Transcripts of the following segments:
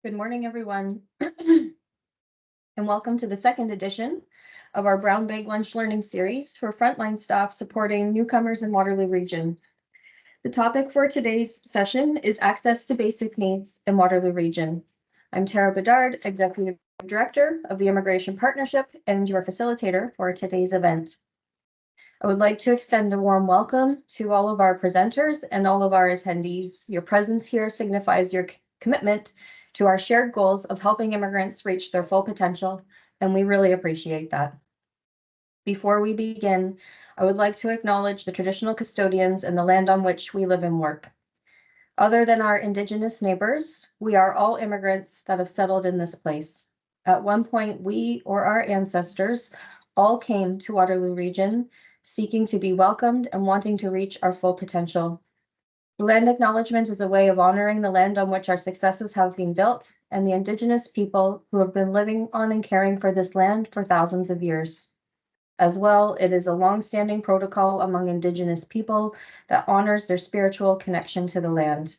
Good morning, everyone, and welcome to the second edition of our Brown Bag Lunch Learning Series for frontline staff supporting newcomers in Waterloo Region. The topic for today's session is access to basic needs in Waterloo Region. I'm Tara Bedard, Executive Director of the Immigration Partnership and your facilitator for today's event. I would like to extend a warm welcome to all of our presenters and all of our attendees. Your presence here signifies your commitment to our shared goals of helping immigrants reach their full potential, and we really appreciate that. Before we begin, I would like to acknowledge the traditional custodians and the land on which we live and work. Other than our Indigenous neighbors, we are all immigrants that have settled in this place. At one point, we or our ancestors all came to Waterloo Region seeking to be welcomed and wanting to reach our full potential. Land acknowledgement is a way of honoring the land on which our successes have been built and the Indigenous people who have been living on and caring for this land for thousands of years. As well, it is a long-standing protocol among Indigenous people that honors their spiritual connection to the land.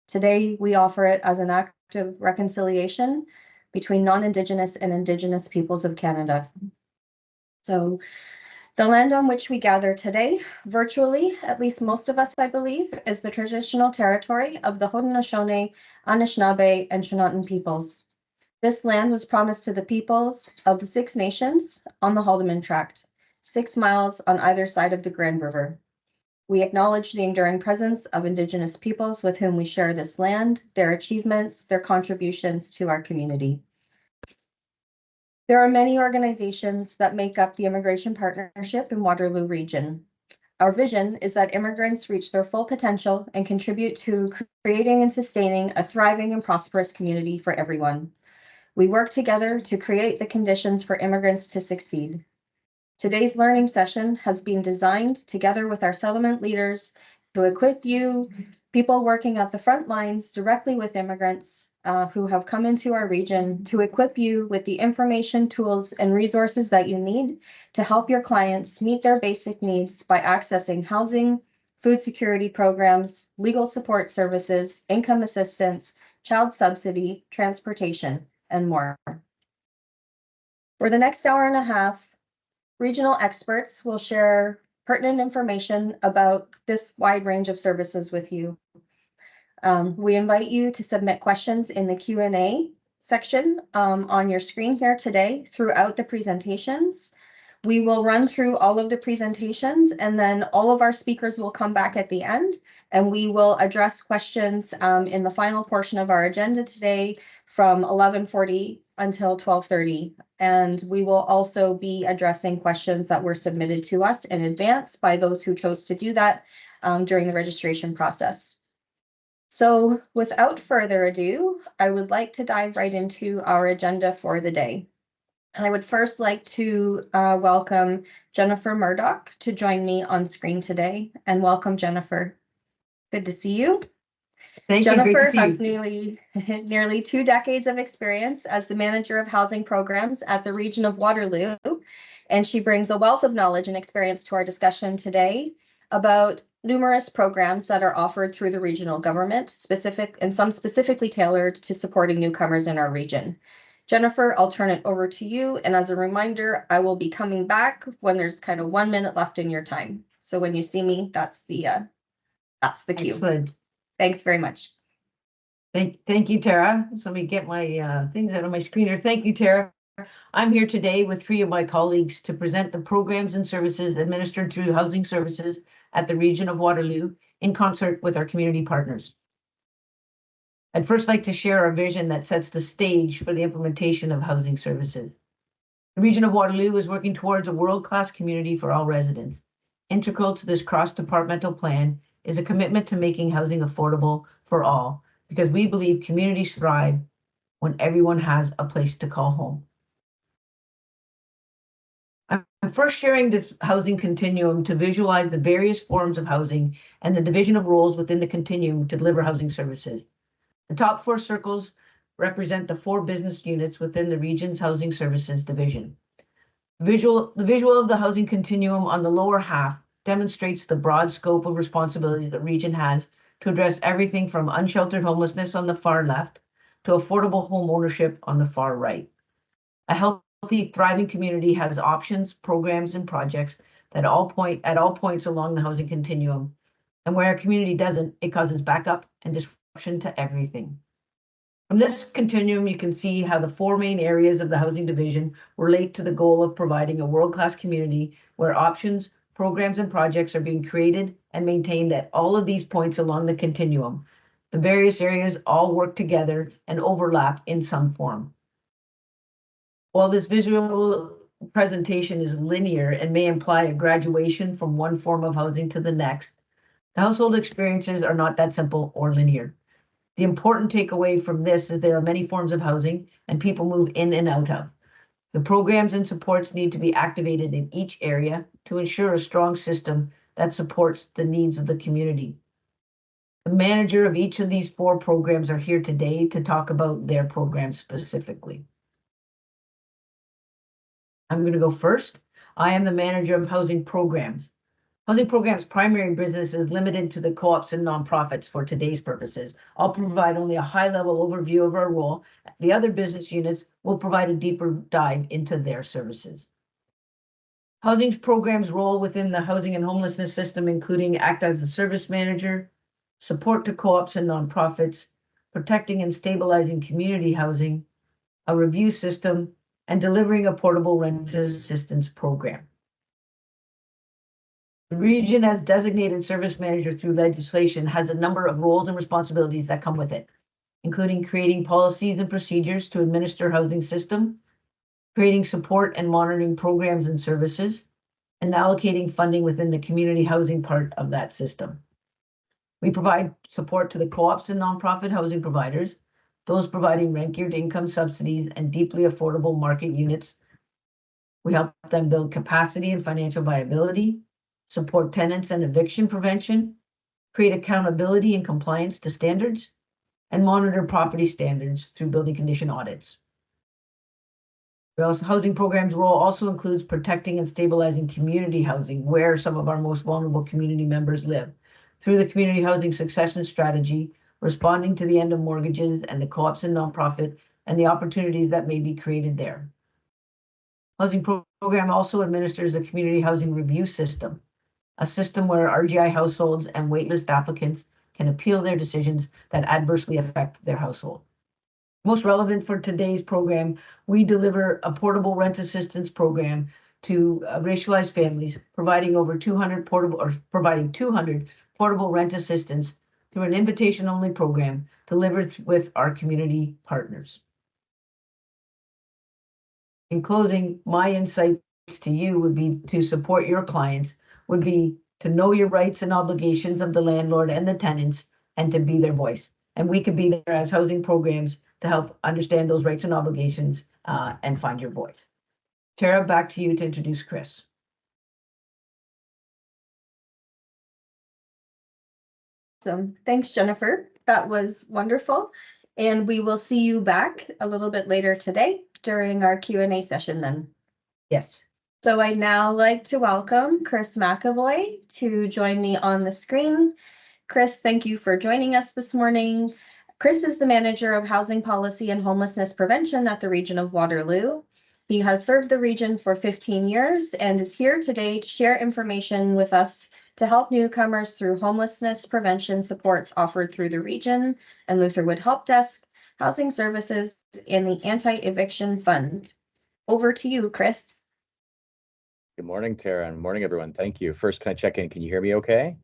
Today, we offer it as an act of reconciliation between non-Indigenous and Indigenous peoples of Canada. So, the land on which we gather today, virtually, at least most of us, I believe, is the traditional territory of the Haudenosaunee, Anishinaabe, and Shannon peoples. This land was promised to the peoples of the Six Nations on the Haldimand Tract, 6 miles on either side of the Grand River. We acknowledge the enduring presence of Indigenous peoples with whom we share this land, their achievements, their contributions to our community. There are many organizations that make up the Immigration Partnership in Waterloo Region. Our vision is that immigrants reach their full potential and contribute to creating and sustaining a thriving and prosperous community for everyone. We work together to create the conditions for immigrants to succeed. Today's learning session has been designed together with our settlement leaders to equip you, people working at the front lines directly with immigrants who have come into our region, to equip you with the information, tools, and resources that you need to help your clients meet their basic needs by accessing housing, food security programs, legal support services, income assistance, child subsidy, transportation, and more. For the next hour and a half, regional experts will share pertinent information about this wide range of services with you. We invite you to submit questions in the Q&A section on your screen here today throughout the presentations. We will run through all of the presentations and then all of our speakers will come back at the end and we will address questions in the final portion of our agenda today from 11:40 until 12:30. And we will also be addressing questions that were submitted to us in advance by those who chose to do that during the registration process. So without further ado, I would like to dive right into our agenda for the day. And I would first like to welcome Jennifer Murdoch to join me on screen today. And welcome, Jennifer. Good to see you. Thank Jennifer you. Great to see has you. nearly 2 decades of experience as the manager of housing programs at the region of Waterloo, and she brings a wealth of knowledge and experience to our discussion today about numerous programs that are offered through the regional government, and some specifically tailored to supporting newcomers in our region. Jennifer, I'll turn it over to you. And as a reminder, I will be coming back when there's kind of 1 minute left in your time. So when you see me, that's the cue. Excellent. Thanks very much. Thank you, Tara. So let me get my things out of my screen here. Thank you, Tara. I'm here today with 3 of my colleagues to present the programs and services administered through Housing Services at the region of Waterloo in concert with our community partners. I'd first like to share our vision that sets the stage for the implementation of housing services. The region of Waterloo is working towards a world-class community for all residents. Integral to this cross-departmental plan is a commitment to making housing affordable for all, because we believe communities thrive when everyone has a place to call home. I'm first sharing this housing continuum to visualize the various forms of housing and the division of roles within the continuum to deliver housing services. The top 4 circles represent the 4 business units within the region's housing services division. The visual of the housing continuum on the lower half demonstrates the broad scope of responsibility the region has to address everything from unsheltered homelessness on the far left, to affordable home ownership on the far right. A healthy, thriving community has options, programs, and projects that at all points along the housing continuum. And where a community doesn't, it causes backup and disruption to everything. From this continuum, you can see how the four main areas of the housing division relate to the goal of providing a world-class community where options, programs, and projects are being created and maintained at all of these points along the continuum. The various areas all work together and overlap in some form. While this visual presentation is linear and may imply a graduation from one form of housing to the next, the household experiences are not that simple or linear. The important takeaway from this is there are many forms of housing and people move in and out of. The programs and supports need to be activated in each area to ensure a strong system that supports the needs of the community. The manager of each of these four programs are here today to talk about their programs specifically. I'm going to go first. I am the manager of housing programs. Housing programs' primary business is limited to the co-ops and nonprofits for today's purposes. I'll provide only a high-level overview of our role. The other business units will provide a deeper dive into their services. Housing programs' role within the housing and homelessness system, including act as a service manager, support to co-ops and nonprofits, protecting and stabilizing community housing, a review system, and delivering a portable rent assistance program. The region, as designated service manager through legislation, has a number of roles and responsibilities that come with it, including creating policies and procedures to administer housing system, creating support and monitoring programs and services, and allocating funding within the community housing part of that system. We provide support to the co-ops and nonprofit housing providers, those providing rent-geared income subsidies and deeply affordable market units. We help them build capacity and financial viability, support tenants and eviction prevention, create accountability and compliance to standards, and monitor property standards through building condition audits. The housing program's role also includes protecting and stabilizing community housing, where some of our most vulnerable community members live, through the community housing succession strategy, responding to the end of mortgages and the co-ops and nonprofit, and the opportunities that may be created there. Housing program also administers a community housing review system, a system where RGI households and waitlist applicants can appeal their decisions that adversely affect their household. Most relevant for today's program, we deliver a portable rent assistance program to racialized families, providing 200 portable rent assistance through an invitation-only program delivered with our community partners. In closing, my insights to you would be to support your clients, would be to know your rights and obligations of the landlord and the tenants, and to be their voice. And we could be there as housing programs to help understand those rights and obligations and find your voice. Tara, back to you to introduce Chris. Awesome. Thanks, Jennifer. That was wonderful. And we will see you back a little bit later today during our Q&A session then. Yes. So I'd now like to welcome Chris McEvoy to join me on the screen. Chris, thank you for joining us this morning. Chris is the manager of housing policy and homelessness prevention at the region of Waterloo. He has served the region for 15 years and is here today to share information with us to help newcomers through homelessness prevention supports offered through the region and Lutherwood Help Desk, housing services, and the Anti-Eviction Fund. Over to you, Chris. Good morning, Tara, and morning, everyone. Thank you. First, can I check in? Can you hear me okay?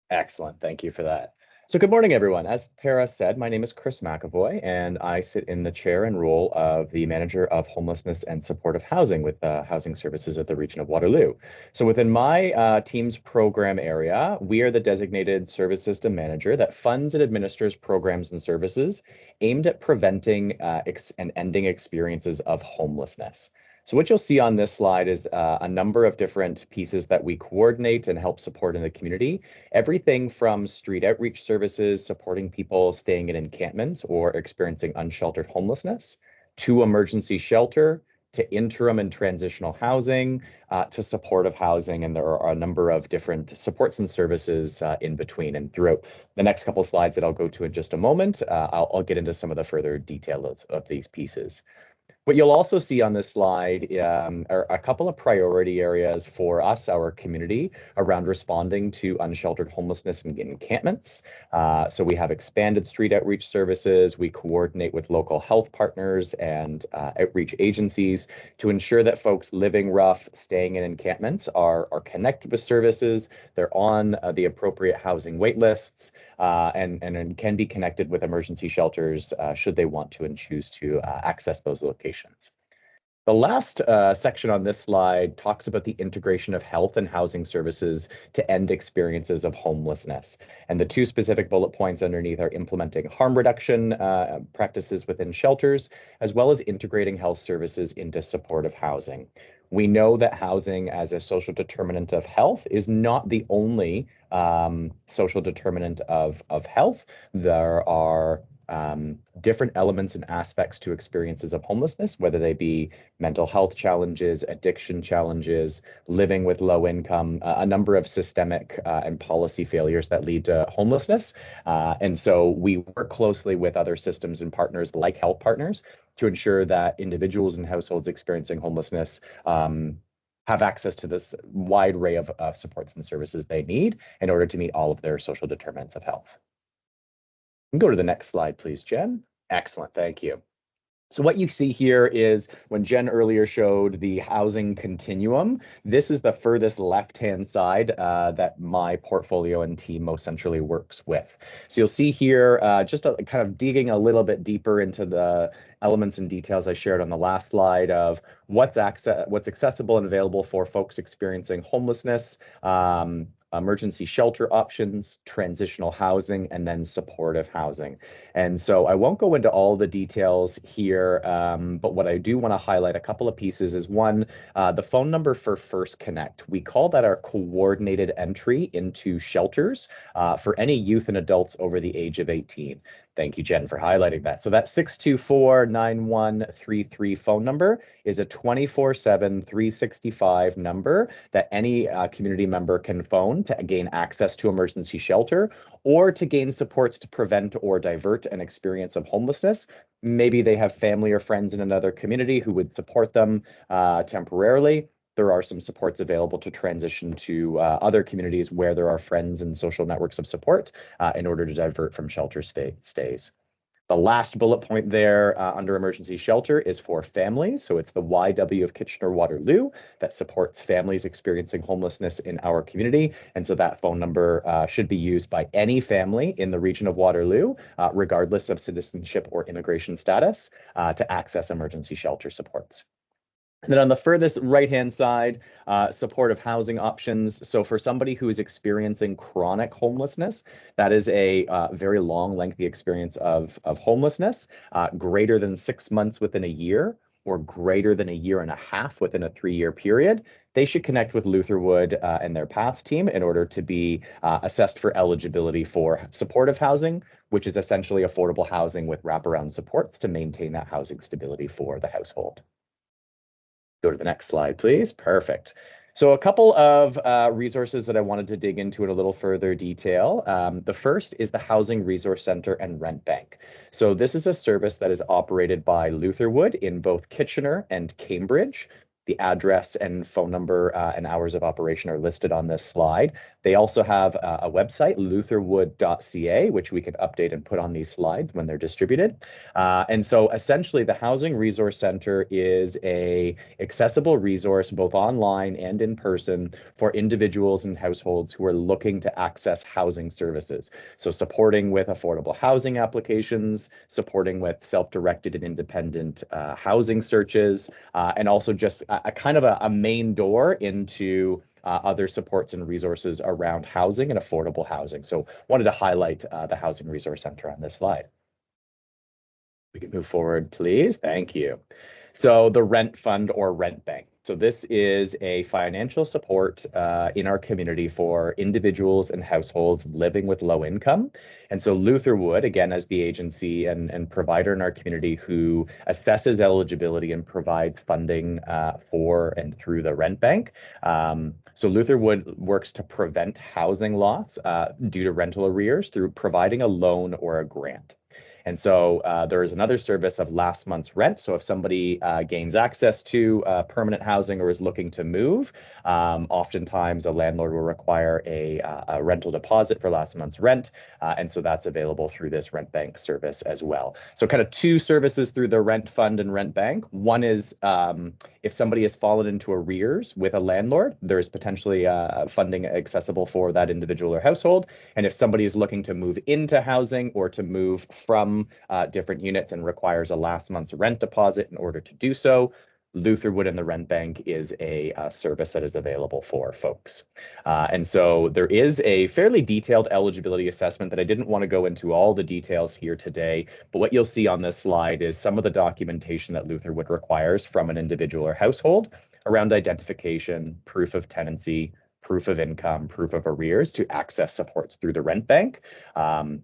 Excellent. Thank you for that. So good morning, everyone. As Tara said, my name is Chris McEvoy, and I sit in the chair and role of the manager of homelessness and supportive housing with housing services at the region of Waterloo. So within my team's program area, we are the designated service system manager that funds and administers programs and services aimed at preventing and ending experiences of homelessness. So what you'll see on this slide is a number of different pieces that we coordinate and help support in the community. Everything from street outreach services, supporting people staying in encampments or experiencing unsheltered homelessness, to emergency shelter, to interim and transitional housing, to supportive housing, and there are a number of different supports and services in between. And throughout the next couple slides that I'll go to in just a moment, I'll get into some of the further details of these pieces. What you'll also see on this slide are a couple of priority areas for us, our community, around responding to unsheltered homelessness in encampments. So we have expanded street outreach services. We coordinate with local health partners and outreach agencies to ensure that folks living rough, staying in encampments are connected with services. They're on the appropriate housing wait lists and can be connected with emergency shelters should they want to and choose to access those locations. The last section on this slide talks about the integration of health and housing services to end experiences of homelessness. And the two specific bullet points underneath are implementing harm reduction practices within shelters, as well as integrating health services into supportive housing. We know that housing as a social determinant of health is not the only social determinant of health. There are different elements and aspects to experiences of homelessness, whether they be mental health challenges, addiction challenges, living with low income, a number of systemic and policy failures that lead to homelessness. And so we work closely with other systems and partners like health partners to ensure that individuals and households experiencing homelessness have access to this wide array of supports and services they need in order to meet all of their social determinants of health. Go to the next slide, please, Jen. Excellent, thank you. So what you see here is when Jen earlier showed the housing continuum, this is the furthest left-hand side that my portfolio and team most centrally works with. So you'll see here just kind of digging a little bit deeper into the elements and details I shared on the last slide of what's accessible and available for folks experiencing homelessness, emergency shelter options, transitional housing, and then supportive housing. And so I won't go into all the details here, but what I do want to highlight a couple of pieces is one, the phone number for First Connect. We call that our coordinated entry into shelters for any youth and adults over the age of 18. Thank you, Jen, for highlighting that. So that 624-9133 phone number is a 24/7, 365 number that any community member can phone to gain access to emergency shelter or to gain supports to prevent or divert an experience of homelessness. Maybe they have family or friends in another community who would support them temporarily. There are some supports available to transition to other communities where there are friends and social networks of support in order to divert from shelter stays. The last bullet point there under emergency shelter is for families. So it's the YW of Kitchener-Waterloo that supports families experiencing homelessness in our community. And so that phone number should be used by any family in the region of Waterloo, regardless of citizenship or immigration status, to access emergency shelter supports. And then on the furthest right-hand side, supportive housing options. So for somebody who is experiencing chronic homelessness, that is a very long, lengthy experience of homelessness, greater than 6 months within a year, or greater than a year and a half within a 3-year period, they should connect with Lutherwood and their PATH team in order to be assessed for eligibility for supportive housing, which is essentially affordable housing with wraparound supports to maintain that housing stability for the household. Go to the next slide, please. Perfect. So a couple of resources that I wanted to dig into in a little further detail. The first is the Housing Resource Center and Rent Bank. So this is a service that is operated by Lutherwood in both Kitchener and Cambridge. The address and phone number and hours of operation are listed on this slide. They also have a website, lutherwood.ca, which we can update and put on these slides when they're distributed. And so essentially the Housing Resource Center is an accessible resource both online and in person for individuals and households who are looking to access housing services. So supporting with affordable housing applications, supporting with self-directed and independent housing searches, and also just a kind of a main door into other supports and resources around housing and affordable housing. So wanted to highlight the Housing Resource Center on this slide. We can move forward, please. Thank you. So the Rent Fund or Rent Bank. So this is a financial support in our community for individuals and households living with low income. And so Lutherwood, again, as the agency and provider in our community who assesses eligibility and provides funding for and through the rent bank. So Lutherwood works to prevent housing loss due to rental arrears through providing a loan or a grant. And so there is another service of last month's rent. So if somebody gains access to permanent housing or is looking to move, oftentimes a landlord will require a rental deposit for last month's rent. And so that's available through this rent bank service as well. So kind of two services through the rent fund and rent bank. One is if somebody has fallen into arrears with a landlord, there's potentially funding accessible for that individual or household. And if somebody is looking to move into housing or to move from different units and requires a last month's rent deposit in order to do so, Lutherwood and the Rent Bank is a service that is available for folks. And so there is a fairly detailed eligibility assessment that I didn't want to go into all the details here today, but what you'll see on this slide is some of the documentation that Lutherwood requires from an individual or household around identification, proof of tenancy, proof of income, proof of arrears to access supports through the rent bank.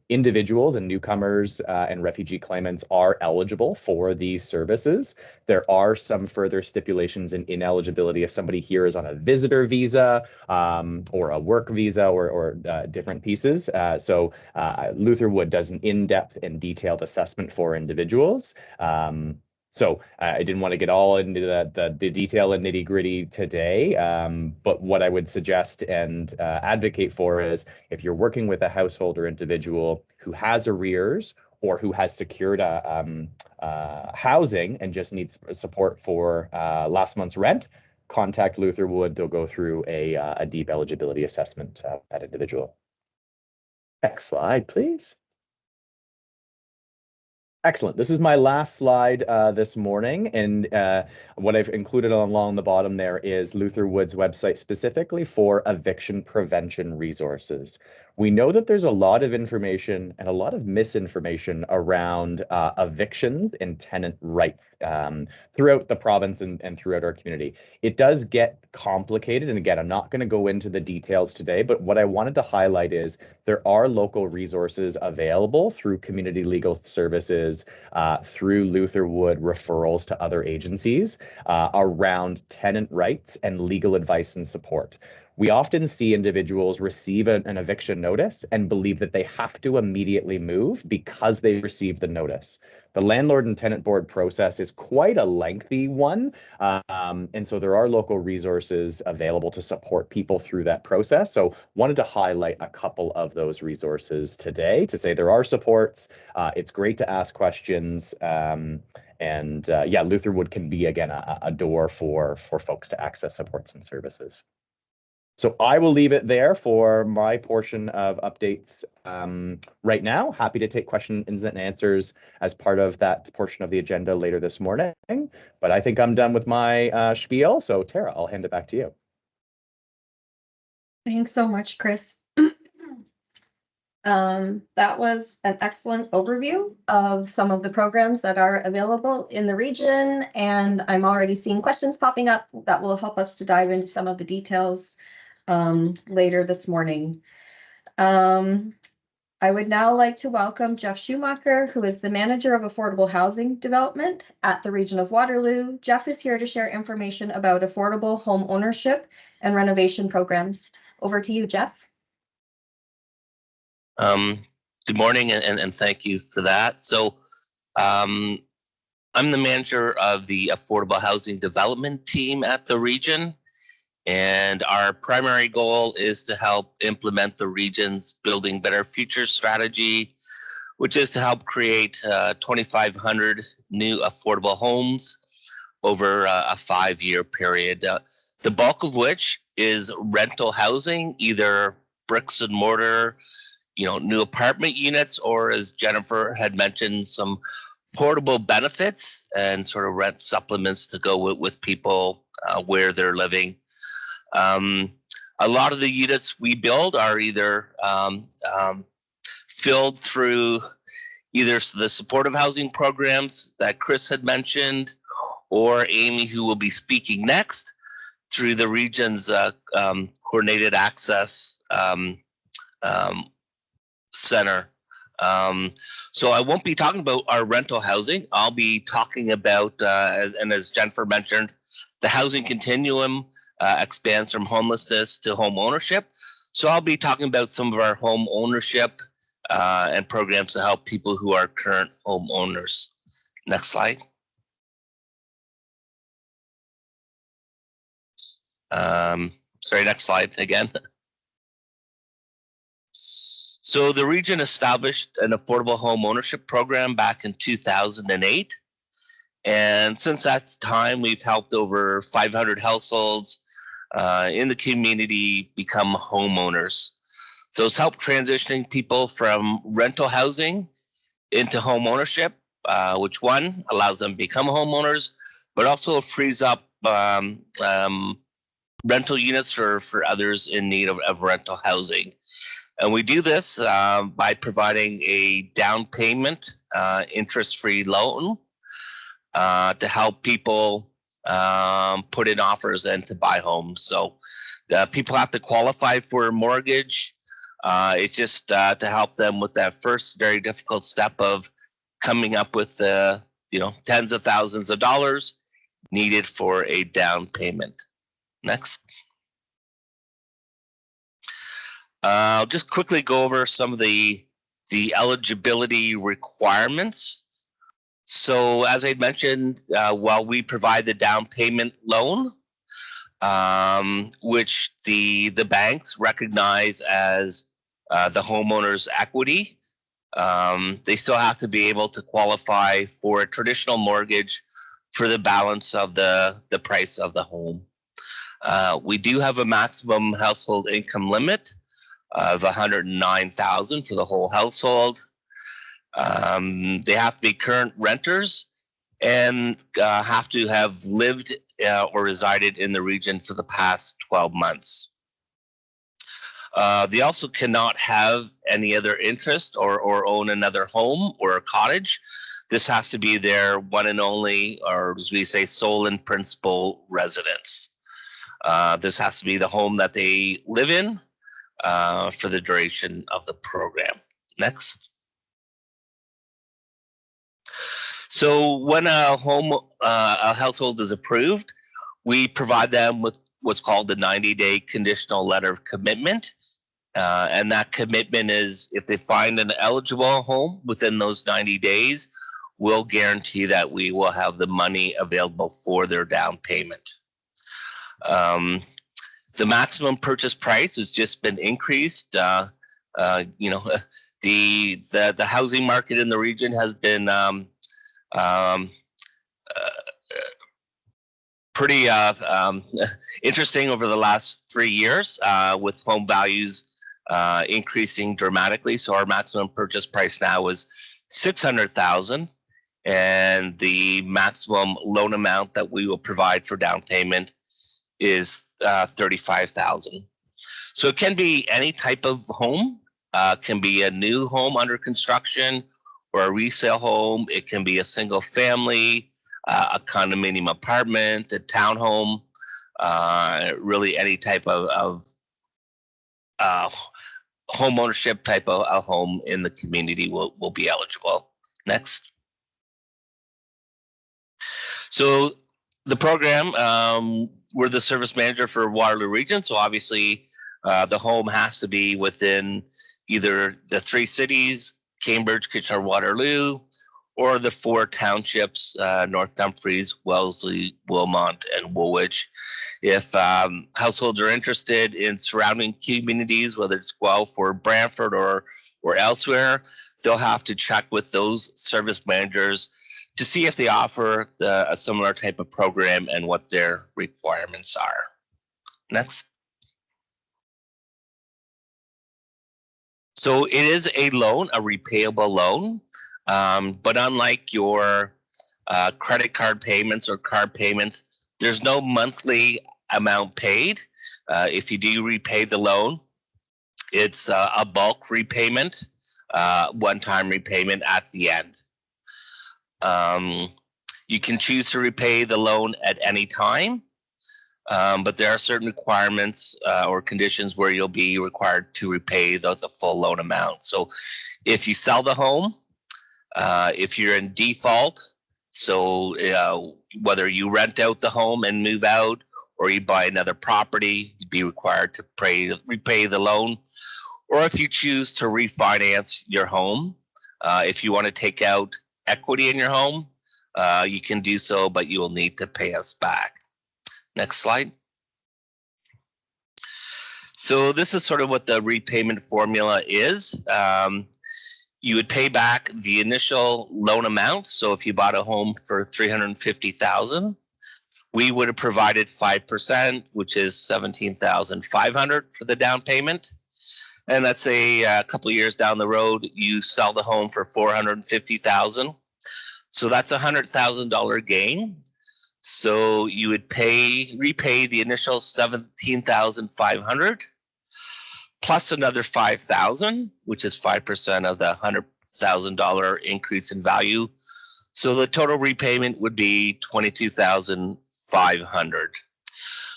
Individuals and newcomers and refugee claimants are eligible for these services. There are some further stipulations in ineligibility if somebody here is on a visitor visa or a work visa or different pieces. So Lutherwood does an in-depth and detailed assessment for individuals. So I didn't want to get all into the detail and nitty gritty today, but what I would suggest and advocate for is if you're working with a household or individual who has arrears or who has secured housing and just needs support for last month's rent, contact Lutherwood. They'll go through a deep eligibility assessment of that individual. Next slide, please. Excellent. This is my last slide this morning, and what I've included along the bottom there is Lutherwood's website specifically for eviction prevention resources. We know that there's a lot of information and a lot of misinformation around evictions and tenant rights throughout the province and throughout our community. It does get complicated, and again, I'm not going to go into the details today, but what I wanted to highlight is there are local resources available through community legal services, through Lutherwood referrals to other agencies around tenant rights and legal advice and support. We often see individuals receive an eviction notice and believe that they have to immediately move because they received the notice. The landlord and tenant board process is quite a lengthy one, and so there are local resources available to support people through that process. So wanted to highlight a couple of those resources today to say there are supports. It's great to ask questions, and yeah, Lutherwood can be, again, a door for folks to access supports and services. So I will leave it there for my portion of updates right now. Happy to take questions and answers as part of that portion of the agenda later this morning. But I think I'm done with my spiel. So Tara, I'll hand it back to you. Thanks so much, Chris. That was an excellent overview of some of the programs that are available in the region, and I'm already seeing questions popping up that will help us to dive into some of the details later this morning. I would now like to welcome Jeff Schumacher, who is the Manager of Affordable Housing Development at the Region of Waterloo. Jeff is here to share information about affordable home ownership and renovation programs. Over to you, Jeff. Good morning, and thank you for that. So I'm the manager of the Affordable Housing Development team at the region, and our primary goal is to help implement the region's Building Better Futures strategy, which is to help create 2,500 new affordable homes over a 5-year period, the bulk of which is rental housing, either bricks and mortar, new apartment units, or as Jennifer had mentioned, some portable benefits and sort of rent supplements to go with people where they're living. A lot of the units we build are either filled through either the supportive housing programs that Chris had mentioned, or Amy, who will be speaking next, through the region's coordinated access center. So I won't be talking about our rental housing. I'll be talking about, as Jennifer mentioned, the housing continuum expands from homelessness to home ownership. So I'll be talking about some of our home ownership and programs to help people who are current homeowners. Next slide. Sorry, next slide again. So the region established an affordable home ownership program back in 2008. And since that time, we've helped over 500 households in the community become homeowners. So it's helped transitioning people from rental housing into home ownership, which one allows them to become homeowners, but also frees up rental units for others in need of rental housing. And we do this by providing a down payment, interest-free loan to help people put in offers and to buy homes. So people have to qualify for a mortgage. It's just to help them with that first very difficult step of coming up with tens of thousands of dollars needed for a down payment. Next. I'll just quickly go over some of the eligibility requirements. So as I mentioned, while we provide the down payment loan, which the banks recognize as the homeowner's equity, they still have to be able to qualify for a traditional mortgage for the balance of the price of the home. We do have a maximum household income limit of $109,000 for the whole household. They have to be current renters and have to have lived or resided in the region for the past 12 months. They also cannot have any other interest or own another home or a cottage. This has to be their one and only, or as we say, sole and principal residence. This has to be the home that they live in for the duration of the program. Next. So when a household is approved, we provide them with what's called the 90-day conditional letter of commitment. And that commitment is if they find an eligible home within those 90 days, we'll guarantee that we will have the money available for their down payment. The maximum purchase price has just been increased. The housing market in the region has been pretty interesting over the last 3 years with home values increasing dramatically. So our maximum purchase price now is $600,000, and the maximum loan amount that we will provide for down payment is $35,000. So it can be any type of home. Can be a new home under construction or a resale home. It can be a single family, a condominium apartment, a townhome, really any type of home ownership type of a home in the community will be eligible. Next. So the program, we're the service manager for Waterloo region. So obviously the home has to be within either the 3 cities, Cambridge, Kitchener-Waterloo, or the 4 townships, North Dumfries, Wellesley, Wilmot, and Woolwich. If households are interested in surrounding communities, whether it's Guelph or Brantford or elsewhere, they'll have to check with those service managers to see if they offer a similar type of program and what their requirements are. Next. So it is a loan, a repayable loan, but unlike your credit card payments or card payments, there's no monthly amount paid. If you do repay the loan, it's a bulk repayment, one-time repayment at the end. You can choose to repay the loan at any time. But there are certain requirements or conditions where you'll be required to repay the full loan amount. So if you sell the home, if you're in default, so whether you rent out the home and move out, or you buy another property, you'd be required to repay the loan. Or if you choose to refinance your home, if you want to take out equity in your home, you can do so, but you will need to pay us back. Next slide. So this is sort of what the repayment formula is. You would pay back the initial loan amount. So if you bought a home for $350,000, we would have provided 5%, which is $17,500 for the down payment. And let's say a couple of years down the road, you sell the home for $450,000. So that's a $100,000 gain. So you would repay the initial $17,500 plus another $5,000, which is 5% of the $100,000 increase in value. So the total repayment would be $22,500.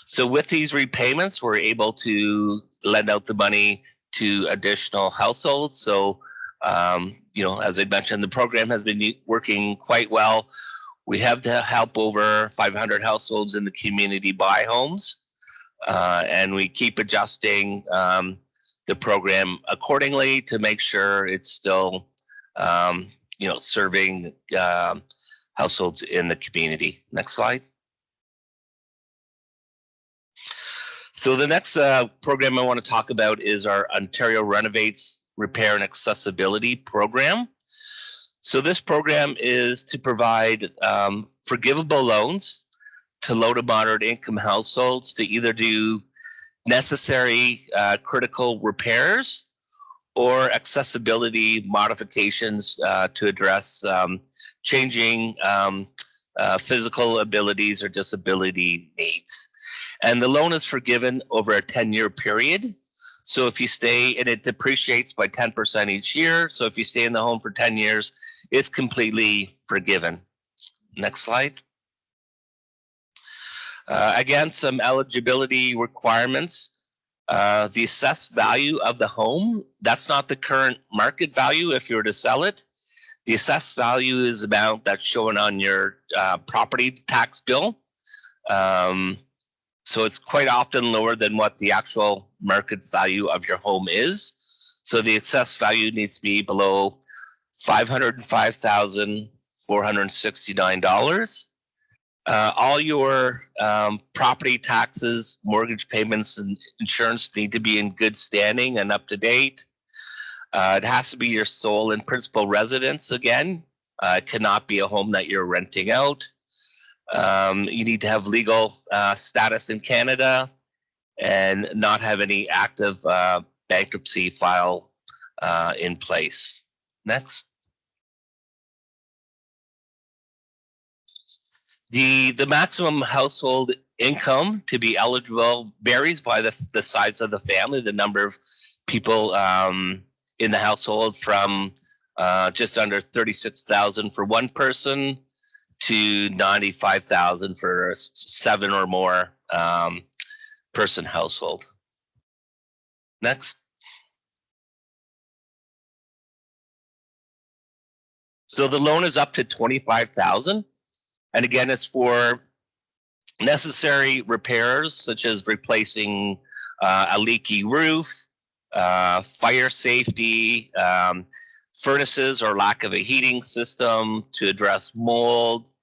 So with these repayments, we're able to lend out the money to additional households. So, as I mentioned, the program has been working quite well. We have to help over 500 households in the community buy homes, and we keep adjusting the program accordingly to make sure it's still, serving households in the community. Next slide. So the next program I want to talk about is our Ontario Renovates Repair and Accessibility program. So this program is to provide forgivable loans to low to moderate income households to either do necessary critical repairs or accessibility modifications to address changing physical abilities or disability needs. And the loan is forgiven over a 10-year period. So if you stay, and it depreciates by 10% each year. So if you stay in the home for 10 years, it's completely forgiven. Next slide. Again, some eligibility requirements. The assessed value of the home, that's not the current market value if you were to sell it. The assessed value is the amount that's shown on your property tax bill. So it's quite often lower than what the actual market value of your home is. So the assessed value needs to be below $505,469. All your property taxes, mortgage payments, and insurance need to be in good standing and up to date. It has to be your sole and principal residence again. It cannot be a home that you're renting out. You need to have legal status in Canada and not have any active bankruptcy file in place. Next. The maximum household income to be eligible varies by the size of the family, the number of people in the household, from just under $36,000 for one person to $95,000 for a 7 or more person household. Next. So the loan is up to $25,000, and again, it's for necessary repairs such as replacing a leaky roof, fire safety, furnaces or lack of a heating system, to address mold,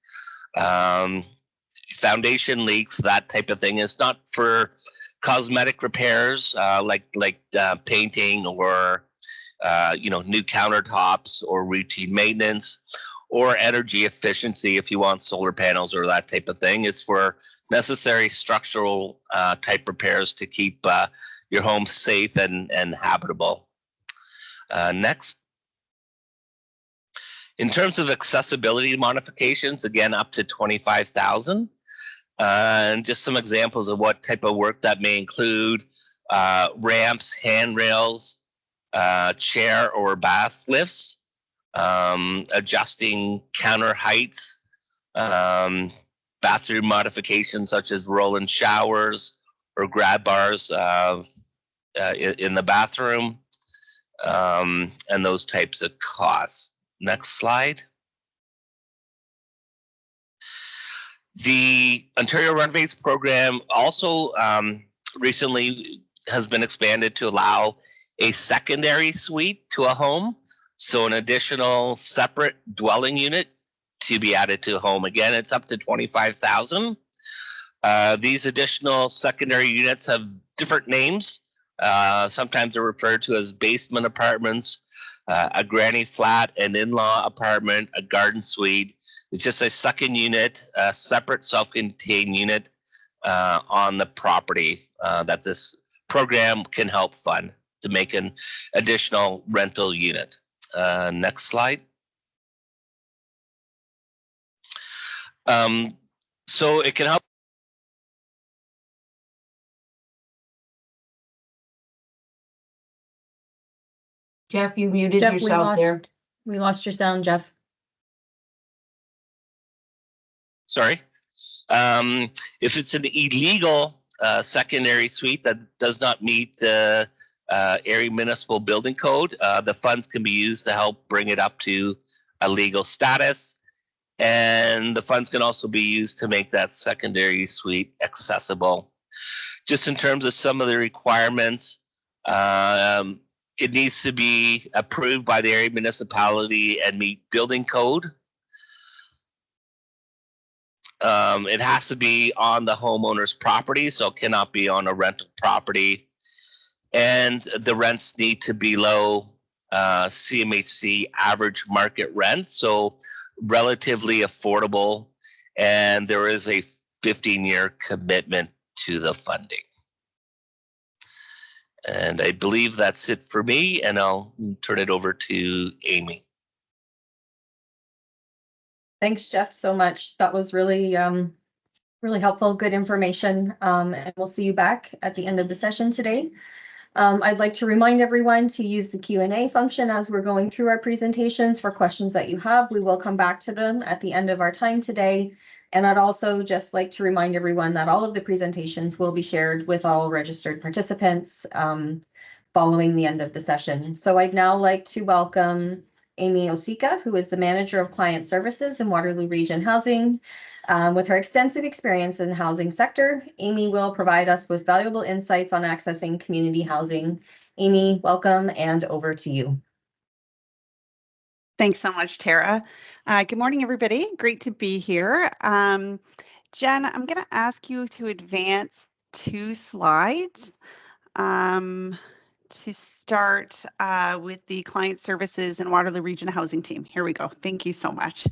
foundation leaks, that type of thing. It's not for cosmetic repairs like painting or new countertops or routine maintenance, or energy efficiency if you want solar panels or that type of thing. It's for necessary structural type repairs to keep your home safe and habitable. Next. In terms of accessibility modifications, again, up to $25,000. And just some examples of what type of work that may include: ramps, handrails, chair or bath lifts, adjusting counter heights, bathroom modifications such as roll-in showers or grab bars in the bathroom, and those types of costs. Next slide. The Ontario Renovates program also recently has been expanded to allow a secondary suite to a home. So an additional separate dwelling unit to be added to a home. Again, it's up to 25,000. These additional secondary units have different names. Sometimes they're referred to as basement apartments, a granny flat, an in-law apartment, a garden suite. It's just a second unit, a separate self-contained unit on the property that this program can help fund to make an additional rental unit. Next slide. So it can help. Jeff, you muted Jeff, yourself there. we lost your sound, Jeff. Sorry. If it's an illegal secondary suite that does not meet the area municipal building code, the funds can be used to help bring it up to a legal status. And the funds can also be used to make that secondary suite accessible. Just in terms of some of the requirements, it needs to be approved by the area municipality and meet building code. It has to be on the homeowner's property, so it cannot be on a rental property. And the rents need to be below CMHC average market rent, so relatively affordable. And there is a 15-year commitment to the funding. And I believe that's it for me, and I'll turn it over to Amy. Thanks, Jeff, so much. That was really, really helpful, good information. And we'll see you back at the end of the session today. I'd like to remind everyone to use the Q&A function as we're going through our presentations for questions that you have. We will come back to them at the end of our time today. And I'd also just like to remind everyone that all of the presentations will be shared with all registered participants following the end of the session. So I'd now like to welcome Amy Osika, who is the Manager of Client Services in Waterloo Region Housing. With her extensive experience in the housing sector, Amy will provide us with valuable insights on accessing community housing. Amy, welcome, and over to you. Thanks so much, Tara. Good morning, everybody. Great to be here. Jen, I'm going to ask you to advance 2 slides. To start with the Client Services and Waterloo Region Housing team. Here we go. Thank you so much.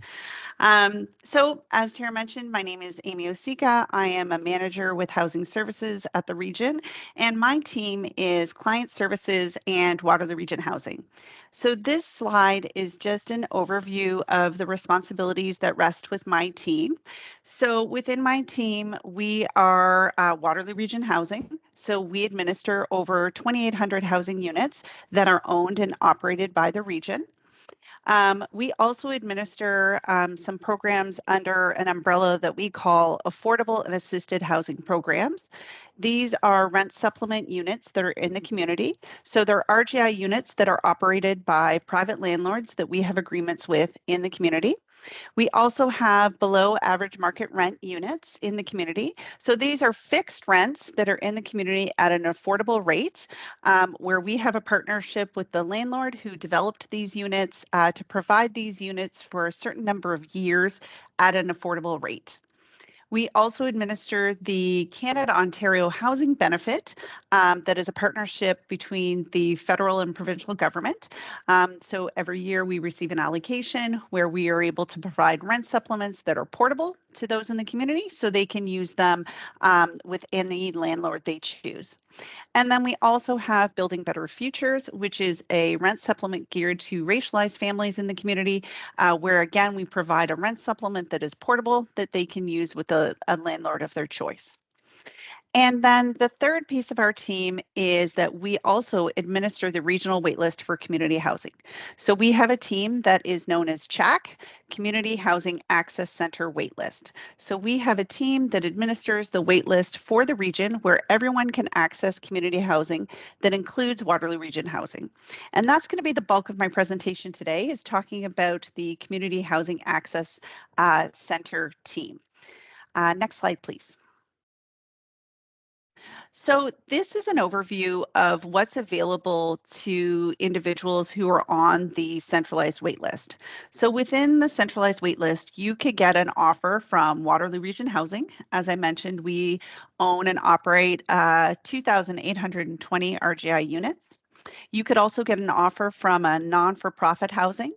So as Tara mentioned, my name is Amy Osika. I am a manager with Housing Services at the region, and my team is Client Services and Waterloo Region Housing. So this slide is just an overview of the responsibilities that rest with my team. So within my team, we are Waterloo Region Housing. So we administer over 2,800 housing units that are owned and operated by the region. We also administer some programs under an umbrella that we call Affordable and Assisted Housing Programs. These are rent supplement units that are in the community. So they're RGI units that are operated by private landlords that we have agreements with in the community. We also have below average market rent units in the community. So these are fixed rents that are in the community at an affordable rate, where we have a partnership with the landlord who developed these units to provide these units for a certain number of years at an affordable rate. We also administer the Canada-Ontario Housing Benefit that is a partnership between the federal and provincial government. So every year we receive an allocation where we are able to provide rent supplements that are portable to those in the community so they can use them with any landlord they choose. And then we also have Building Better Futures, which is a rent supplement geared to racialized families in the community, where again, we provide a rent supplement that is portable that they can use with a landlord of their choice. And then the third piece of our team is that we also administer the regional waitlist for community housing. So we have a team that is known as CHAC, Community Housing Access Center Waitlist. So we have a team that administers the waitlist for the region where everyone can access community housing that includes Waterloo Region housing. And that's going to be the bulk of my presentation today, is talking about the Community Housing Access Center team. Next slide, please. So this is an overview of what's available to individuals who are on the centralized waitlist. So within the centralized waitlist, you could get an offer from Waterloo Region Housing. As I mentioned, we own and operate 2,820 RGI units. You could also get an offer from a non-for-profit housing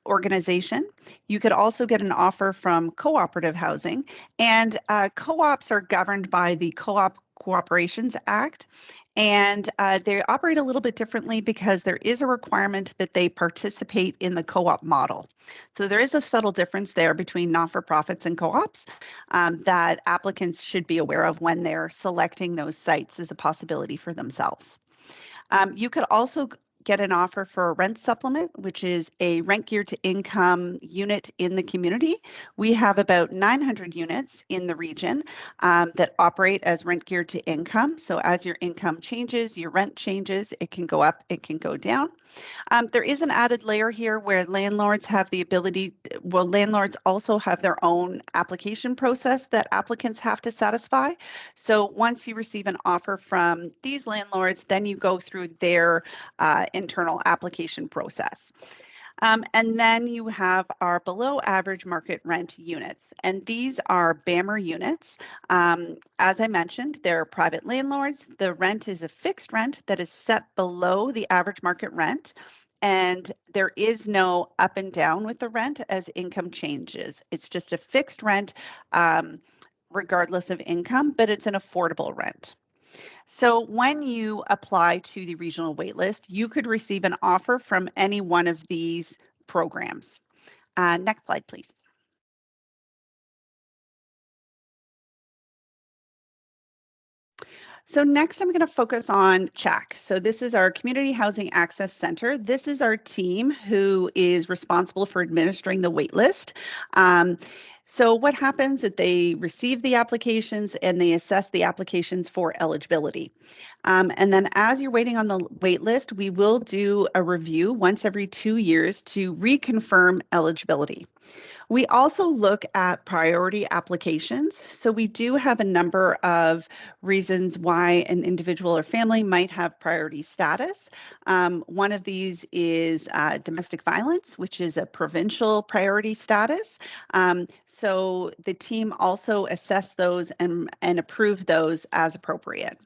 organization. You could also get an offer from cooperative housing, and co-ops are governed by the Co-op Cooperations Act, and they operate a little bit differently because there is a requirement that they participate in the co-op model. So there is a subtle difference there between not-for-profits and co-ops that applicants should be aware of when they're selecting those sites as a possibility for themselves. You could also get an offer for a rent supplement, which is a rent geared to income unit in the community. We have about 900 units in the region that operate as rent geared to income. So as your income changes, your rent changes, it can go up, it can go down. There is an added layer here where landlords have the ability, well, landlords also have their own application process that applicants have to satisfy. So once you receive an offer from these landlords, then you go through their internal application process. And then you have our below average market rent units. And these are BAMR units. As I mentioned, they're private landlords. The rent is a fixed rent that is set below the average market rent. And there is no up and down with the rent as income changes. It's just a fixed rent regardless of income, but it's an affordable rent. So when you apply to the regional waitlist, you could receive an offer from any one of these programs. Next slide, please. So next I'm going to focus on CHAC. So this is our Community Housing Access Center. This is our team who is responsible for administering the waitlist. So what happens is that they receive the applications and they assess the applications for eligibility. And then as you're waiting on the wait list, we will do a review once every 2 years to reconfirm eligibility. We also look at priority applications. So we do have a number of reasons why an individual or family might have priority status. One of these is domestic violence, which is a provincial priority status. So the team also assess those and approve those as appropriate.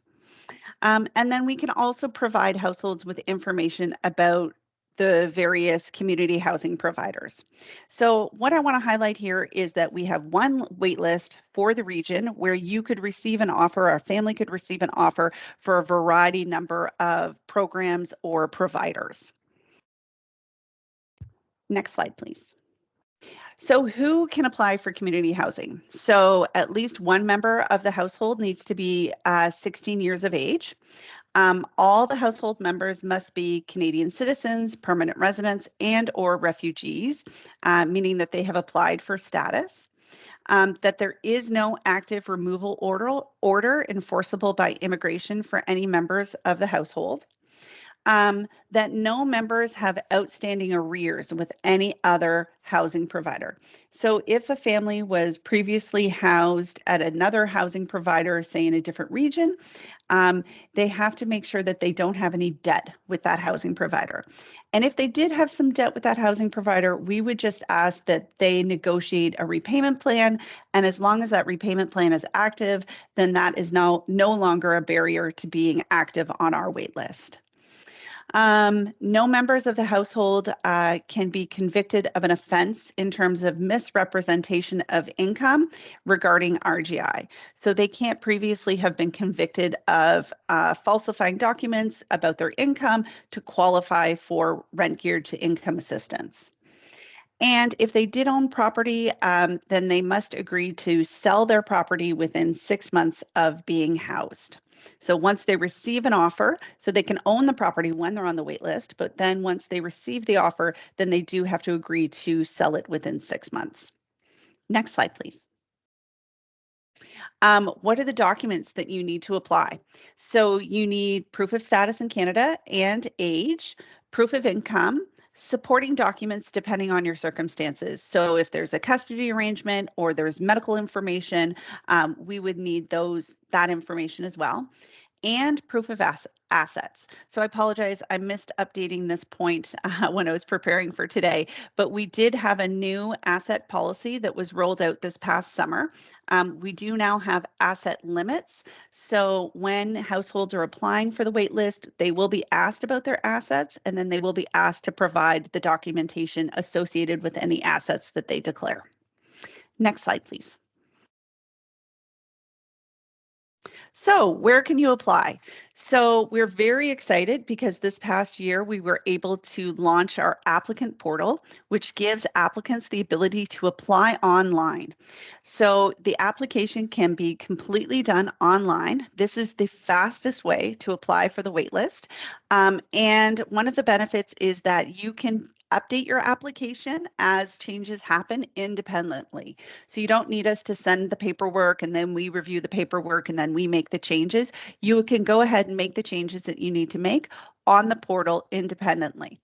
And then we can also provide households with information about the various community housing providers. So what I want to highlight here is that we have one waitlist for the region where you could receive an offer, or a family could receive an offer for a variety number of programs or providers. Next slide, please. So who can apply for community housing? So at least one member of the household needs to be 16 years of age. All the household members must be Canadian citizens, permanent residents, and or refugees, meaning that they have applied for status. That there is no active removal order enforceable by immigration for any members of the household. That no members have outstanding arrears with any other housing provider. So if a family was previously housed at another housing provider, say in a different region, they have to make sure that they don't have any debt with that housing provider. And if they did have some debt with that housing provider, we would just ask that they negotiate a repayment plan. And as long as that repayment plan is active, then that is no longer a barrier to being active on our wait list. No members of the household can be convicted of an offense in terms of misrepresentation of income regarding RGI. So they can't previously have been convicted of falsifying documents about their income to qualify for rent geared to income assistance. And if they did own property, then they must agree to sell their property within 6 months of being housed. So once they receive an offer, so they can own the property when they're on the wait list, but then once they receive the offer, then they do have to agree to sell it within 6 months. Next slide, please. What are the documents that you need to apply? So you need proof of status in Canada and age, proof of income, supporting documents depending on your circumstances. So if there's a custody arrangement or there's medical information, we would need that information as well. And proof of assets. So I apologize, I missed updating this point when I was preparing for today, but we did have a new asset policy that was rolled out this past summer. We do now have asset limits. So when households are applying for the wait list, they will be asked about their assets, and then they will be asked to provide the documentation associated with any assets that they declare. Next slide, please. So where can you apply? So we're very excited because this past year we were able to launch our applicant portal, which gives applicants the ability to apply online. So the application can be completely done online. This is the fastest way to apply for the waitlist. And one of the benefits is that you can update your application as changes happen independently. So you don't need us to send the paperwork and then we review the paperwork and then we make the changes. You can go ahead and make the changes that you need to make on the portal independently.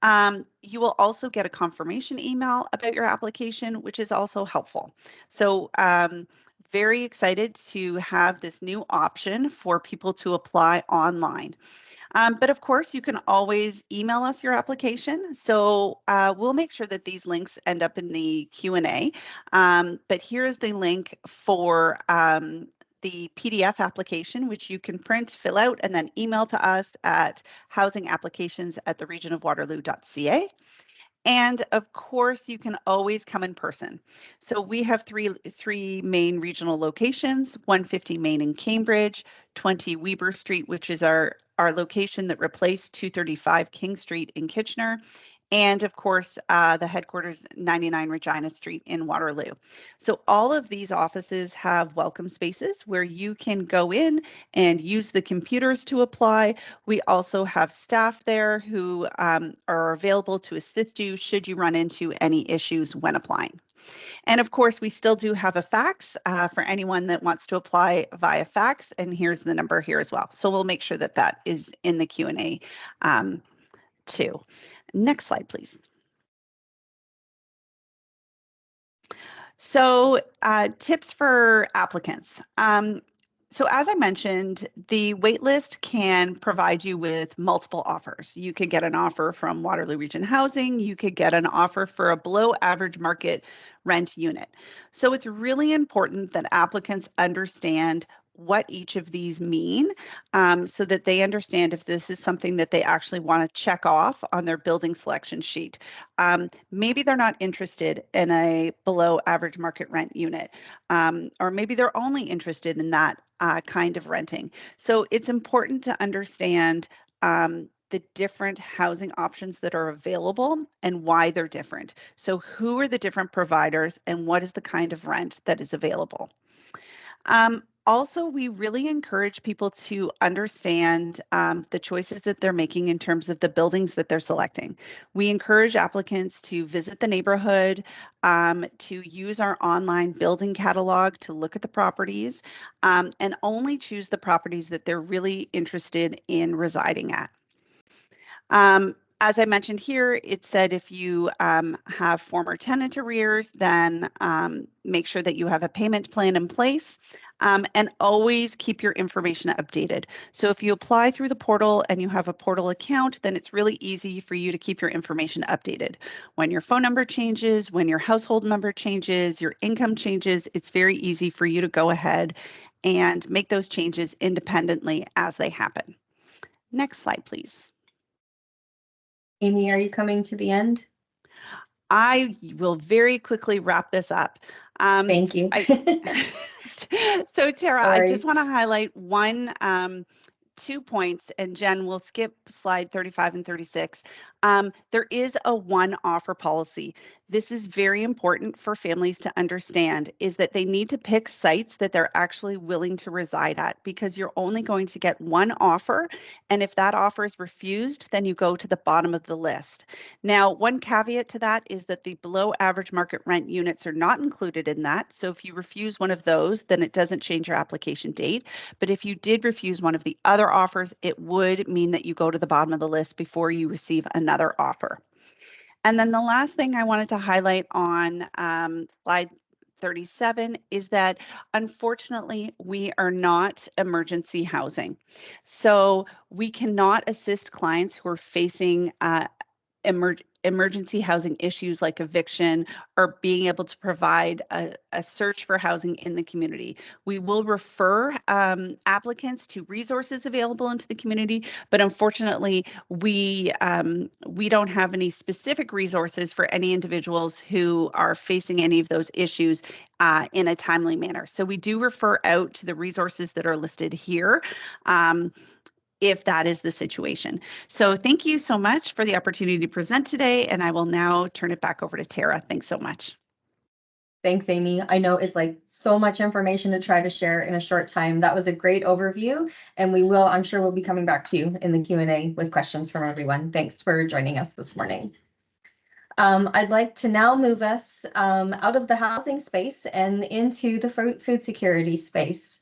You will also get a confirmation email about your application, which is also helpful. So very excited to have this new option for people to apply online. But of course, you can always email us your application. So we'll make sure that these links end up in the Q&A. But here's the link for the PDF application, which you can print, fill out, and then email to us at housingapplications@theregionofwaterloo.ca. And of course, you can always come in person. So we have three main regional locations, 150 Main in Cambridge, 20 Weber Street, which is our location that replaced 235 King Street in Kitchener, and of course, the headquarters, 99 Regina Street in Waterloo. So all of these offices have welcome spaces where you can go in and use the computers to apply. We also have staff there who are available to assist you should you run into any issues when applying. And of course, we still do have a fax for anyone that wants to apply via fax, and here's the number here as well. So we'll make sure that that is in the Q&A too. Next slide, please. So tips for applicants. So as I mentioned, the waitlist can provide you with multiple offers. You could get an offer from Waterloo Region Housing. You could get an offer for a below average market rent unit. So it's really important that applicants understand what each of these mean so that they understand if this is something that they actually want to check off on their building selection sheet. Maybe they're not interested in a below average market rent unit, or maybe they're only interested in that kind of renting. So it's important to understand the different housing options that are available and why they're different. So who are the different providers and what is the kind of rent that is available? Also, we really encourage people to understand the choices that they're making in terms of the buildings that they're selecting. We encourage applicants to visit the neighborhood, to use our online building catalog to look at the properties, and only choose the properties that they're really interested in residing at. As I mentioned here, it said if you have former tenant arrears, then make sure that you have a payment plan in place and always keep your information updated. So if you apply through the portal and you have a portal account, then it's really easy for you to keep your information updated. When your phone number changes, when your household number changes, your income changes, it's very easy for you to go ahead and make those changes independently as they happen. Next slide, please. Amy, are you coming to the end? I will very quickly wrap this up. Thank you. So Tara, Sorry. I just want to highlight 2 points, and Jen will skip slide 35 and 36. There is a one offer policy. This is very important for families to understand, is that they need to pick sites that they're actually willing to reside at, because you're only going to get one offer. And if that offer is refused, then you go to the bottom of the list. Now, one caveat to that is that the below average market rent units are not included in that. So if you refuse one of those, then it doesn't change your application date. But if you did refuse one of the other offers, it would mean that you go to the bottom of the list before you receive another offer. And then the last thing I wanted to highlight on slide 37 is that unfortunately we are not emergency housing. So we cannot assist clients who are facing emergency housing issues like eviction, or being able to provide a search for housing in the community. We will refer applicants to resources available into the community, but unfortunately, we don't have any specific resources for any individuals who are facing any of those issues in a timely manner. So we do refer out to the resources that are listed here, if that is the situation. So thank you so much for the opportunity to present today, and I will now turn it back over to Tara. Thanks so much. Thanks, Amy. I know it's like so much information to try to share in a short time. That was a great overview, and I'm sure we'll be coming back to you in the Q&A with questions from everyone. Thanks for joining us this morning. I'd like to now move us out of the housing space and into the food security space.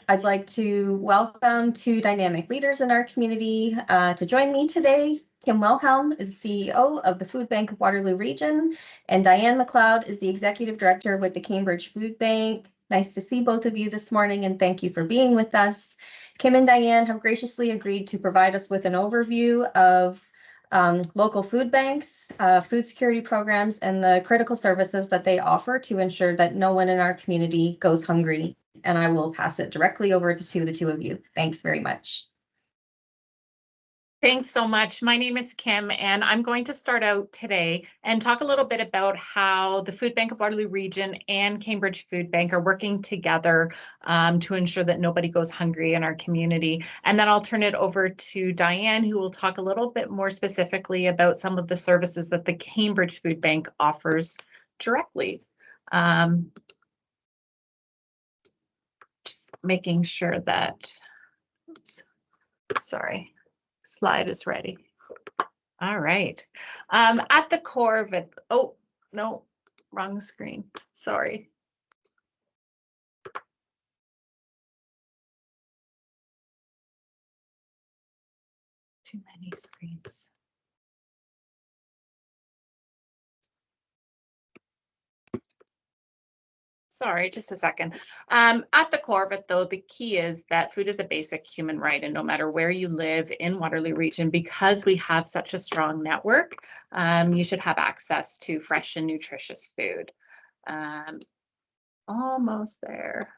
I'd like to welcome two dynamic leaders in our community to join me today. Kim Wilhelm is CEO of the Food Bank of Waterloo Region, and Dianne McLeod is the Executive Director with the Cambridge Food Bank. Nice to see both of you this morning, and thank you for being with us. Kim and Dianne have graciously agreed to provide us with an overview of local food banks, food security programs, and the critical services that they offer to ensure that no one in our community goes hungry. And I will pass it directly over to the two of you. Thanks very much. Thanks so much. My name is Kim, and I'm going to start out today and talk a little bit about how the Food Bank of Waterloo Region and Cambridge Food Bank are working together to ensure that nobody goes hungry in our community. And then I'll turn it over to Dianne, who will talk a little bit more specifically about some of the services that the Cambridge Food Bank offers directly. Just making sure that, oops, sorry. Slide is ready. All right. At the core of it, oh, no, wrong screen. Sorry. Too many screens. Sorry, just a second. At the core of it, though, the key is that food is a basic human right, and no matter where you live in Waterloo Region, because we have such a strong network, you should have access to fresh and nutritious food. Almost there.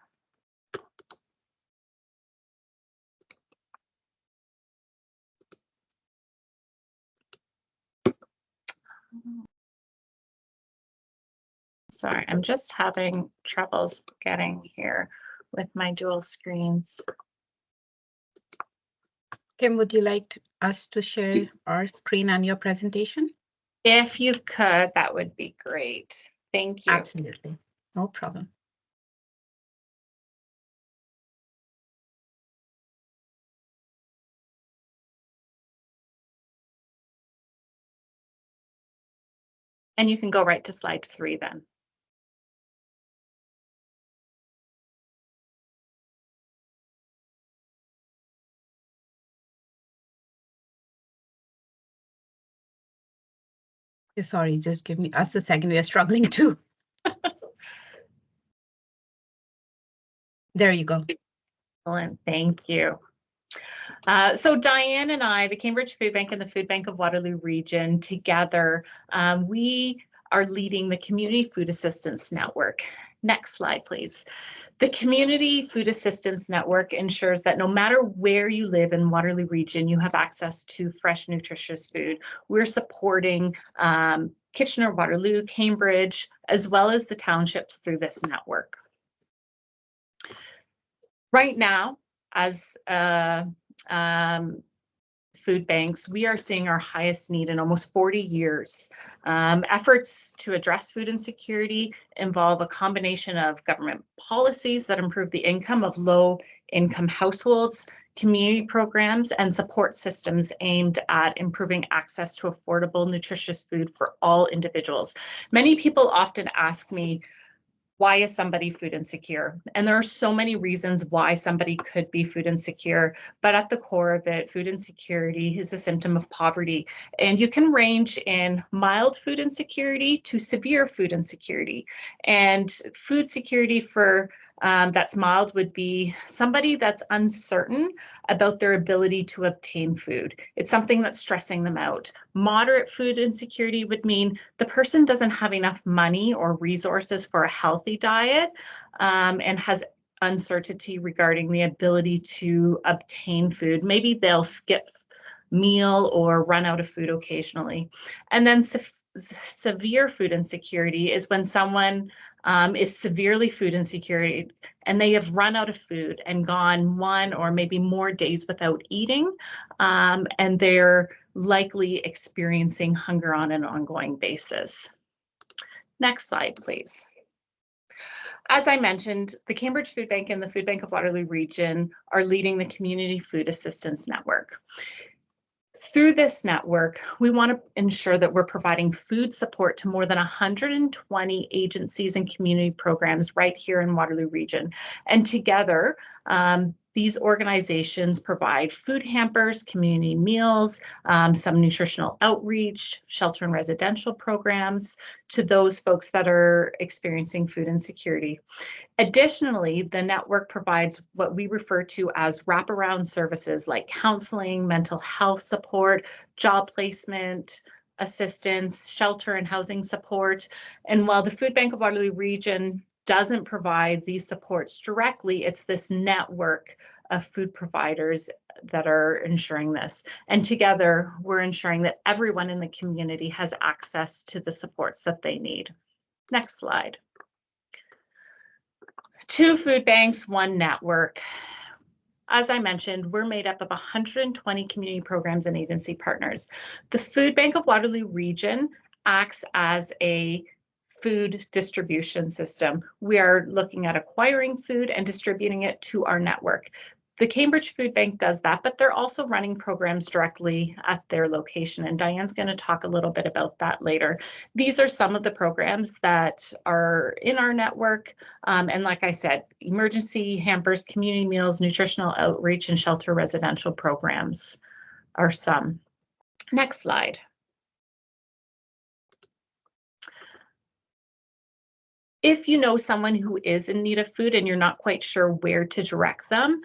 Sorry, I'm just having troubles getting here with my dual screens. Kim, would you like us to share our screen on your presentation? If you could, that would be great. Thank you. Absolutely, no problem. And you can go right to slide 3 then. Sorry, just give us a second. We are struggling too. There you go. Excellent, thank you. So Dianne and I, the Cambridge Food Bank and the Food Bank of Waterloo Region, together, we are leading the Community Food Assistance Network. Next slide, please. The Community Food Assistance Network ensures that no matter where you live in Waterloo Region, you have access to fresh, nutritious food. We're supporting Kitchener, Waterloo, Cambridge, as well as the townships through this network. Right now, as food banks, we are seeing our highest need in almost 40 years. Efforts to address food insecurity involve a combination of government policies that improve the income of low-income households, community programs, and support systems aimed at improving access to affordable, nutritious food for all individuals. Many people often ask me, why is somebody food insecure? And there are so many reasons why somebody could be food insecure, but at the core of it, food insecurity is a symptom of poverty. And you can range in mild food insecurity to severe food insecurity. And food security for that's mild would be somebody that's uncertain about their ability to obtain food. It's something that's stressing them out. Moderate food insecurity would mean the person doesn't have enough money or resources for a healthy diet and has uncertainty regarding the ability to obtain food. Maybe they'll skip meal or run out of food occasionally. And then severe food insecurity is when someone is severely food insecure and they have run out of food and gone 1 or maybe more days without eating, and they're likely experiencing hunger on an ongoing basis. Next slide, please. As I mentioned, the Cambridge Food Bank and the Food Bank of Waterloo Region are leading the Community Food Assistance Network. Through this network, we want to ensure that we're providing food support to more than 120 agencies and community programs right here in Waterloo Region. And together, these organizations provide food hampers, community meals, some nutritional outreach, shelter and residential programs to those folks that are experiencing food insecurity. Additionally, the network provides what we refer to as wraparound services like counseling, mental health support, job placement assistance, shelter and housing support. And while the Food Bank of Waterloo Region doesn't provide these supports directly, it's this network of food providers that are ensuring this. And together, we're ensuring that everyone in the community has access to the supports that they need. Next slide. 2 food banks, 1 network. As I mentioned, we're made up of 120 community programs and agency partners. The Food Bank of Waterloo Region acts as a food distribution system. We are looking at acquiring food and distributing it to our network. The Cambridge Food Bank does that, but they're also running programs directly at their location, and Diane's going to talk a little bit about that later. These are some of the programs that are in our network, and like I said, emergency hampers, community meals, nutritional outreach, and shelter residential programs are some. Next slide. If you know someone who is in need of food and you're not quite sure where to direct them,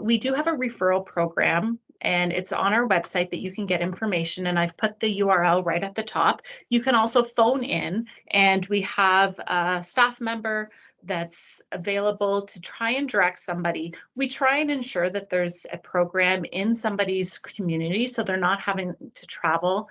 we do have a referral program, and it's on our website that you can get information, and I've put the URL right at the top. You can also phone in, and we have a staff member that's available to try and direct somebody. We try and ensure that there's a program in somebody's community so they're not having to travel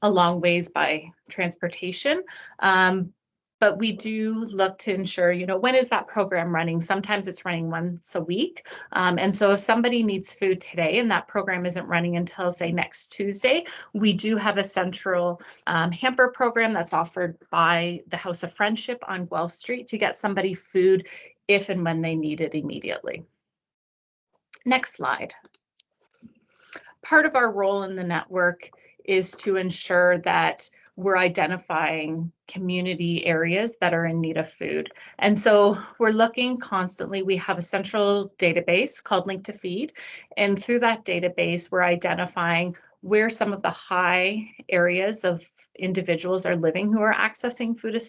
a long ways by transportation. But we do look to ensure, you know, when is that program running? Sometimes it's running once a week. And so if somebody needs food today and that program isn't running until, say, next Tuesday, we do have a central hamper program that's offered by the House of Friendship on Guelph Street to get somebody food if and when they need it immediately. Next slide. Part of our role in the network is to ensure that we're identifying community areas that are in need of food. And so we're looking constantly. We have a central database called Link to Feed. And through that database, we're identifying where some of the high areas of individuals are living who are accessing food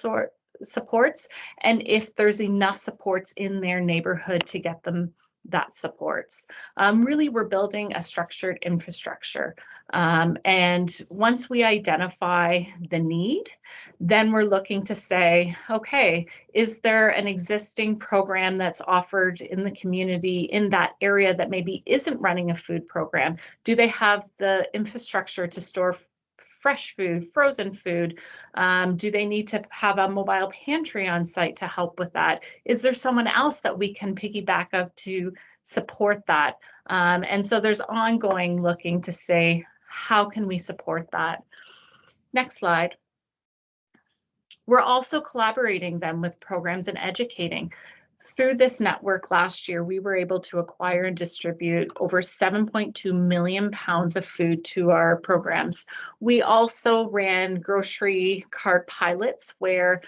supports, and if there's enough supports in their neighborhood to get them that supports. Really, we're building a structured infrastructure. And once we identify the need, then we're looking to say, okay, is there an existing program that's offered in the community in that area that maybe isn't running a food program? Do they have the infrastructure to store fresh food, frozen food? Do they need to have a mobile pantry on site to help with that? Is there someone else that we can piggyback up to support that? And so there's ongoing looking to say, how can we support that? Next slide. We're also collaborating then with programs and educating. Through this network last year, we were able to acquire and distribute over 7.2 million pounds of food to our programs. We also ran grocery cart pilots where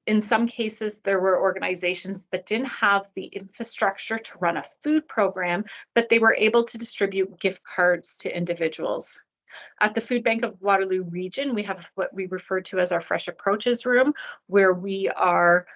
in some cases, there were organizations that didn't have the infrastructure to run a food program, but they were able to distribute gift cards to individuals. At the Food Bank of Waterloo Region, we have what we refer to as our Fresh Approaches Room, where we are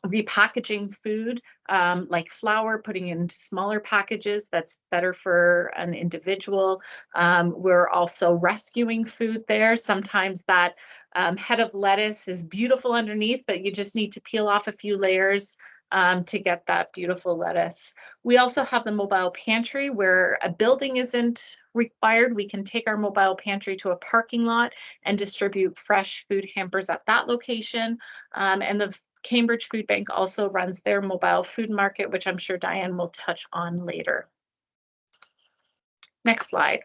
repackaging food like flour, putting it into smaller packages that's better for an individual. We're also rescuing food there. Sometimes that head of lettuce is beautiful underneath, but you just need to peel off a few layers to get that beautiful lettuce. We also have the mobile pantry where a building isn't required. We can take our mobile pantry to a parking lot and distribute fresh food hampers at that location. And the Cambridge Food Bank also runs their mobile food market, which I'm sure Dianne will touch on later. Next slide.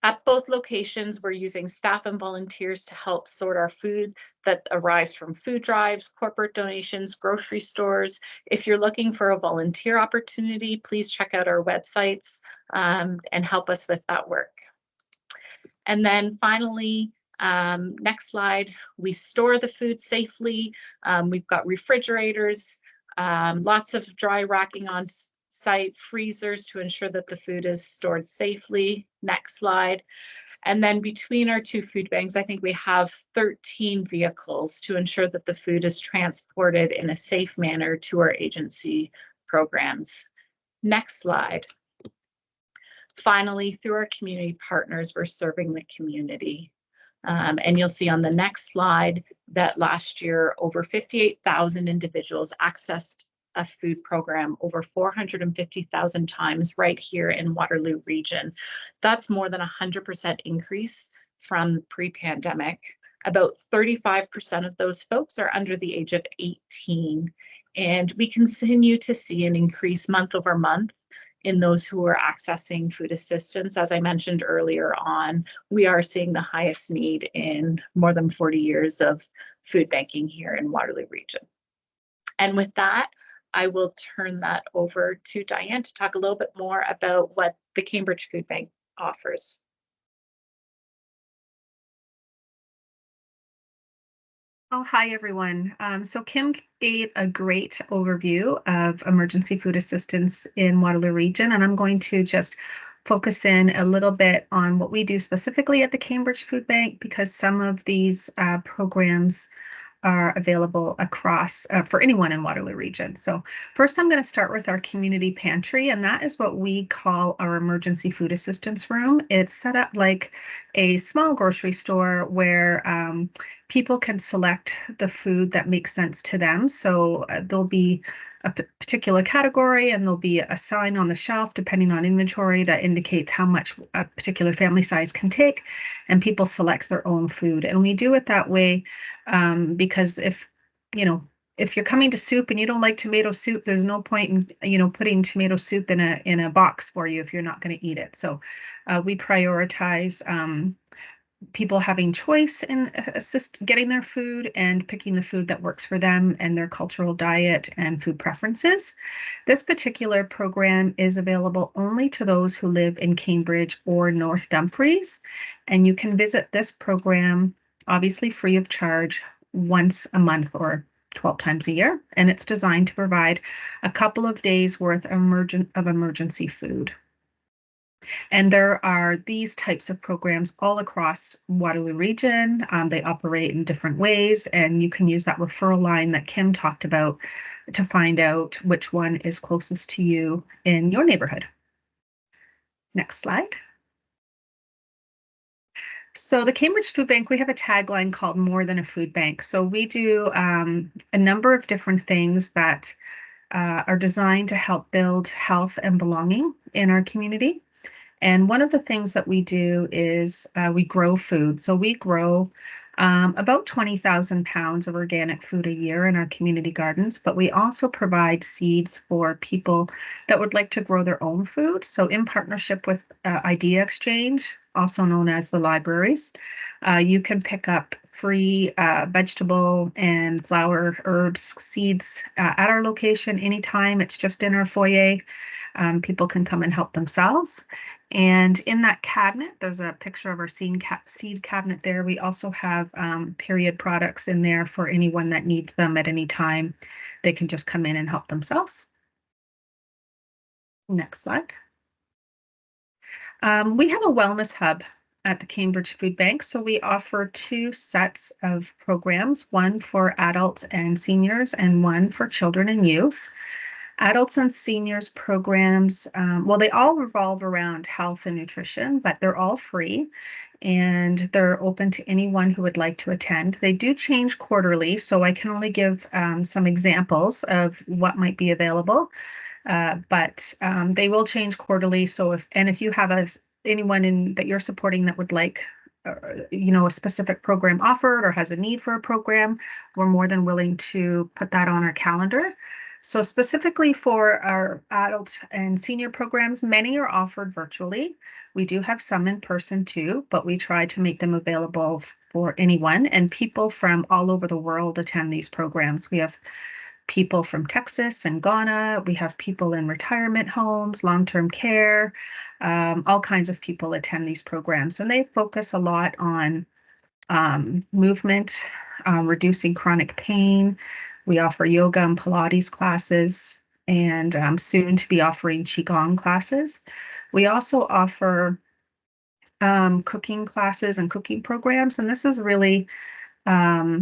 At both locations, we're using staff and volunteers to help sort our food that arrives from food drives, corporate donations, grocery stores. If you're looking for a volunteer opportunity, please check out our websites and help us with that work. And then finally, next slide, we store the food safely. We've got refrigerators, lots of dry racking on site, freezers to ensure that the food is stored safely. Next slide. And then between our two food banks, I think we have 13 vehicles to ensure that the food is transported in a safe manner to our agency programs. Next slide. Finally, through our community partners, we're serving the community. And you'll see on the next slide that last year, over 58,000 individuals accessed a food program over 450,000 times right here in Waterloo Region. That's more than 100% increase from pre-pandemic. About 35% of those folks are under the age of 18. And we continue to see an increase month over month in those who are accessing food assistance. As I mentioned earlier on, we are seeing the highest need in more than 40 years of food banking here in Waterloo Region. And with that, I will turn that over to Dianne to talk a little bit more about what the Cambridge Food Bank offers. Oh, hi, everyone. So Kim gave a great overview of emergency food assistance in Waterloo Region, and I'm going to just focus in a little bit on what we do specifically at the Cambridge Food Bank, because some of these programs are available across for anyone in Waterloo Region. So first, I'm going to start with our community pantry, and that is what we call our emergency food assistance room. It's set up like a small grocery store where people can select the food that makes sense to them. So there'll be a particular category and there'll be a sign on the shelf depending on inventory that indicates how much a particular family size can take, and people select their own food. And we do it that way because if you're coming to soup and you don't like tomato soup, there's no point in putting tomato soup in a box for you if you're not going to eat it. So we prioritize people having choice in getting their food and picking the food that works for them and their cultural diet and food preferences. This particular program is available only to those who live in Cambridge or North Dumfries, and you can visit this program obviously free of charge once a month or 12 times a year, and it's designed to provide a couple of days worth of emergency food. And there are these types of programs all across Waterloo Region. They operate in different ways, and you can use that referral line that Kim talked about to find out which one is closest to you in your neighborhood. Next slide. So the Cambridge Food Bank, we have a tagline called More Than a Food Bank. So we do a number of different things that are designed to help build health and belonging in our community. And one of the things that we do is we grow food. So we grow about 20,000 pounds of organic food a year in our community gardens, but we also provide seeds for people that would like to grow their own food. So in partnership with Idea Exchange, also known as the libraries, you can pick up free vegetable and flower, herbs, seeds at our location anytime. It's just in our foyer. People can come and help themselves. And in that cabinet, there's a picture of our seed cabinet there. We also have period products in there for anyone that needs them at any time. They can just come in and help themselves. Next slide. We have a wellness hub at the Cambridge Food Bank. So we offer 2 sets of programs, one for adults and seniors and one for children and youth. Adults and seniors programs, well, they all revolve around health and nutrition, but they're all free and they're open to anyone who would like to attend. They do change quarterly, so I can only give some examples of what might be available, but they will change quarterly. So if you have anyone that you're supporting that would like a specific program offered or has a need for a program, we're more than willing to put that on our calendar. So specifically for our adult and senior programs, many are offered virtually. We do have some in person too, but we try to make them available for anyone, and people from all over the world attend these programs. We have people from Texas and Ghana. We have people in retirement homes, long-term care, all kinds of people attend these programs, and they focus a lot on movement, reducing chronic pain. We offer yoga and Pilates classes, and soon to be offering Qigong classes. We also offer cooking classes and cooking programs, and this is really a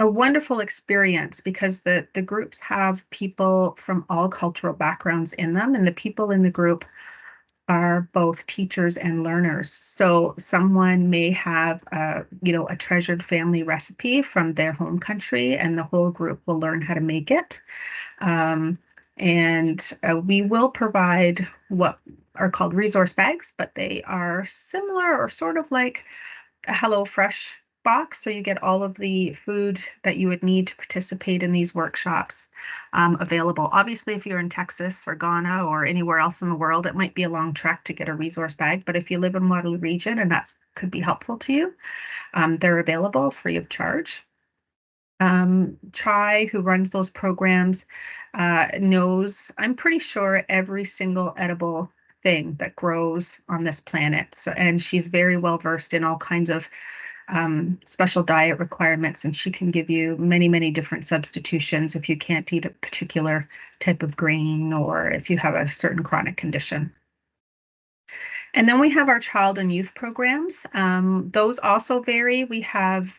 wonderful experience because the groups have people from all cultural backgrounds in them, and the people in the group are both teachers and learners. So someone may have a treasured family recipe from their home country, and the whole group will learn how to make it. We will provide what are called resource bags, but they are similar or sort of like a HelloFresh box. So you get all of the food that you would need to participate in these workshops available. Obviously, if you're in Texas or Ghana or anywhere else in the world, it might be a long trek to get a resource bag. But if you live in Waterloo region and that could be helpful to you, they're available free of charge. Chai, who runs those programs, knows, I'm pretty sure, every single edible thing that grows on this planet. So, and she's very well versed in all kinds of special diet requirements, and she can give you many, many different substitutions if you can't eat a particular type of grain or if you have a certain chronic condition. And then we have our child and youth programs. Those also vary. We have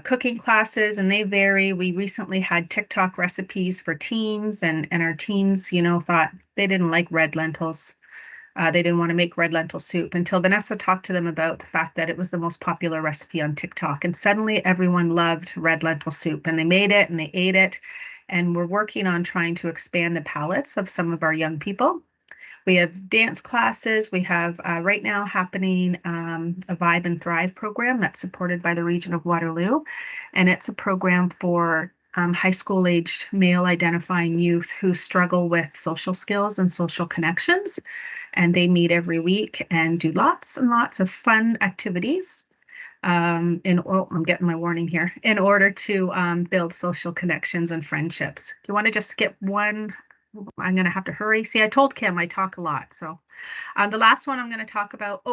cooking classes, and they vary. We recently had TikTok recipes for teens, and our teens, thought they didn't like red lentils. They didn't want to make red lentil soup until Vanessa talked to them about the fact that it was the most popular recipe on TikTok. And suddenly everyone loved red lentil soup, and they made it and they ate it. And we're working on trying to expand the palates of some of our young people. We have dance classes. We have right now happening a Vibe and Thrive program that's supported by the region of Waterloo. And it's a program for high school aged male identifying youth who struggle with social skills and social connections. And they meet every week and do lots and lots of fun activities. I'm getting my warning here, in order to build social connections and friendships. Do you want to just skip one? I'm going to have to hurry. See, I told Kim I talk a lot. So the last one I'm going to talk about,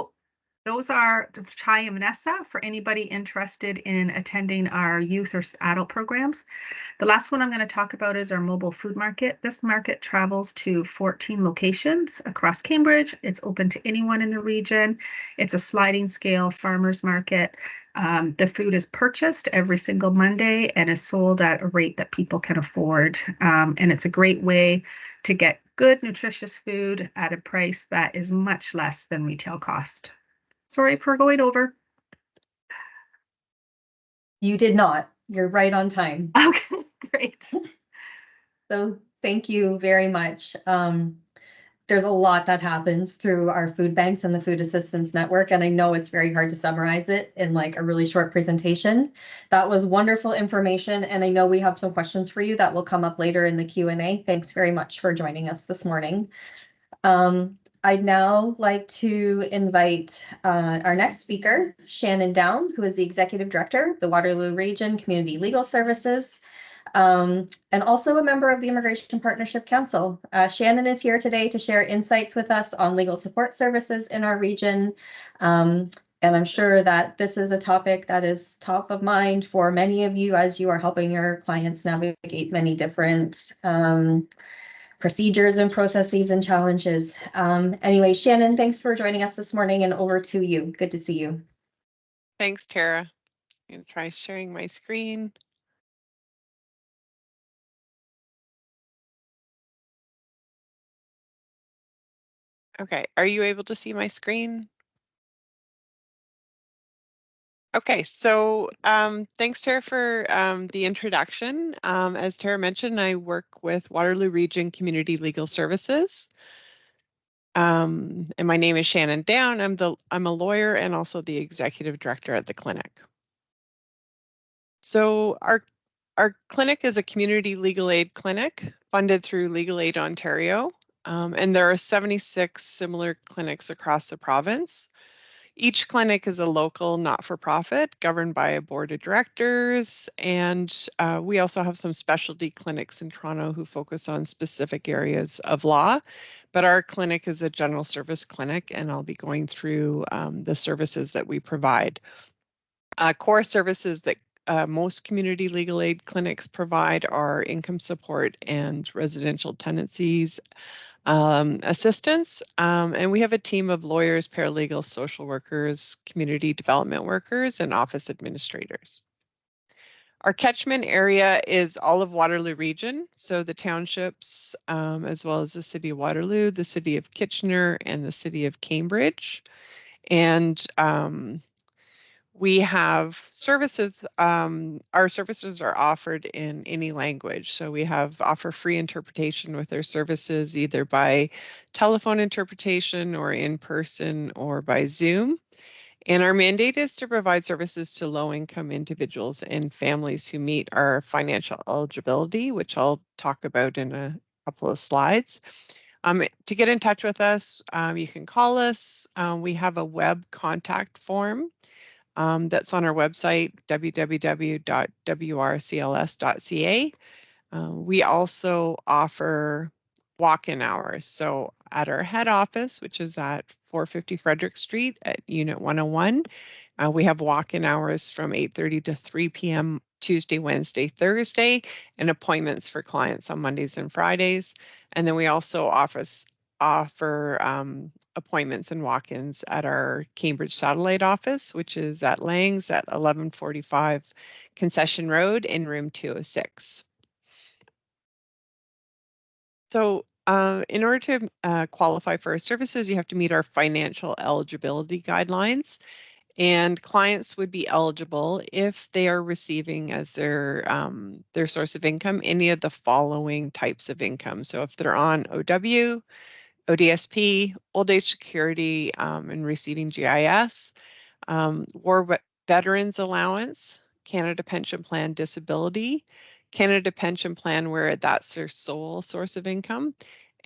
those are Chai and Vanessa for anybody interested in attending our youth or adult programs. The last one I'm going to talk about is our mobile food market. This market travels to 14 locations across Cambridge. It's open to anyone in the region. It's a sliding scale farmers market. The food is purchased every single Monday and is sold at a rate that people can afford. And it's a great way to get good, nutritious food at a price that is much less than retail cost. Sorry for going over. You did not. You're right on time. Okay, great. So thank you very much. there's a lot that happens through our food banks and the food assistance network, and I know it's very hard to summarize it in like a really short presentation. That was wonderful information, and I know we have some questions for you that will come up later in the Q&A. Thanks very much for joining us this morning. I'd now like to invite our next speaker, Shannon Down, who is the Executive Director of the Waterloo Region Community Legal Services, and also a member of the Immigration Partnership Council. Shannon is here today to share insights with us on legal support services in our region. And I'm sure that this is a topic that is top of mind for many of you as you are helping your clients navigate many different procedures and processes and challenges. Anyway, Shannon, thanks for joining us this morning, and over to you. Good to see you. Thanks, Tara. I'm going to try sharing my screen. Okay, are you able to see my screen? Okay, so thanks, Tara, for the introduction. As Tara mentioned, I work with Waterloo Region Community Legal Services. And my name is Shannon Down. I'm a lawyer and also the executive director at the clinic. So our clinic is a community legal aid clinic funded through Legal Aid Ontario. And there are 76 similar clinics across the province. Each clinic is a local not-for-profit governed by a board of directors, and we also have some specialty clinics in Toronto who focus on specific areas of law, but our clinic is a general service clinic, and I'll be going through the services that we provide. Core services that most community legal aid clinics provide are income support and residential tenancies assistance, and we have a team of lawyers, paralegals, social workers, community development workers, and office administrators. Our catchment area is all of Waterloo Region, so the townships, as well as the City of Waterloo, the City of Kitchener, and the City of Cambridge. And we have services, our services are offered in any language. So we offer free interpretation with our services, either by telephone interpretation or in person or by Zoom. And our mandate is to provide services to low-income individuals and families who meet our financial eligibility, which I'll talk about in a couple of slides. To get in touch with us, you can call us. We have a web contact form. That's on our website, www.wrcls.ca. We also offer walk-in hours. So at our head office, which is at 450 Frederick Street at Unit 101, we have walk-in hours from 8:30 to 3 p.m. Tuesday, Wednesday, Thursday, and appointments for clients on Mondays and Fridays. And then we also offer appointments and walk-ins at our Cambridge satellite office, which is at Lang's at 1145 Concession Road in room 206. So in order to qualify for our services, you have to meet our financial eligibility guidelines. And clients would be eligible if they are receiving as their source of income any of the following types of income. So if they're on OW, ODSP, Old Age Security, and receiving GIS, War Veterans Allowance, Canada Pension Plan Disability, Canada Pension Plan where that's their sole source of income,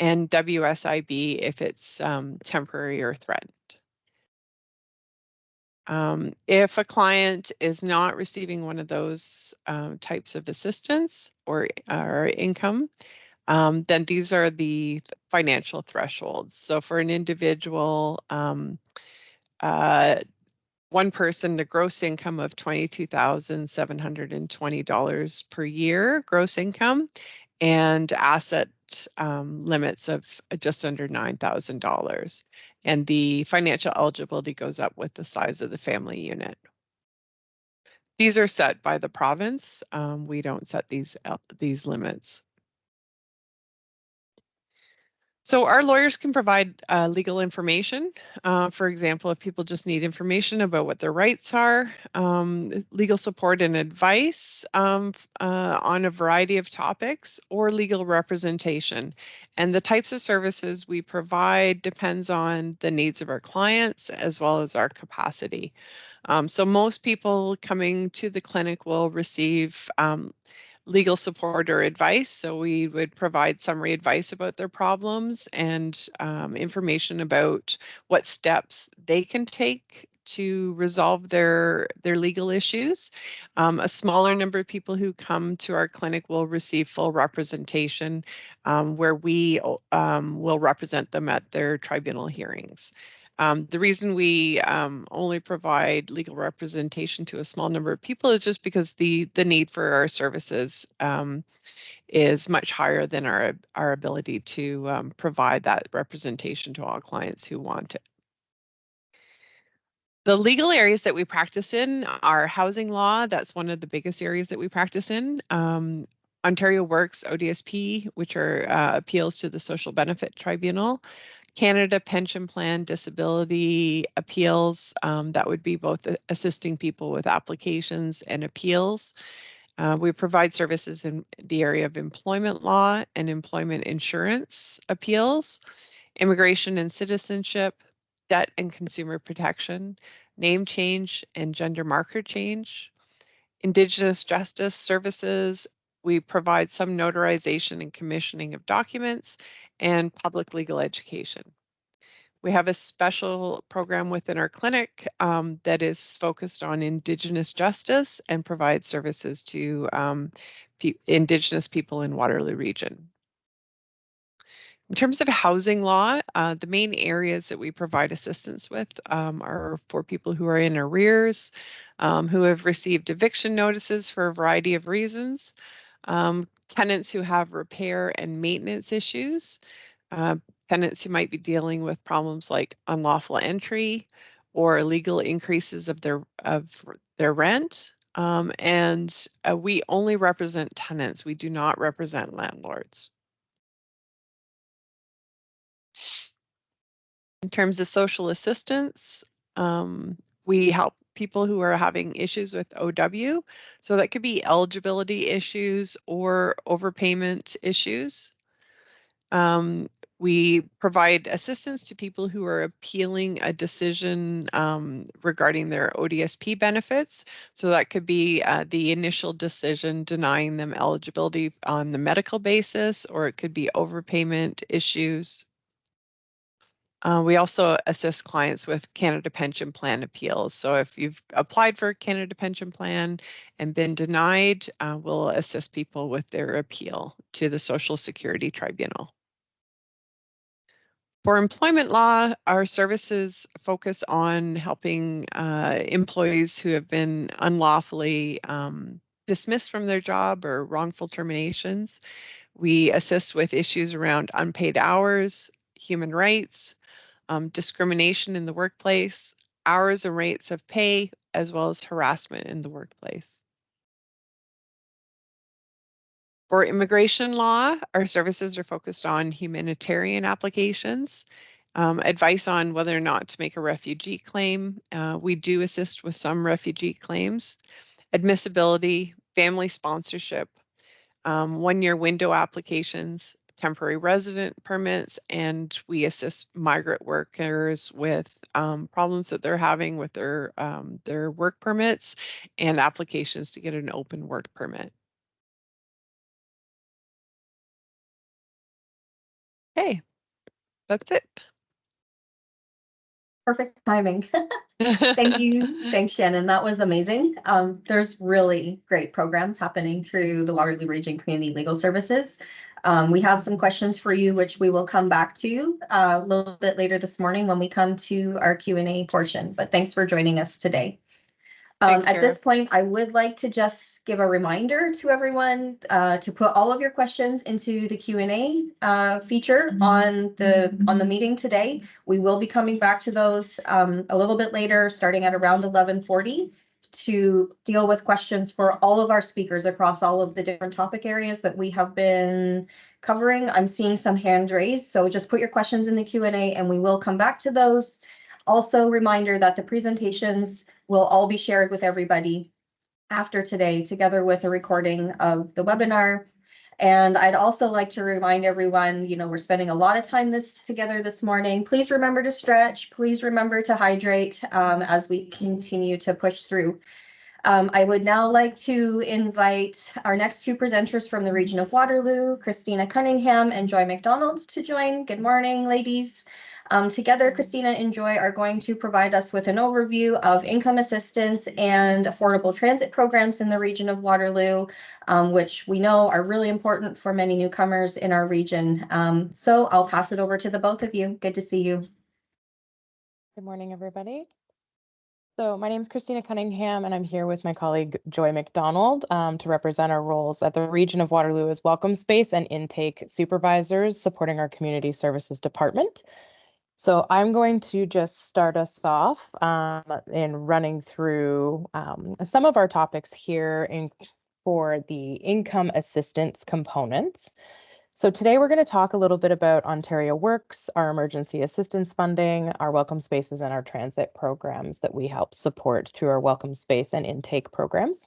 and WSIB if it's temporary or threatened. If a client is not receiving one of those types of assistance or income, then these are the financial thresholds. So for an individual, one person, the gross income of $22,720 per year, gross income, and asset limits of just under $9,000. And the financial eligibility goes up with the size of the family unit. These are set by the province. We don't set these limits. So our lawyers can provide legal information. For example, if people just need information about what their rights are, legal support and advice on a variety of topics, or legal representation. And the types of services we provide depends on the needs of our clients as well as our capacity. So most people coming to the clinic will receive legal support or advice. So we would provide summary advice about their problems and information about what steps they can take to resolve their legal issues. A smaller number of people who come to our clinic will receive full representation, where we will represent them at their tribunal hearings. The reason we only provide legal representation to a small number of people is just because the need for our services is much higher than our ability to provide that representation to all clients who want it. The legal areas that we practice in are housing law. That's one of the biggest areas that we practice in. Ontario Works, ODSP, which are appeals to the Social Benefit Tribunal. Canada Pension Plan Disability Appeals, that would be both assisting people with applications and appeals. We provide services in the area of employment law and employment insurance appeals, immigration and citizenship, debt and consumer protection, name change and gender marker change, Indigenous justice services. We provide some notarization and commissioning of documents, and public legal education. We have a special program within our clinic that is focused on Indigenous justice and provides services to Indigenous people in Waterloo region. In terms of housing law, the main areas that we provide assistance with are for people who are in arrears, who have received eviction notices for a variety of reasons, tenants who have repair and maintenance issues, tenants who might be dealing with problems like unlawful entry or illegal increases of their rent. And we only represent tenants. We do not represent landlords. In terms of social assistance, we help people who are having issues with OW. So that could be eligibility issues or overpayment issues. We provide assistance to people who are appealing a decision regarding their ODSP benefits. So that could be the initial decision denying them eligibility on the medical basis, or it could be overpayment issues. We also assist clients with Canada Pension Plan appeals. So if you've applied for a Canada Pension Plan and been denied, we'll assist people with their appeal to the Social Security Tribunal. For employment law, our services focus on helping employees who have been unlawfully dismissed from their job or wrongful terminations. We assist with issues around unpaid hours, human rights, discrimination in the workplace, hours and rates of pay, as well as harassment in the workplace. For immigration law, our services are focused on humanitarian applications, advice on whether or not to make a refugee claim. We do assist with some refugee claims, admissibility, family sponsorship, one-year window applications, temporary resident permits, and we assist migrant workers with problems that they're having with their work permits and applications to get an open work permit. Okay, that's it. Perfect timing. Thank you. Thanks, Shannon. That was amazing. There's really great programs happening through the Waterloo Region Community Legal Services. We have some questions for you, which we will come back to a little bit later this morning when we come to our Q&A portion. But thanks for joining us today. Thanks, At this point, I would like to just give a reminder to everyone to put all of your questions into the Q&A feature on the meeting today. We will be coming back to those a little bit later, starting at around 11:40, to deal with questions for all of our speakers across all of the different topic areas that we have been covering. I'm seeing some hand raised, so just put your questions in the Q&A and we will come back to those. Also, reminder that the presentations will all be shared with everybody after today, together with a recording of the webinar. And I'd also like to remind everyone, you know, we're spending a lot of time together this morning. Please remember to stretch. Please remember to hydrate as we continue to push through. I would now like to invite our next two presenters from the region of Waterloo, Christina Cunningham and Joy MacDonald, to join. Good morning, ladies. Together, Christina and Joy are going to provide us with an overview of income assistance and affordable transit programs in the region of Waterloo, which we know are really important for many newcomers in our region. So I'll pass it over to the both of you. Good to see you. Good morning, everybody. So my name is Christina Cunningham, and I'm here with my colleague Joy MacDonald to represent our roles at the region of Waterloo as welcome space and intake supervisors supporting our community services department. So I'm going to just start us off in running through some of our topics here for the income assistance components. So today we're going to talk a little bit about Ontario Works, our emergency assistance funding, our welcome spaces, and our transit programs that we help support through our welcome space and intake programs.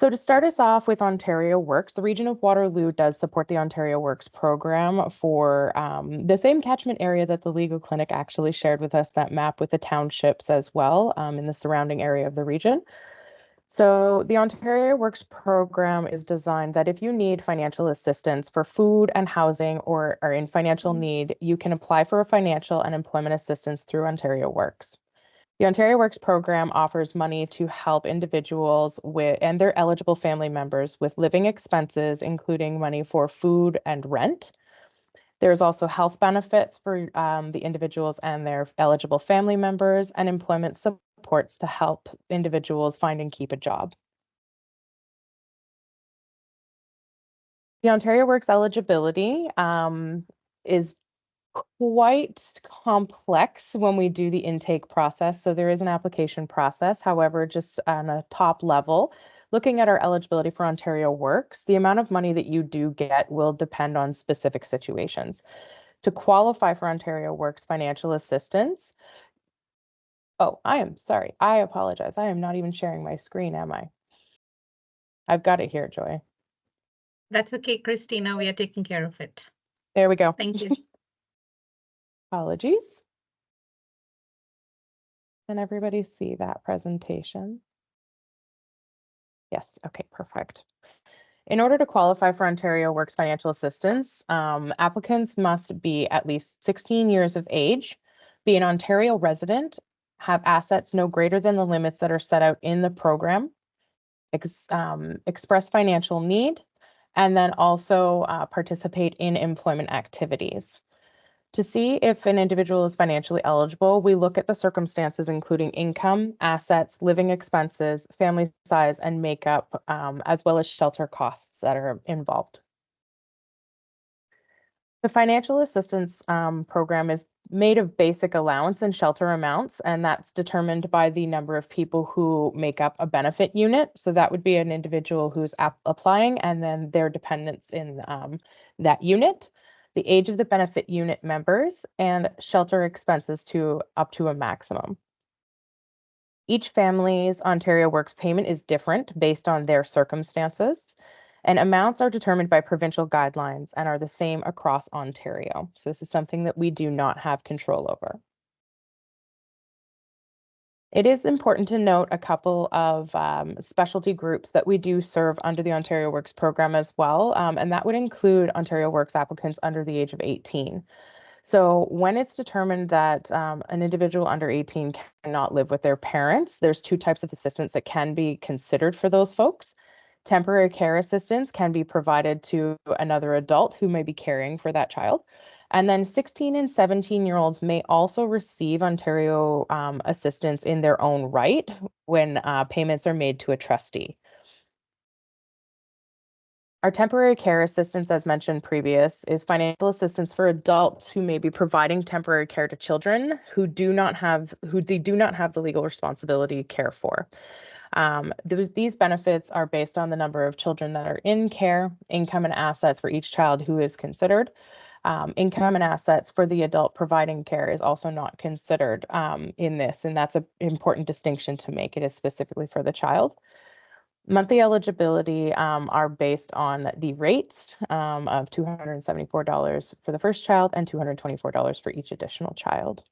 So to start us off with Ontario Works, the region of Waterloo does support the Ontario Works program for the same catchment area that the legal clinic actually shared with us, that map with the townships as well in the surrounding area of the region. So the Ontario Works program is designed that if you need financial assistance for food and housing or are in financial need, you can apply for a financial and employment assistance through Ontario Works. The Ontario Works program offers money to help individuals and their eligible family members with living expenses, including money for food and rent. There's also health benefits for the individuals and their eligible family members, and employment supports to help individuals find and keep a job. The Ontario Works eligibility is quite complex when we do the intake process. So there is an application process. However, just on a top level, looking at our eligibility for Ontario Works, the amount of money that you do get will depend on specific situations. To qualify for Ontario Works financial assistance, oh, I am sorry. I apologize. I am not even sharing my screen, am I? I've got it here, Joy. That's okay, Christina. We are taking care of it. There we go. Thank you. Apologies. Can everybody see that presentation? Yes, okay, perfect. In order to qualify for Ontario Works financial assistance, applicants must be at least 16 years of age, be an Ontario resident, have assets no greater than the limits that are set out in the program, express financial need, and then also participate in employment activities. To see if an individual is financially eligible, we look at the circumstances, including income, assets, living expenses, family size, and makeup, as well as shelter costs that are involved. The financial assistance program is made of basic allowance and shelter amounts, and that's determined by the number of people who make up a benefit unit. So that would be an individual who's applying and then their dependents in that unit, the age of the benefit unit members, and shelter expenses up to a maximum. Each family's Ontario Works payment is different based on their circumstances, and amounts are determined by provincial guidelines and are the same across Ontario. So this is something that we do not have control over. It is important to note a couple of specialty groups that we do serve under the Ontario Works program as well, and that would include Ontario Works applicants under the age of 18. So when it's determined that an individual under 18 cannot live with their parents, there's two types of assistance that can be considered for those folks. Temporary care assistance can be provided to another adult who may be caring for that child. And then 16 and 17-year-olds may also receive Ontario assistance in their own right when payments are made to a trustee. Our temporary care assistance, as mentioned previous, is financial assistance for adults who may be providing temporary care to children who they do not have the legal responsibility to care for. These benefits are based on the number of children that are in care, income and assets for each child who is considered. Income and assets for the adult providing care is also not considered in this, and that's an important distinction to make. It is specifically for the child. Monthly eligibility are based on the rates of $274 for the first child and $224 for each additional child.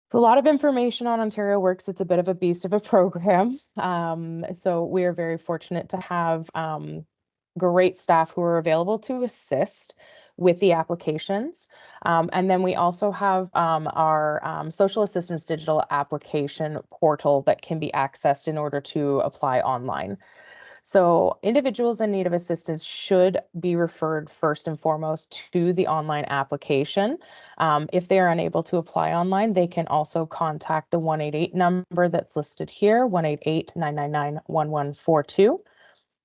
It's a lot of information on Ontario Works. It's a bit of a beast of a program. So we are very fortunate to have great staff who are available to assist with the applications. And then we also have our social assistance digital application portal that can be accessed in order to apply online. So individuals in need of assistance should be referred first and foremost to the online application. If they are unable to apply online, they can also contact the 188 number that's listed here, 188-999-1142.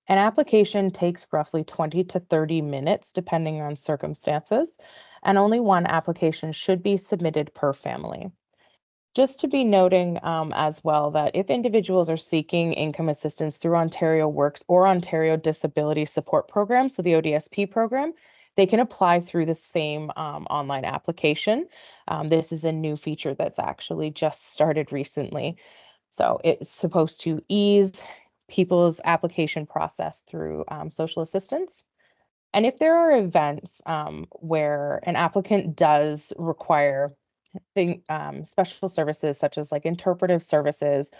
An application takes roughly 20 to 30 minutes, depending on circumstances, and only one application should be submitted per family. Just to be noting as well that if individuals are seeking income assistance through Ontario Works or Ontario Disability Support Program, so the ODSP program, they can apply through the same online application. This is a new feature that's actually just started recently. So it's supposed to ease people's application process through social assistance. And if there are events where an applicant does require special services such as like interpretive services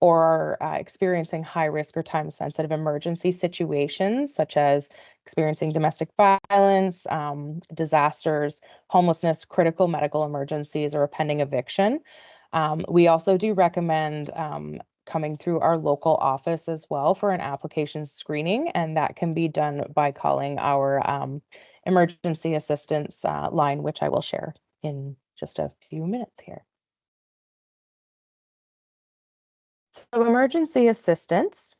or experiencing high risk or time sensitive emergency situations such as experiencing domestic violence, disasters, homelessness, critical medical emergencies, or a pending eviction, we also do recommend coming through our local office as well for an application screening, and that can be done by calling our emergency assistance line, which I will share in just a few minutes here. So emergency assistance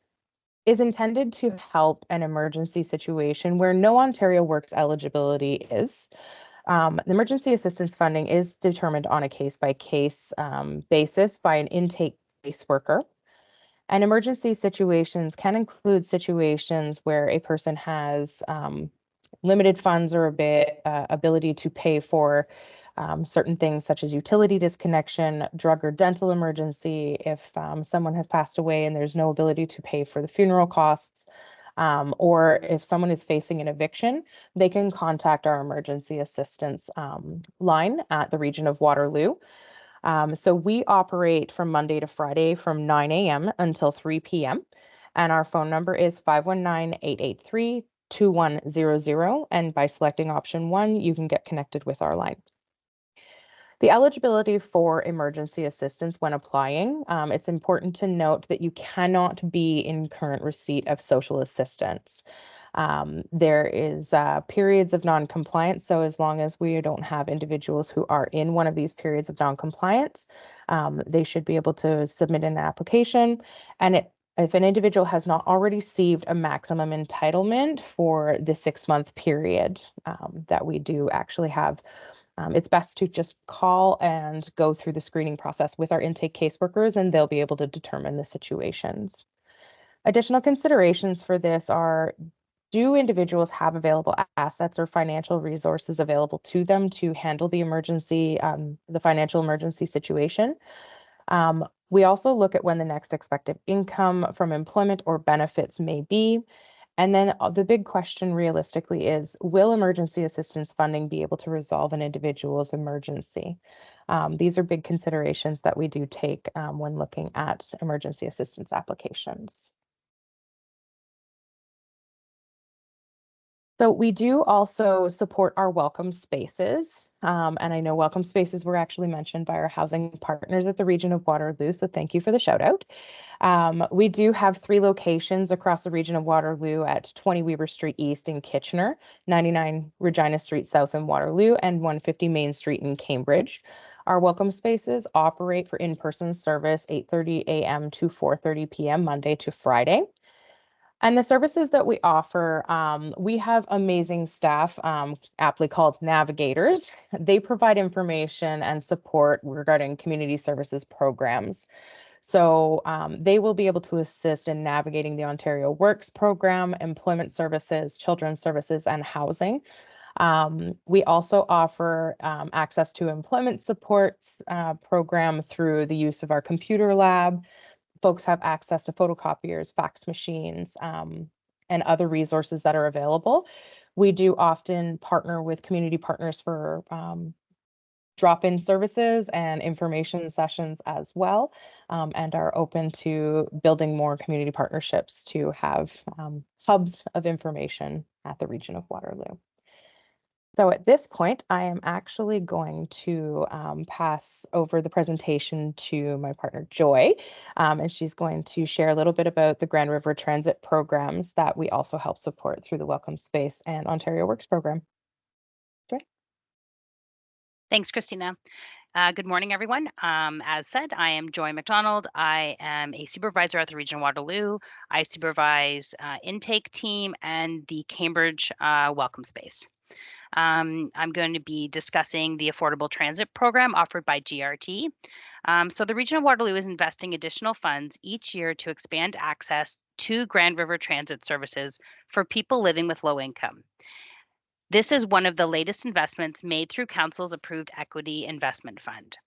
is intended to help an emergency situation where no Ontario Works eligibility is. The emergency assistance funding is determined on a case-by-case basis by an intake caseworker. And emergency situations can include situations where a person has limited funds or ability to pay for certain things such as utility disconnection, drug or dental emergency, if someone has passed away and there's no ability to pay for the funeral costs, or if someone is facing an eviction, they can contact our emergency assistance line at the region of Waterloo. So we operate from Monday to Friday from 9 a.m. until 3 p.m. And our phone number is 519-883-2100. And by selecting option 1, you can get connected with our line. The eligibility for emergency assistance when applying, it's important to note that you cannot be in current receipt of social assistance. There is periods of non-compliance, so as long as we don't have individuals who are in one of these periods of non-compliance, they should be able to submit an application. And if an individual has not already received a maximum entitlement for the 6-month period that we do actually have, it's best to just call and go through the screening process with our intake caseworkers, and they'll be able to determine the situations. Additional considerations for this are, do individuals have available assets or financial resources available to them to handle the emergency, the financial emergency situation? We also look at when the next expected income from employment or benefits may be. And then the big question realistically is, will emergency assistance funding be able to resolve an individual's emergency? These are big considerations that we do take when looking at emergency assistance applications. So we do also support our welcome spaces. And I know welcome spaces were actually mentioned by our housing partners at the region of Waterloo, so thank you for the shout out. We do have 3 locations across the region of Waterloo at 20 Weaver Street East in Kitchener, 99 Regina Street South in Waterloo, and 150 Main Street in Cambridge. Our welcome spaces operate for in-person service 8:30 a.m. to 4:30 p.m. Monday to Friday. And the services that we offer, we have amazing staff, aptly called navigators. They provide information and support regarding community services programs. So they will be able to assist in navigating the Ontario Works program, employment services, children's services, and housing. We also offer access to employment supports program through the use of our computer lab. Folks have access to photocopiers, fax machines, and other resources that are available. We do often partner with community partners for drop-in services and information sessions as well, and are open to building more community partnerships to have hubs of information at the region of Waterloo. So at this point, I am actually going to pass over the presentation to my partner, Joy, and she's going to share a little bit about the Grand River Transit programs that we also help support through the Welcome Space and Ontario Works program. Joy? Thanks, Christina. Good morning, everyone. As said, I am Joy MacDonald. I am a supervisor at the Region of Waterloo. I supervise intake team and the Cambridge Welcome Space. I'm going to be discussing the affordable transit program offered by GRT. So the Region of Waterloo is investing additional funds each year to expand access to Grand River Transit services for people living with low income. This is one of the latest investments made through Council's approved equity investment fund.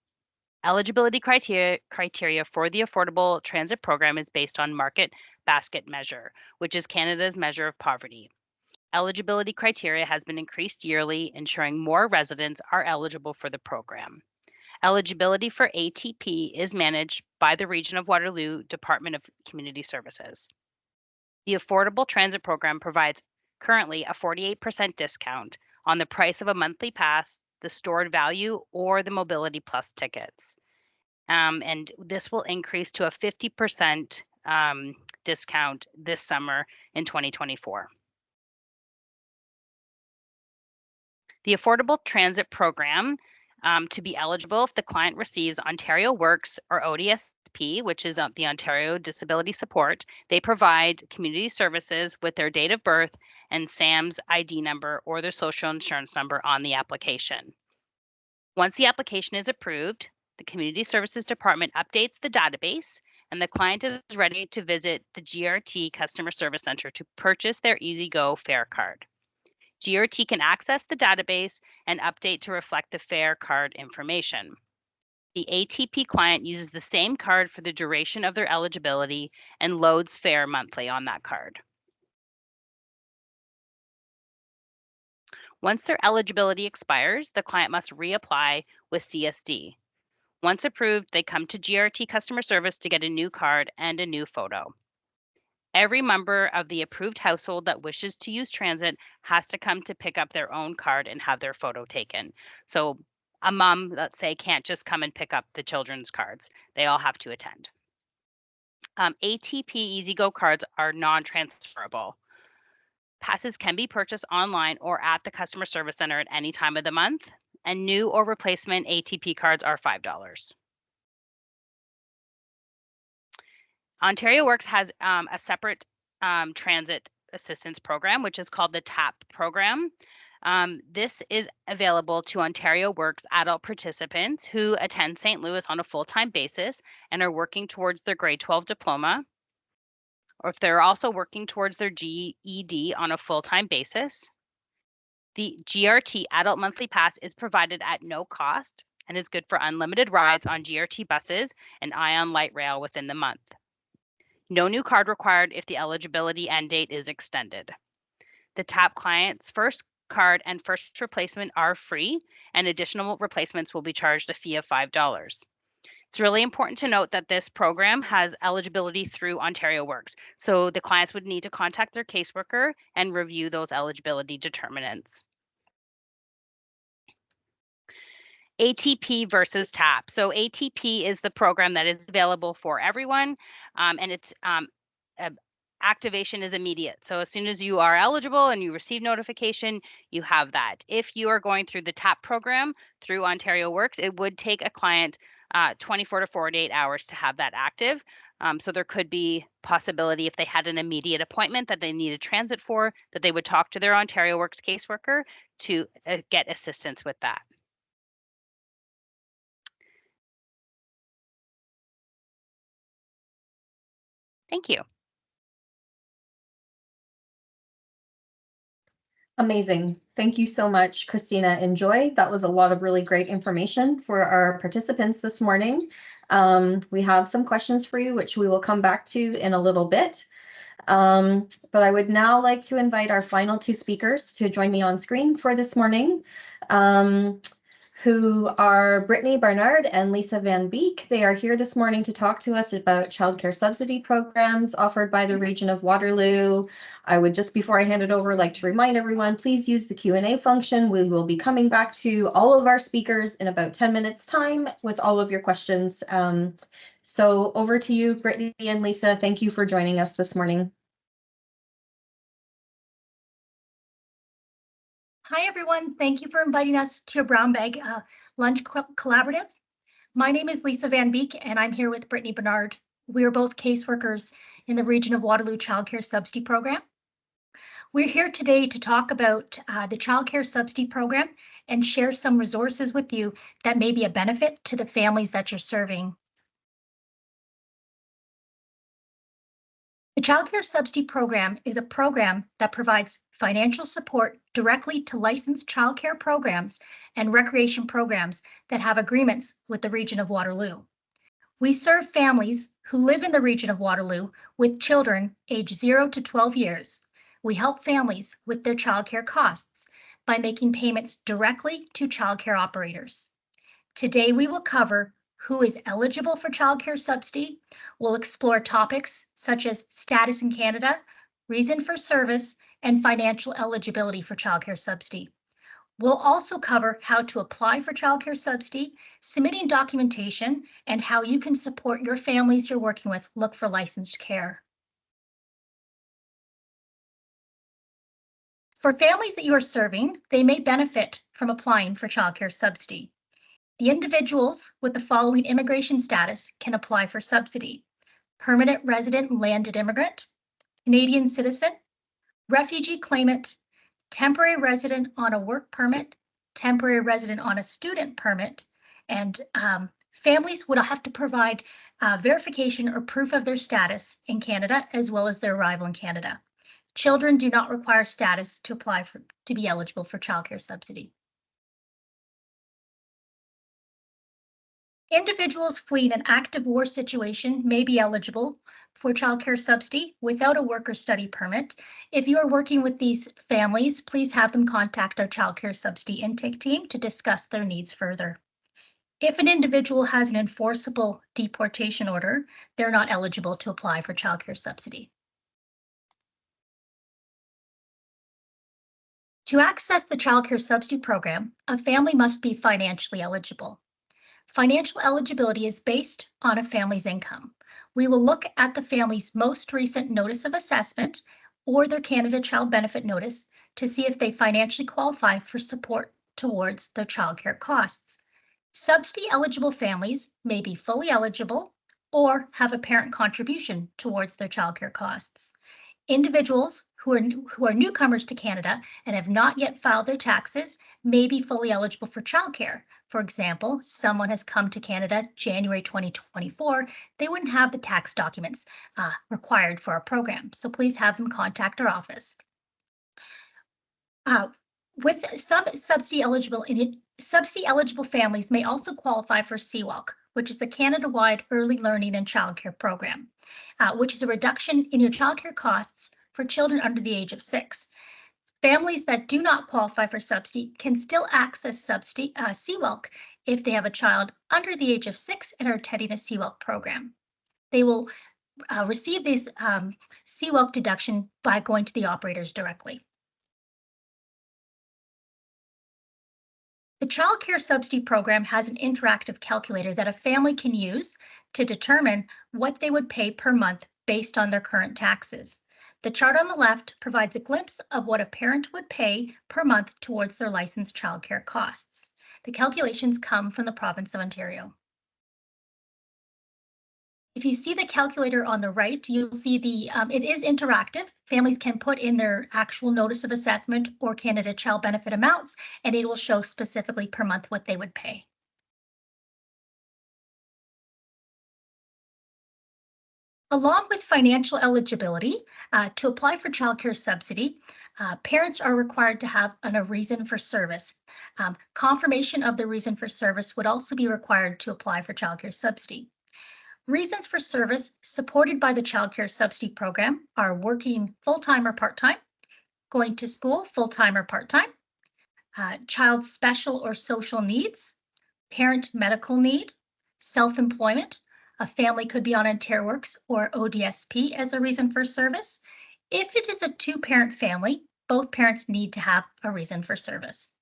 Eligibility criteria for the affordable transit program is based on market basket measure, which is Canada's measure of poverty. Eligibility criteria has been increased yearly, ensuring more residents are eligible for the program. Eligibility for ATP is managed by the Region of Waterloo Department of Community Services. The Affordable Transit Program provides currently a 48% discount on the price of a monthly pass, the stored value, or the Mobility Plus tickets. And this will increase to a 50% discount this summer in 2024. The Affordable Transit Program, to be eligible if the client receives Ontario Works or ODSP, which is the Ontario Disability Support, they provide community services with their date of birth and SAM's ID number or their social insurance number on the application. Once the application is approved, the Community Services Department updates the database and the client is ready to visit the GRT Customer Service Center to purchase their EasyGo fare card. GRT can access the database and update to reflect the fare card information. The ATP client uses the same card for the duration of their eligibility and loads fare monthly on that card. Once their eligibility expires, the client must reapply with CSD. Once approved, they come to GRT customer service to get a new card and a new photo. Every member of the approved household that wishes to use transit has to come to pick up their own card and have their photo taken. So a mom, let's say, can't just come and pick up the children's cards. They all have to attend. ATP EasyGo cards are non-transferable. Passes can be purchased online or at the customer service center at any time of the month, and new or replacement ATP cards are $5. Ontario Works has a separate transit assistance program, which is called the TAP program. This is available to Ontario Works adult participants who attend St. Louis on a full-time basis and are working towards their grade 12 diploma, or if they're also working towards their GED on a full-time basis. The GRT adult monthly pass is provided at no cost and is good for unlimited rides on GRT buses and Ion Light Rail within the month. No new card required if the eligibility end date is extended. The TAP client's first card and first replacement are free, and additional replacements will be charged a fee of $5. It's really important to note that this program has eligibility through Ontario Works, so the clients would need to contact their caseworker and review those eligibility determinants. ATP versus TAP. So ATP is the program that is available for everyone, and its activation is immediate. So as soon as you are eligible and you receive notification, you have that. If you are going through the TAP program through Ontario Works, it would take a client 24 to 48 hours to have that active. So there could be possibility if they had an immediate appointment that they needed transit for, that they would talk to their Ontario Works caseworker to get assistance with that. Thank you. Amazing. Thank you so much, Christina and Joy. That was a lot of really great information for our participants this morning. We have some questions for you, which we will come back to in a little bit. But I would now like to invite our final two speakers to join me on screen for this morning, who are Brittany Barnard and Lisa Van Beek. They are here this morning to talk to us about childcare subsidy programs offered by the region of Waterloo. I would just, before I hand it over, like to remind everyone, please use the Q&A function. We will be coming back to all of our speakers in about 10 minutes time with all of your questions. So over to you, Brittany and Lisa. Thank you for joining us this morning. Hi, everyone. Thank you for inviting us to your Brown Bag Lunch Collaborative. My name is Lisa Van Beek, and I'm here with Brittany Bedard. We are both caseworkers in the region of Waterloo Childcare Subsidy Program. We're here today to talk about the Childcare Subsidy Program and share some resources with you that may be a benefit to the families that you're serving. The Childcare Subsidy Program is a program that provides financial support directly to licensed childcare programs and recreation programs that have agreements with the region of Waterloo. We serve families who live in the region of Waterloo with children aged 0 to 12 years. We help families with their childcare costs by making payments directly to childcare operators. Today, we will cover who is eligible for childcare subsidy. We'll explore topics such as status in Canada, reason for service, and financial eligibility for childcare subsidy. We'll also cover how to apply for childcare subsidy, submitting documentation, and how you can support your families you're working with look for licensed care. For families that you are serving, they may benefit from applying for childcare subsidy. The individuals with the following immigration status can apply for subsidy: permanent resident landed immigrant, Canadian citizen, refugee claimant, temporary resident on a work permit, temporary resident on a student permit, and families would have to provide verification or proof of their status in Canada as well as their arrival in Canada. Children do not require status to apply to be eligible for childcare subsidy. Individuals fleeing an active war situation may be eligible for childcare subsidy without a work or study permit. If you are working with these families, please have them contact our childcare subsidy intake team to discuss their needs further. If an individual has an enforceable deportation order, they're not eligible to apply for childcare subsidy. To access the childcare subsidy program, a family must be financially eligible. Financial eligibility is based on a family's income. We will look at the family's most recent notice of assessment or their Canada Child Benefit Notice to see if they financially qualify for support towards their childcare costs. Subsidy eligible families may be fully eligible or have a parent contribution towards their childcare costs. Individuals who are newcomers to Canada and have not yet filed their taxes may be fully eligible for childcare. For example, someone has come to Canada January 2024, they wouldn't have the tax documents required for our program, so please have them contact our office. With subsidy eligible families may also qualify for CWALC, which is the Canada-wide Early Learning and Childcare Program, which is a reduction in your childcare costs for children under the age of 6. Families that do not qualify for subsidy can still access subsidy CWALC if they have a child under the age of 6 and are attending a CWALC program. They will receive this CWALC deduction by going to the operators directly. The Child Care Subsidy Program has an interactive calculator that a family can use to determine what they would pay per month based on their current taxes. The chart on the left provides a glimpse of what a parent would pay per month towards their licensed childcare costs. The calculations come from the province of Ontario. If you see the calculator on the right, you'll see it is interactive. Families can put in their actual notice of assessment or candidate child benefit amounts, and it will show specifically per month what they would pay. Along with financial eligibility, to apply for childcare subsidy, parents are required to have a reason for service. Confirmation of the reason for service would also be required to apply for childcare subsidy. Reasons for service supported by the childcare subsidy program are working full-time or part-time, going to school full-time or part-time, child's special or social needs, parent medical need, self-employment. A family could be on InterWorks or ODSP as a reason for service. If it is a two-parent family, both parents need to have a reason for service.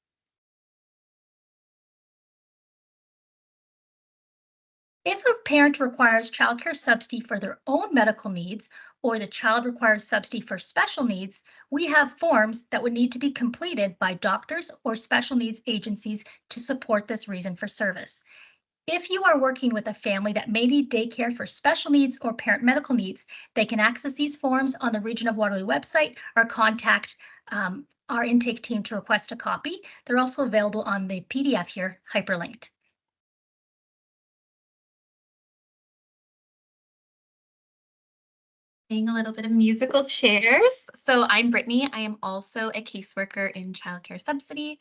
If a parent requires childcare subsidy for their own medical needs, or the child requires subsidy for special needs, we have forms that would need to be completed by doctors or special needs agencies to support this reason for service. If you are working with a family that may need daycare for special needs or parent medical needs, they can access these forms on the Region of Waterloo website or contact our intake team to request a copy. They're also available on the PDF here, hyperlinked. A little bit of musical chairs. So I'm Brittany. I am also a caseworker in childcare subsidy.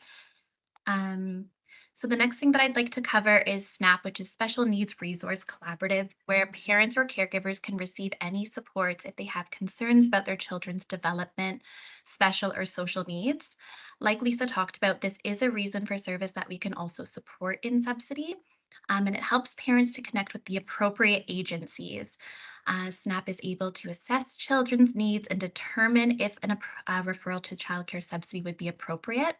So the next thing that I'd like to cover is SNAP, which is Special Needs Resource Collaborative, where parents or caregivers can receive any supports if they have concerns about their children's development, special or social needs. Like Lisa talked about, this is a reason for service that we can also support in subsidy, and it helps parents to connect with the appropriate agencies. SNAP is able to assess children's needs and determine if a referral to childcare subsidy would be appropriate.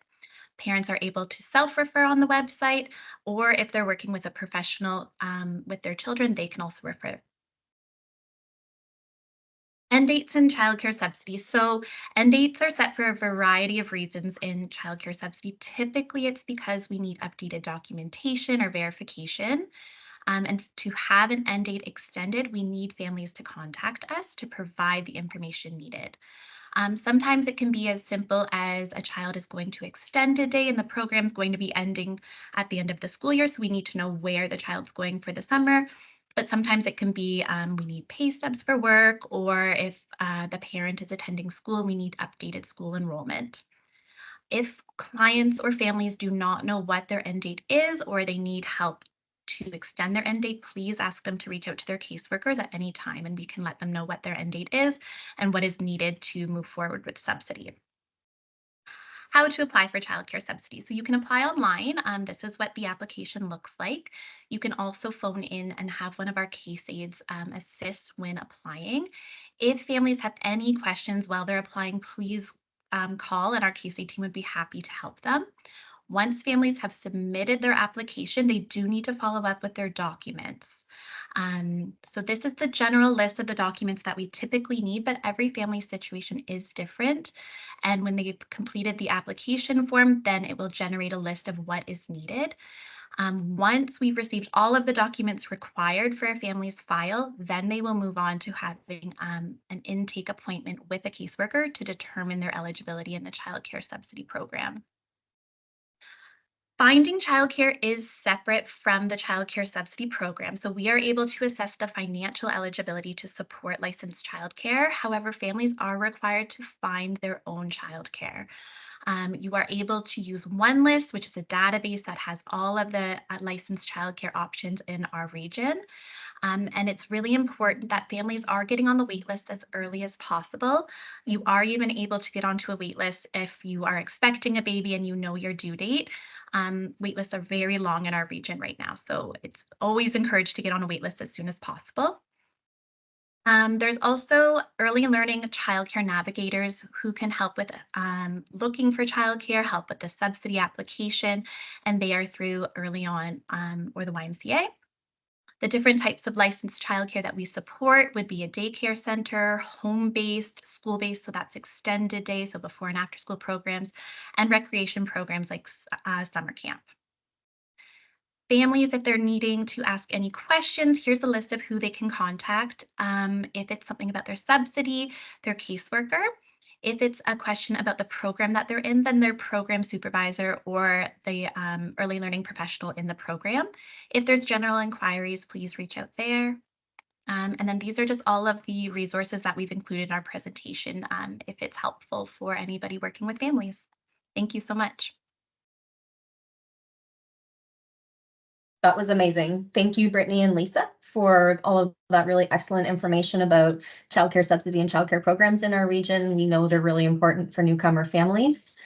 Parents are able to self-refer on the website, or if they're working with a professional with their children, they can also refer. End dates in childcare subsidy. So end dates are set for a variety of reasons in childcare subsidy. Typically, it's because we need updated documentation or verification. And to have an end date extended, we need families to contact us to provide the information needed. Sometimes it can be as simple as a child is going to extend a day and the program is going to be ending at the end of the school year. So we need to know where the child's going for the summer. But sometimes it can be we need pay stubs for work, or if the parent is attending school, we need updated school enrollment. If clients or families do not know what their end date is, or they need help to extend their end date, please ask them to reach out to their caseworkers at any time, and we can let them know what their end date is and what is needed to move forward with subsidy. How to apply for childcare subsidy. So you can apply online. This is what the application looks like. You can also phone in and have one of our case aides assist when applying. If families have any questions while they're applying, please call, and our case aid team would be happy to help them. Once families have submitted their application, they do need to follow up with their documents. So this is the general list of the documents that we typically need, but every family situation is different. And when they've completed the application form, then it will generate a list of what is needed. Once we've received all of the documents required for a family's file, then they will move on to having an intake appointment with a caseworker to determine their eligibility in the childcare subsidy program. Finding childcare is separate from the childcare subsidy program, so we are able to assess the financial eligibility to support licensed childcare. However, families are required to find their own childcare. You are able to use OneList, which is a database that has all of the licensed childcare options in our region. And it's really important that families are getting on the wait list as early as possible. You are even able to get onto a wait list if you are expecting a baby and you know your due date. Wait lists are very long in our region right now, so it's always encouraged to get on a wait list as soon as possible. There's also early learning childcare navigators who can help with looking for childcare, help with the subsidy application, and they are through Early On or the YMCA. The different types of licensed childcare that we support would be a daycare center, home-based, school-based, so that's extended day, so before and after school programs, and recreation programs like summer camp. Families, if they're needing to ask any questions, here's a list of who they can contact. If it's something about their subsidy, their caseworker. If it's a question about the program that they're in, then their program supervisor or the early learning professional in the program. If there's general inquiries, please reach out there. And then these are just all of the resources that we've included in our presentation if it's helpful for anybody working with families. Thank you so much. That was amazing. Thank you, Brittany and Lisa, for all of that really excellent information about childcare subsidy and childcare programs in our region. We know they're really important for newcomer families.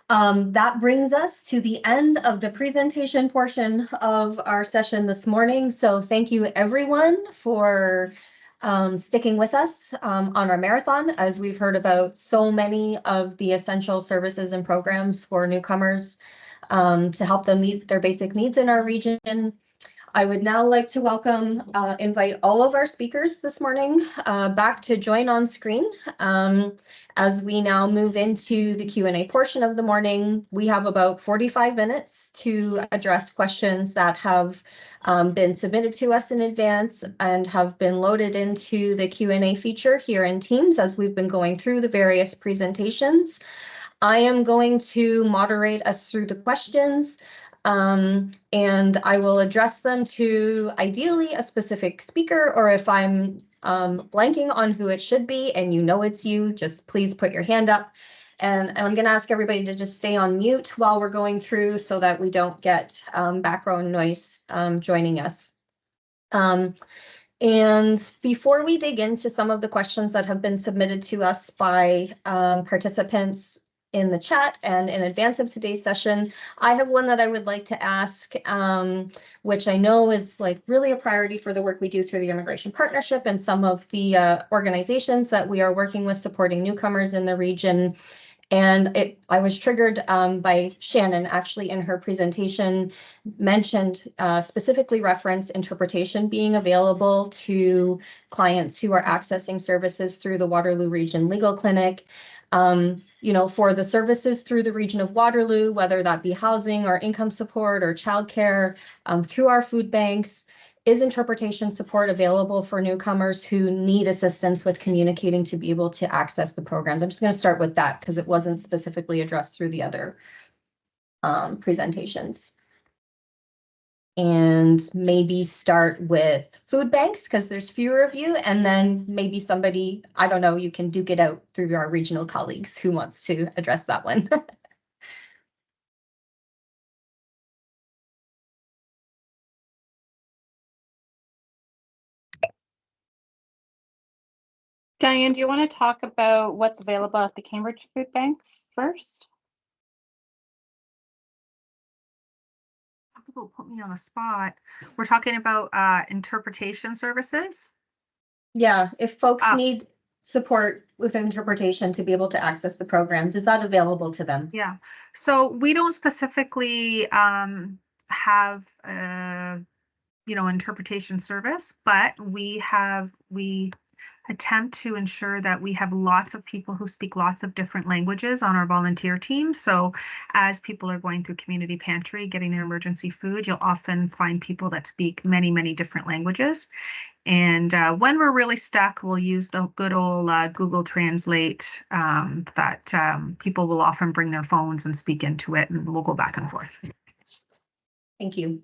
That brings us to the end of the presentation portion of our session this morning. So thank you everyone for sticking with us on our marathon, as we've heard about so many of the essential services and programs for newcomers to help them meet their basic needs in our region. I would now like to invite all of our speakers this morning back to join on screen. As we now move into the Q&A portion of the morning, we have about 45 minutes to address questions that have been submitted to us in advance and have been loaded into the Q&A feature here in Teams as we've been going through the various presentations. I am going to moderate us through the questions. And I will address them to ideally a specific speaker, or if I'm blanking on who it should be and you know it's you, just please put your hand up. And I'm going to ask everybody to just stay on mute while we're going through so that we don't get background noise joining us. And before we dig into some of the questions that have been submitted to us by participants in the chat and in advance of today's session, I have one that I would like to ask, which I know is like really a priority for the work we do through the Immigration Partnership and some of the organizations that we are working with supporting newcomers in the region. And I was triggered by Shannon, actually, in her presentation, mentioned specifically reference interpretation being available to clients who are accessing services through the Waterloo Region Legal Clinic. You know, for the services through the region of Waterloo, whether that be housing or income support or childcare, through our food banks, is interpretation support available for newcomers who need assistance with communicating to be able to access the programs? I'm just going to start with that because it wasn't specifically addressed through the other presentations. And maybe start with food banks because there's fewer of you, and then maybe somebody, I don't know, you can duke it out through our regional colleagues who wants to address that one. Dianne, do you want to talk about what's available at the Cambridge Food Bank first? People put me on the spot. We're talking about interpretation services. Yeah, if folks need support with interpretation to be able to access the programs, is that available to them? Yeah, so we don't specifically have you know, interpretation service, but we attempt to ensure that we have lots of people who speak lots of different languages on our volunteer team. So as people are going through community pantry, getting their emergency food, you'll often find people that speak many, many different languages. And when we're really stuck, we'll use the good old Google Translate that people will often bring their phones and speak into it, and we'll go back and forth. Thank you.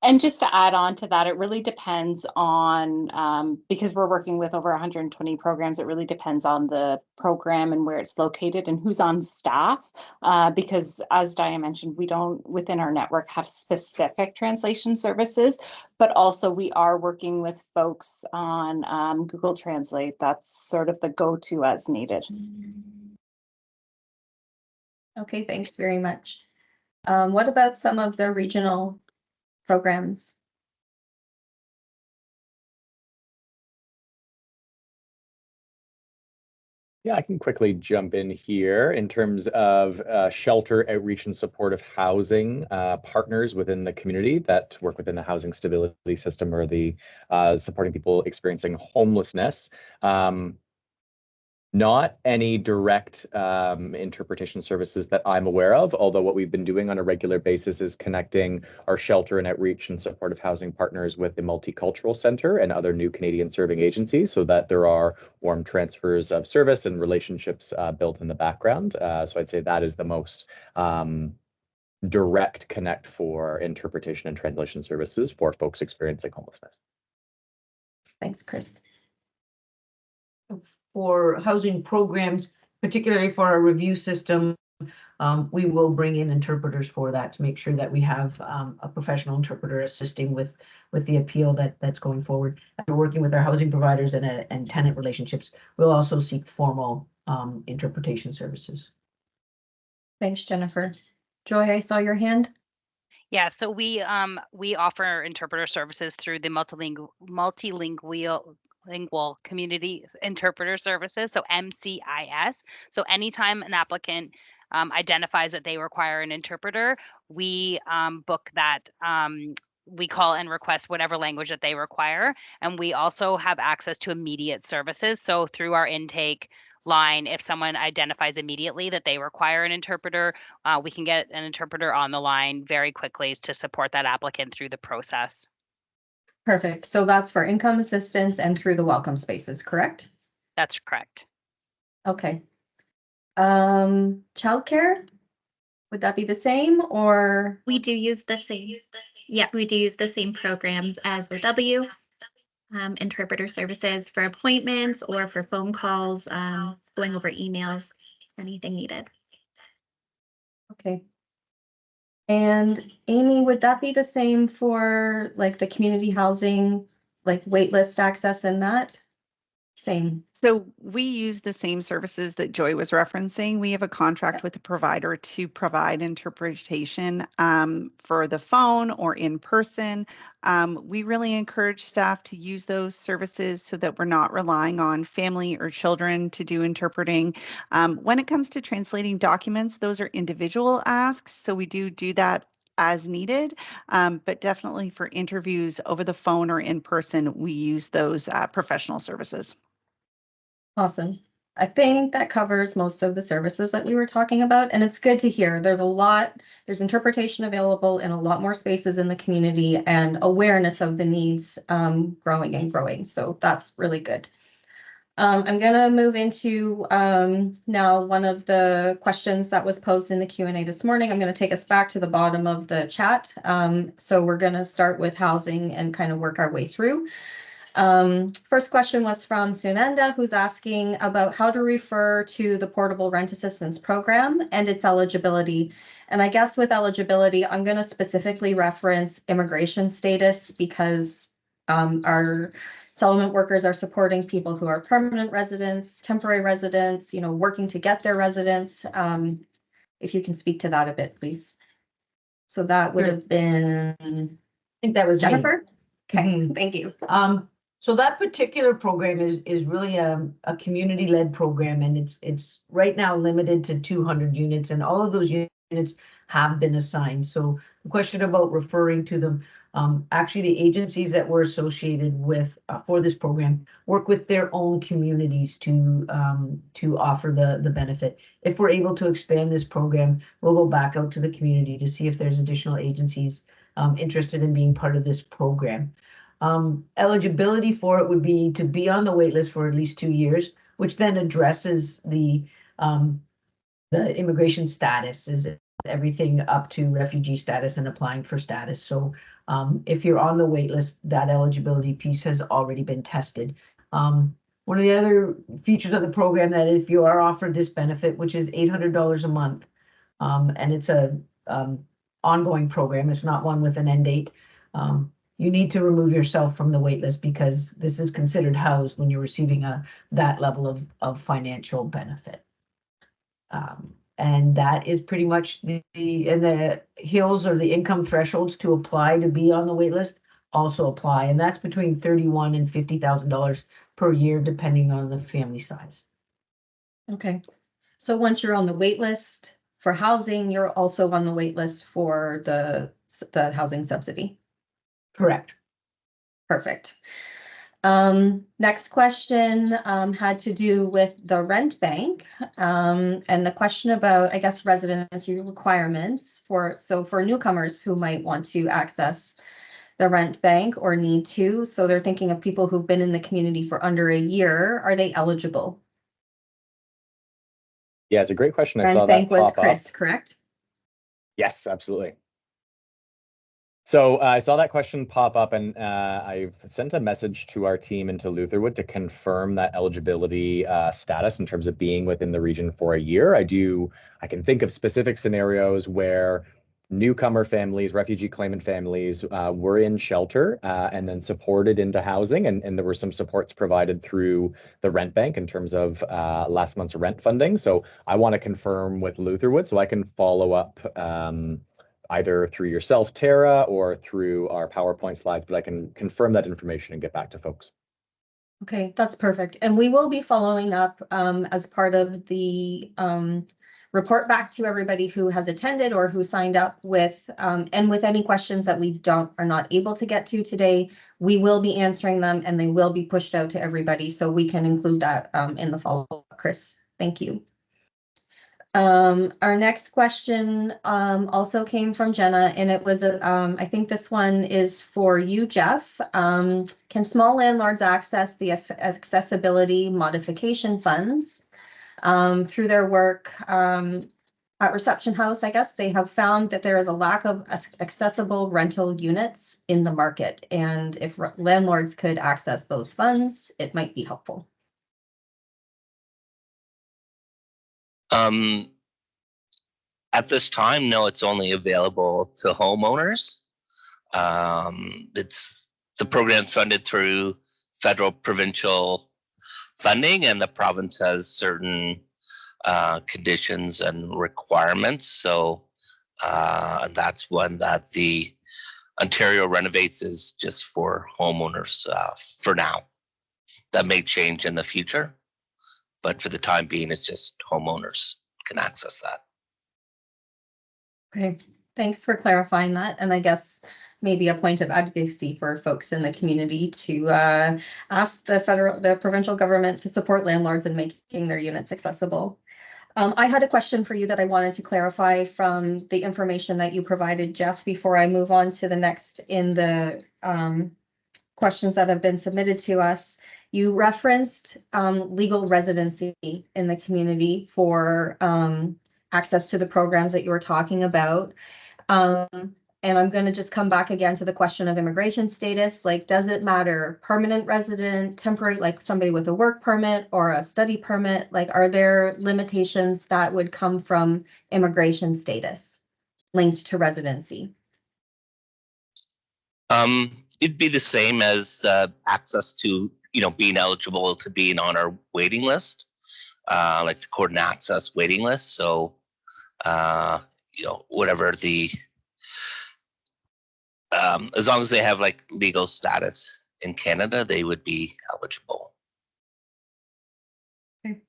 And just to add on to that, it really depends on, because we're working with over 120 programs, it really depends on the program and where it's located and who's on staff. Because as Dianne mentioned, we don't, within our network, have specific translation services, but also we are working with folks on Google Translate. That's sort of the go-to as needed. Okay, thanks very much. What about some of the regional programs? Yeah, I can quickly jump in here in terms of shelter outreach and supportive housing partners within the community that work within the housing stability system or the supporting people experiencing homelessness. Not any direct interpretation services that I'm aware of, although what we've been doing on a regular basis is connecting our shelter and outreach and supportive housing partners with the Multicultural Centre and other new Canadian serving agencies so that there are warm transfers of service and relationships built in the background. So I'd say that is the most direct connect for interpretation and translation services for folks experiencing homelessness. Thanks, Chris. For housing programs, particularly for our review system, we will bring in interpreters for that to make sure that we have a professional interpreter assisting with the appeal that's going forward. After working with our housing providers and tenant relationships, we'll also seek formal interpretation services. Thanks, Jennifer. Joy, I saw your hand. Yeah, so we offer interpreter services through the multilingual community interpreter services, so MCIS. So anytime an applicant identifies that they require an interpreter, we book that. We call and request whatever language that they require, and we also have access to immediate services. So through our intake line, if someone identifies immediately that they require an interpreter, we can get an interpreter on the line very quickly to support that applicant through the process. Perfect. So that's for income assistance and through the welcome spaces, correct? That's correct. Okay. Childcare, would that be the same or? We do use the same. Yeah, we do use the same programs as OW. Interpreter services for appointments or for phone calls, going over emails, anything needed. Okay. And Amy, would that be the same for like the community housing, like waitlist access and that? Same. So we use the same services that Joy was referencing. We have a contract with the provider to provide interpretation for the phone or in person. We really encourage staff to use those services so that we're not relying on family or children to do interpreting. When it comes to translating documents, those are individual asks. So we do that as needed, but definitely for interviews over the phone or in person, we use those professional services. Awesome. I think that covers most of the services that we were talking about, and it's good to hear. There's interpretation available in a lot more spaces in the community and awareness of the needs growing and growing. So that's really good. I'm gonna move into now one of the questions that was posed in the Q&A this morning. I'm gonna take us back to the bottom of the chat. So we're gonna start with housing and kind of work our way through. First question was from Sunanda, who's asking about how to refer to the Portable Rent Assistance Program and its eligibility. And I guess with eligibility, I'm going to specifically reference immigration status because our settlement workers are supporting people who are permanent residents, temporary residents, working to get their residence. If you can speak to that a bit, please. So that would have been, I think that was Jennifer. Me. Okay, thank you. So that particular program is really a community-led program, and it's right now limited to 200 units, and all of those units have been assigned. So the question about referring to them, actually the agencies that we're associated with for this program work with their own communities to offer the benefit. If we're able to expand this program, we'll go back out to the community to see if there's additional agencies interested in being part of this program. Eligibility for it would be to be on the wait list for at least 2 years, which then addresses the immigration status, is everything up to refugee status and applying for status. So if you're on the wait list, that eligibility piece has already been tested. One of the other features of the program that if you are offered this benefit, which is $800 a month, and it's a ongoing program, it's not one with an end date. You need to remove yourself from the wait list because this is considered housed when you're receiving that level of financial benefit. And that is pretty much the hills or the income thresholds to apply to be on the wait list also apply. And that's between $31,000 and $50,000 per year, depending on the family size. Okay. So once you're on the wait list for housing, you're also on the wait list for the housing subsidy. Correct. Perfect. Next question had to do with the rent bank, and the question about, I guess, residency requirements for newcomers who might want to access the rent bank or need to. So they're thinking of people who've been in the community for under a year. Are they eligible? Yeah, it's a great question. I Rent saw bank that was pop up. Chris, correct? Yes, absolutely. So I saw that question pop up, and I've sent a message to our team into Lutherwood to confirm that eligibility status in terms of being within the region for a year. I can think of specific scenarios where newcomer families, refugee claimant families were in shelter and then supported into housing, and there were some supports provided through the rent bank in terms of last month's rent funding. So I want to confirm with Lutherwood so I can follow up either through yourself, Tara, or through our PowerPoint slides, but I can confirm that information and get back to folks. Okay, that's perfect. And we will be following up as part of the report back to everybody who has attended or who signed up with, and with any questions that we are not able to get to today, we will be answering them and they will be pushed out to everybody. So we can include that in the follow-up, Chris. Thank you. Our next question also came from Jenna, and it was, I think this one is for you, Jeff. Can small landlords access the accessibility modification funds? Through their work at Reception House, I guess, they have found that there is a lack of accessible rental units in the market, and if landlords could access those funds, it might be helpful. At this time, no, it's only available to homeowners. It's the program funded through federal provincial funding, and the province has certain conditions and requirements. So that's one that the Ontario Renovates is just for homeowners for now. That may change in the future, but for the time being, it's just homeowners can access that. Okay, thanks for clarifying that. And I guess maybe a point of advocacy for folks in the community to ask the provincial government to support landlords in making their units accessible. I had a question for you that I wanted to clarify from the information that you provided, Jeff, before I move on to the next in the questions that have been submitted to us. You referenced legal residency in the community for access to the programs that you were talking about. And I'm going to just come back again to the question of immigration status. Like, does it matter permanent resident, temporary, like somebody with a work permit or a study permit? Like, are there limitations that would come from immigration status linked to residency? It'd be the same as access to, being eligible to being on our waiting list, like the court and access waiting list. So, whatever the, as long as they have like legal status in Canada, they would be eligible. Okay.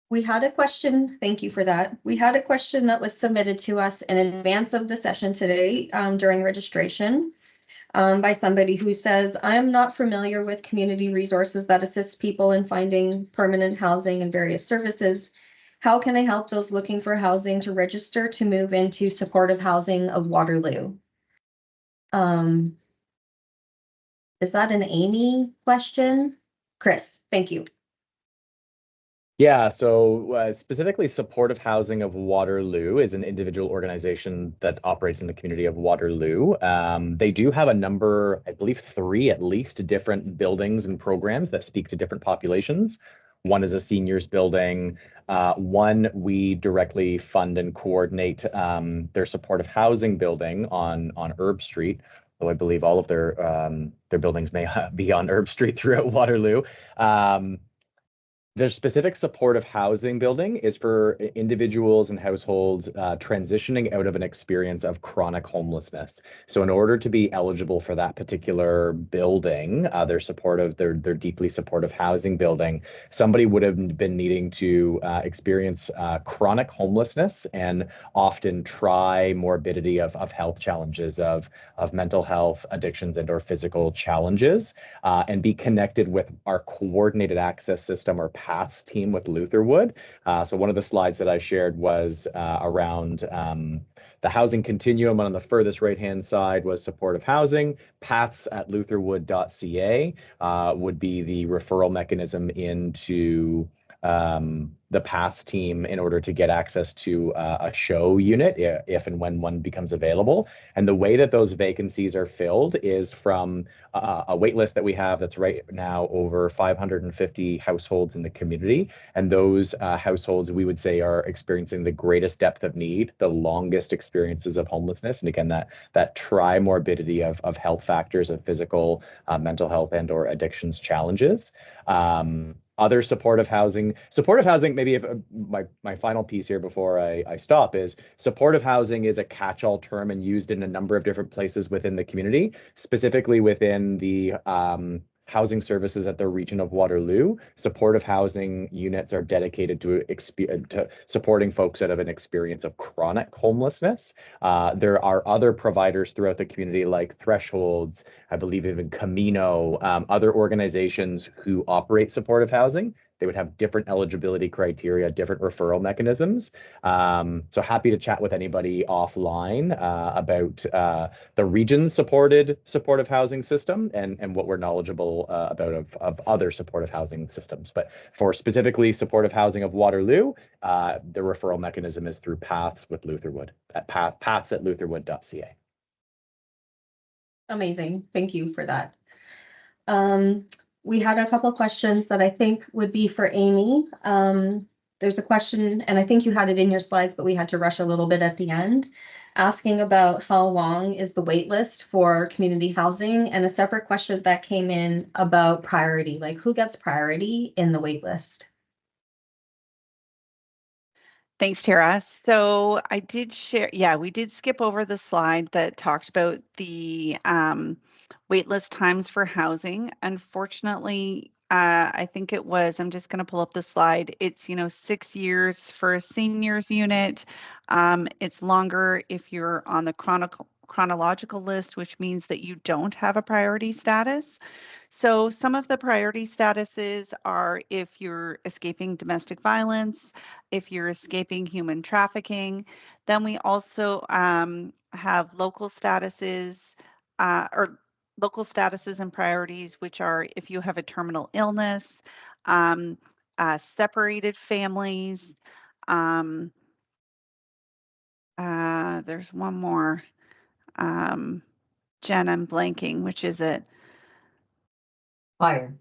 We had a question, thank you for that. We had a question that was submitted to us in advance of the session today during registration by somebody who says, I am not familiar with community resources that assist people in finding permanent housing and various services. How can I help those looking for housing to register to move into supportive housing of Waterloo? Is that an Amy question? Chris, thank you. Yeah, so specifically Supportive Housing of Waterloo is an individual organization that operates in the community of Waterloo. They do have a number, I believe 3 at least, different buildings and programs that speak to different populations. One is a seniors building. One, we directly fund and coordinate their supportive housing building on Herb Street, though I believe all of their buildings may be on Herb Street throughout Waterloo. The specific supportive housing building is for individuals and households transitioning out of an experience of chronic homelessness. So in order to be eligible for that particular building, their deeply supportive housing building, somebody would have been needing to experience chronic homelessness and often try morbidity of health challenges, of mental health, addictions, and or physical challenges, and be connected with our coordinated access system or PATHS team with Lutherwood. So one of the slides that I shared was around the housing continuum. On the furthest right-hand side was supportive housing. PATHS at lutherwood.ca would be the referral mechanism into the PATHS team in order to get access to a show unit if and when one becomes available. And the way that those vacancies are filled is from a wait list that we have that's right now over 550 households in the community. And those households, we would say, are experiencing the greatest depth of need, the longest experiences of homelessness. And again, that tri-morbidity of health factors, of physical, mental health, and or addictions challenges. Other supportive housing, maybe if my final piece here before I stop is supportive housing is a catch-all term and used in a number of different places within the community, specifically within the housing services at the region of Waterloo. Supportive housing units are dedicated to supporting folks that have an experience of chronic homelessness. There are other providers throughout the community like Thresholds, I believe even Camino, other organizations who operate supportive housing. They would have different eligibility criteria, different referral mechanisms. So happy to chat with anybody offline about the region's supportive housing system and what we're knowledgeable about of other supportive housing systems. But for specifically supportive housing of Waterloo, the referral mechanism is through PATHS with Lutherwood at PATHS at lutherwood.ca. Amazing. Thank you for that. We had a couple questions that I think would be for Amy. There's a question, and I think you had it in your slides, but we had to rush a little bit at the end, asking about how long is the wait list for community housing, and a separate question that came in about priority, like who gets priority in the wait list? Thanks, Tara. So I did share, we did skip over the slide that talked about the waitlist times for housing. Unfortunately, I think it was, I'm just going to pull up the slide. It's, 6 years for a seniors unit. It's longer if you're on the chronological list, which means that you don't have a priority status. So some of the priority statuses are if you're escaping domestic violence, if you're escaping human trafficking. Then we also have local statuses and priorities, which are if you have a terminal illness, separated families. There's one more. Jen, I'm blanking. Which is it? Fire.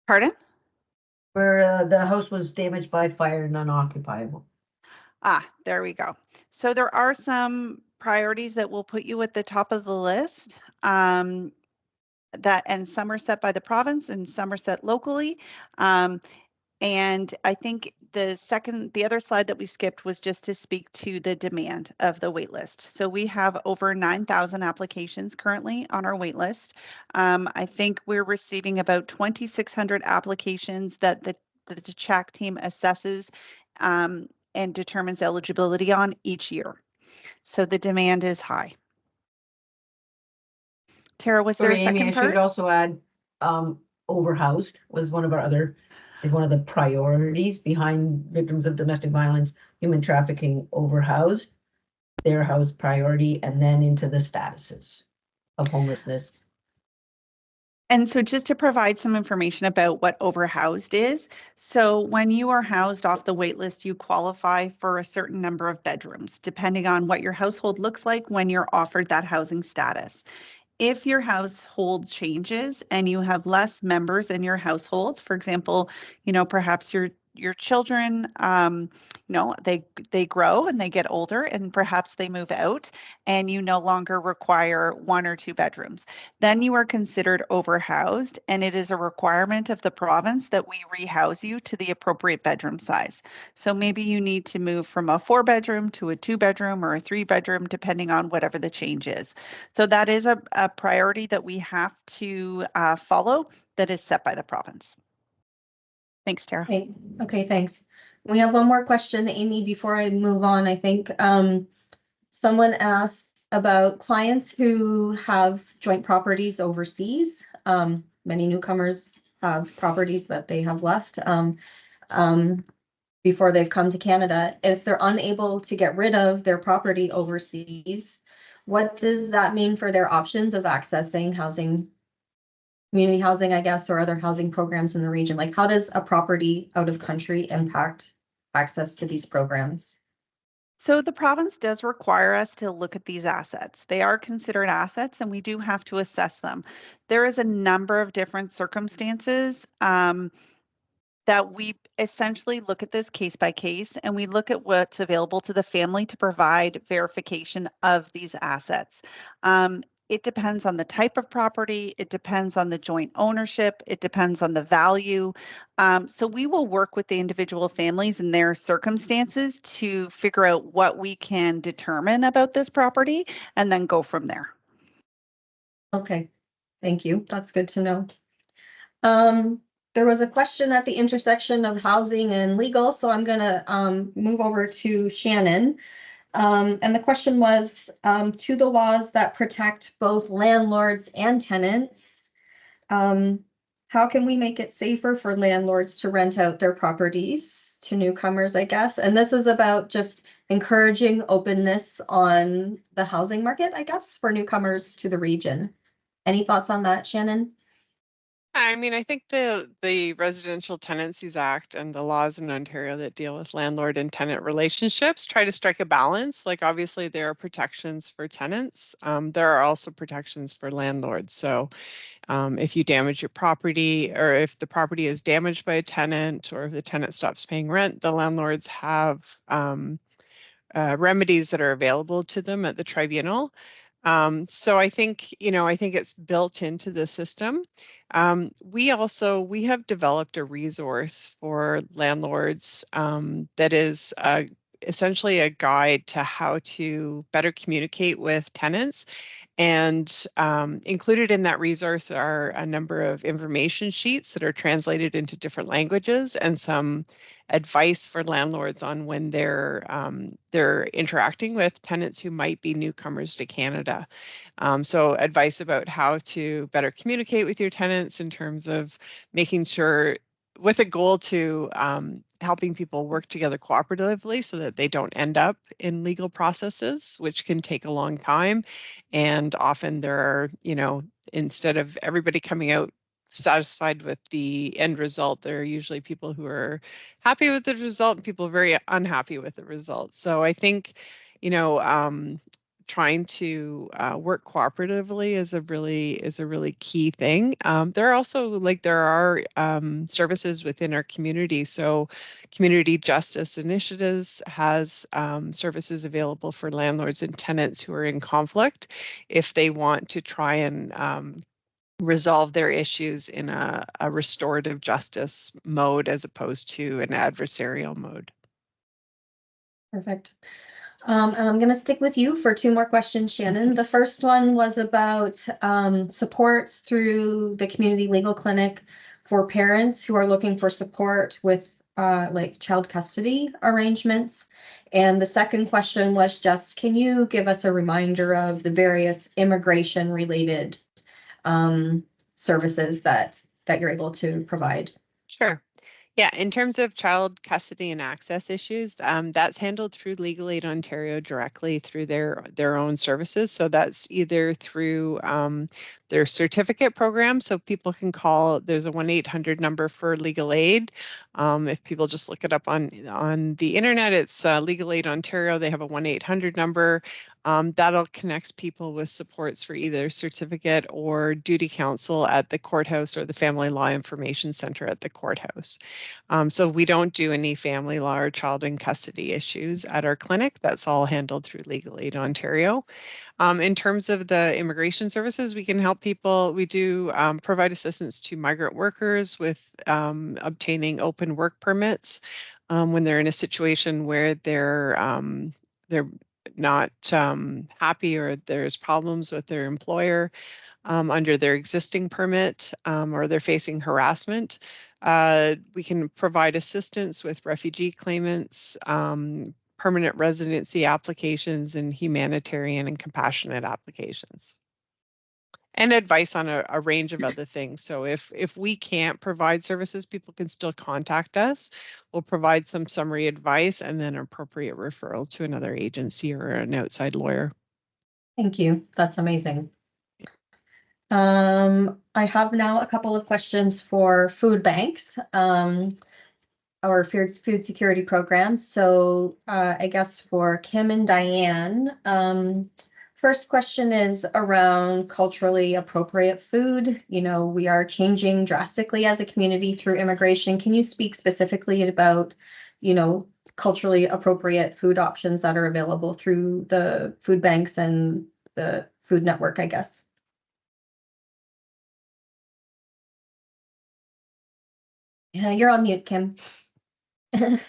Pardon? Where the house was damaged by fire and unoccupiable. There we go. So there are some priorities that will put you at the top of the list. And some are set by the province and some are set locally. And I think the other slide that we skipped was just to speak to the demand of the wait list. So we have over 9,000 applications currently on our wait list. I think we're receiving about 2,600 applications that the CHAC team assesses and determines eligibility on each year. So the demand is high. Tara, was there a second Amy, part? I should also add overhoused was one of the priorities behind victims of domestic violence, human trafficking, overhoused, their house priority, and then into the statuses of homelessness. And so just to provide some information about what overhoused is. So when you are housed off the wait list, you qualify for a certain number of bedrooms, depending on what your household looks like when you're offered that housing status. If your household changes and you have less members in your household, for example, perhaps your children, they grow and they get older, and perhaps they move out, and you no longer require 1 or 2 bedrooms. Then you are considered overhoused, and it is a requirement of the province that we rehouse you to the appropriate bedroom size. So maybe you need to move from a 4-bedroom to a 2-bedroom or a 3-bedroom, depending on whatever the change is. So that is a priority that we have to follow, that is set by the province. Thanks, Tara. Okay, thanks. We have one more question, Amy, before I move on. I think someone asked about clients who have joint properties overseas. Many newcomers have properties that they have left before they've come to Canada. If they're unable to get rid of their property overseas, what does that mean for their options of accessing housing, community housing, I guess, or other housing programs in the region? Like, how does a property out of country impact access to these programs? So the province does require us to look at these assets. They are considered assets, and we do have to assess them. There is a number of different circumstances that we essentially look at this case by case, and we look at what's available to the family to provide verification of these assets. It depends on the type of property, it depends on the joint ownership, it depends on the value. So we will work with the individual families and their circumstances to figure out what we can determine about this property and then go from there. Okay, thank you. That's good to know. There was a question at the intersection of housing and legal, so I'm gonna move over to Shannon. And the question was, to the laws that protect both landlords and tenants, how can we make it safer for landlords to rent out their properties to newcomers, I guess? And this is about just encouraging openness on the housing market, I guess, for newcomers to the region. Any thoughts on that, Shannon? I mean, I think the Residential Tenancies Act and the laws in Ontario that deal with landlord and tenant relationships try to strike a balance. Like, obviously, there are protections for tenants. There are also protections for landlords. So if you damage your property, or if the property is damaged by a tenant, or if the tenant stops paying rent, the landlords have remedies that are available to them at the tribunal. So I think it's built into the system. We have developed a resource for landlords that is essentially a guide to how to better communicate with tenants. And included in that resource are a number of information sheets that are translated into different languages, and some advice for landlords on when they're interacting with tenants who might be newcomers to Canada. So advice about how to better communicate with your tenants in terms of making sure, with a goal to helping people work together cooperatively so that they don't end up in legal processes, which can take a long time. And often there are, instead of everybody coming out satisfied with the end result, there are usually people who are happy with the result and people very unhappy with the result. So I think, trying to work cooperatively is a really key thing. There are also services within our community. So Community Justice Initiatives has services available for landlords and tenants who are in conflict if they want to try and resolve their issues in a restorative justice mode as opposed to an adversarial mode. Perfect. And I'm going to stick with you for 2 more questions, Shannon. The first one was about supports through the community legal clinic for parents who are looking for support with like child custody arrangements. And the second question was just, can you give us a reminder of the various immigration related services that you're able to provide? Sure. Yeah, in terms of child custody and access issues, that's handled through Legal Aid Ontario directly through their own services. So that's either through their certificate program. So people can call, there's a 1-800 number for legal aid. If people just look it up on the internet, it's Legal Aid Ontario. They have a 1-800 number. That'll connect people with supports for either certificate or duty counsel at the courthouse or the Family Law Information Center at the courthouse. So we don't do any family law or child in custody issues at our clinic. That's all handled through Legal Aid Ontario. In terms of the immigration services, we can help people. We do provide assistance to migrant workers with obtaining open work permits when they're in a situation where they're not happy or there's problems with their employer under their existing permit or they're facing harassment. We can provide assistance with refugee claimants, permanent residency applications, and humanitarian and compassionate applications. And advice on a range of other things. So if we can't provide services, people can still contact us. We'll provide some summary advice and then appropriate referral to another agency or an outside lawyer. Thank you. That's amazing. I have now a couple of questions for food banks or food security programs. So I guess for Kim and Dianne, first question is around culturally appropriate food. You know, we are changing drastically as a community through immigration. Can you speak specifically about, you know, culturally appropriate food options that are available through the food banks and the food network, I guess? Yeah, you're on mute, Kim. It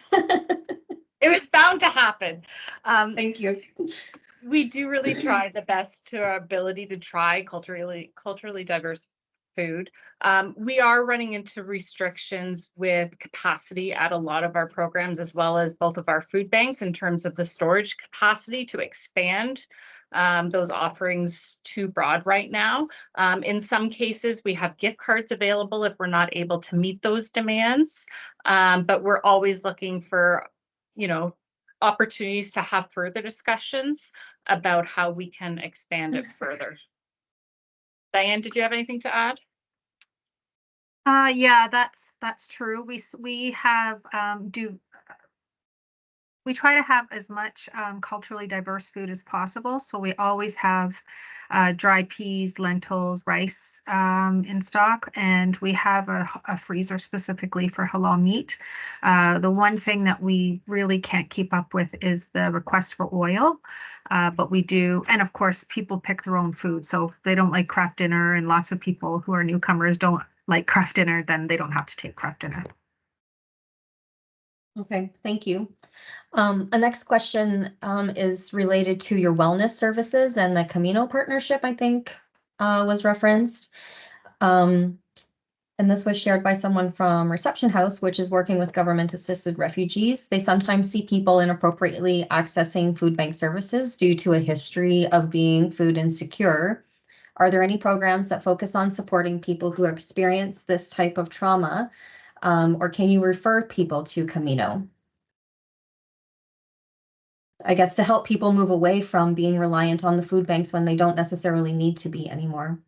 was bound to happen. Thank you. We do really try the best to our ability to try culturally diverse food. We are running into restrictions with capacity at a lot of our programs, as well as both of our food banks in terms of the storage capacity to expand those offerings too broad right now. In some cases, we have gift cards available if we're not able to meet those demands, but we're always looking for, you know, opportunities to have further discussions about how we can expand it further. Dianne, did you have anything to add? Yeah, that's true. We have we try to have as much culturally diverse food as possible. So we always have dried peas, lentils, rice in stock, and we have a freezer specifically for halal meat. The one thing that we really can't keep up with is the request for oil, but we do. And of course, people pick their own food. So if they don't like craft dinner, and lots of people who are newcomers don't like craft dinner, then they don't have to take craft dinner. Okay, thank you. The next question is related to your wellness services and the Camino partnership, I think was referenced. And this was shared by someone from Reception House, which is working with government-assisted refugees. They sometimes see people inappropriately accessing food bank services due to a history of being food insecure. Are there any programs that focus on supporting people who experience this type of trauma, or can you refer people to Camino? I guess to help people move away from being reliant on the food banks when they don't necessarily need to be anymore.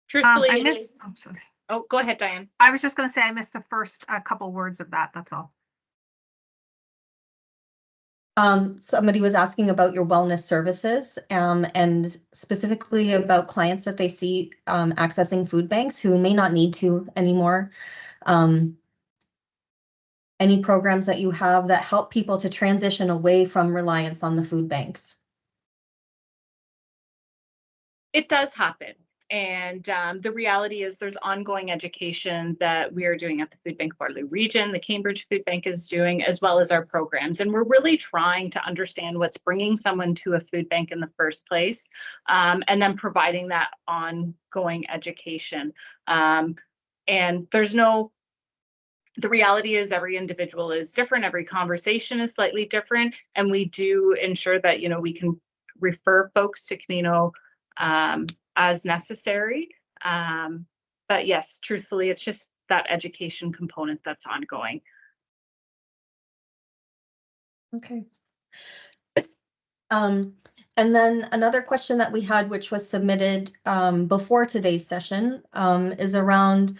Truthfully, I'm sorry. Oh, go ahead, Dianne. I was just going to say I missed the first couple words of that. That's all. Somebody was asking about your wellness services and specifically about clients that they see accessing food banks who may not need to anymore. Any programs that you have that help people to transition away from reliance on the food banks? It does happen. And the reality is there's ongoing education that we are doing at the Food Bank of Waterloo Region, the Cambridge Food Bank is doing, as well as our programs. And we're really trying to understand what's bringing someone to a food bank in the first place, and then providing that ongoing education. And there's no, the reality is every individual is different, every conversation is slightly different, and we do ensure that, you know, we can refer folks to Camino as necessary. But yes, truthfully, it's just that education component that's ongoing. Okay. And then another question that we had, which was submitted before today's session, is around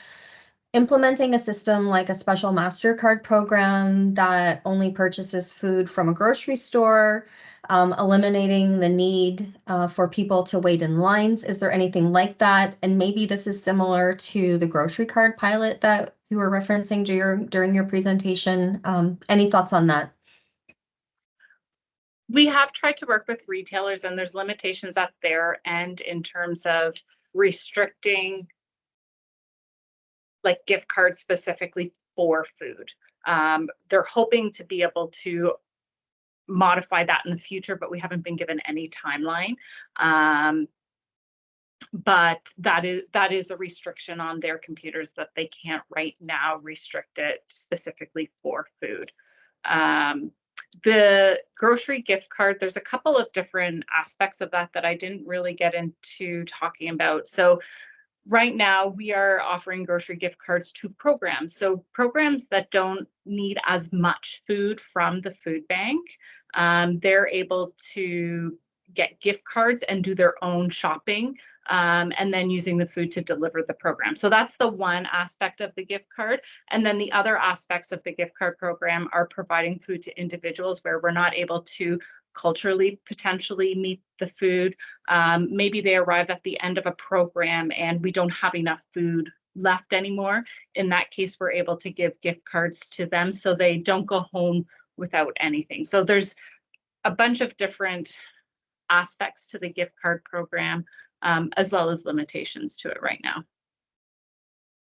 implementing a system like a special MasterCard program that only purchases food from a grocery store eliminating the need for people to wait in lines. Is there anything like that? And maybe this is similar to the grocery card pilot that you were referencing during your presentation. Any thoughts on that? We have tried to work with retailers, and there's limitations at their end in terms of restricting like gift cards specifically for food. They're hoping to be able to modify that in the future, but we haven't been given any timeline. But that is a restriction on their computers, that they can't right now restrict it specifically for food. The grocery gift card, there's a couple of different aspects of that I didn't really get into talking about. So right now we are offering grocery gift cards to programs. So programs that don't need as much food from the food bank, they're able to get gift cards and do their own shopping, and then using the food to deliver the program. So that's the one aspect of the gift card. And then the other aspects of the gift card program are providing food to individuals where we're not able to culturally potentially meet the food. Maybe they arrive at the end of a program and we don't have enough food left anymore. In that case, we're able to give gift cards to them so they don't go home without anything. So there's a bunch of different aspects to the gift card program, as well as limitations to it right now.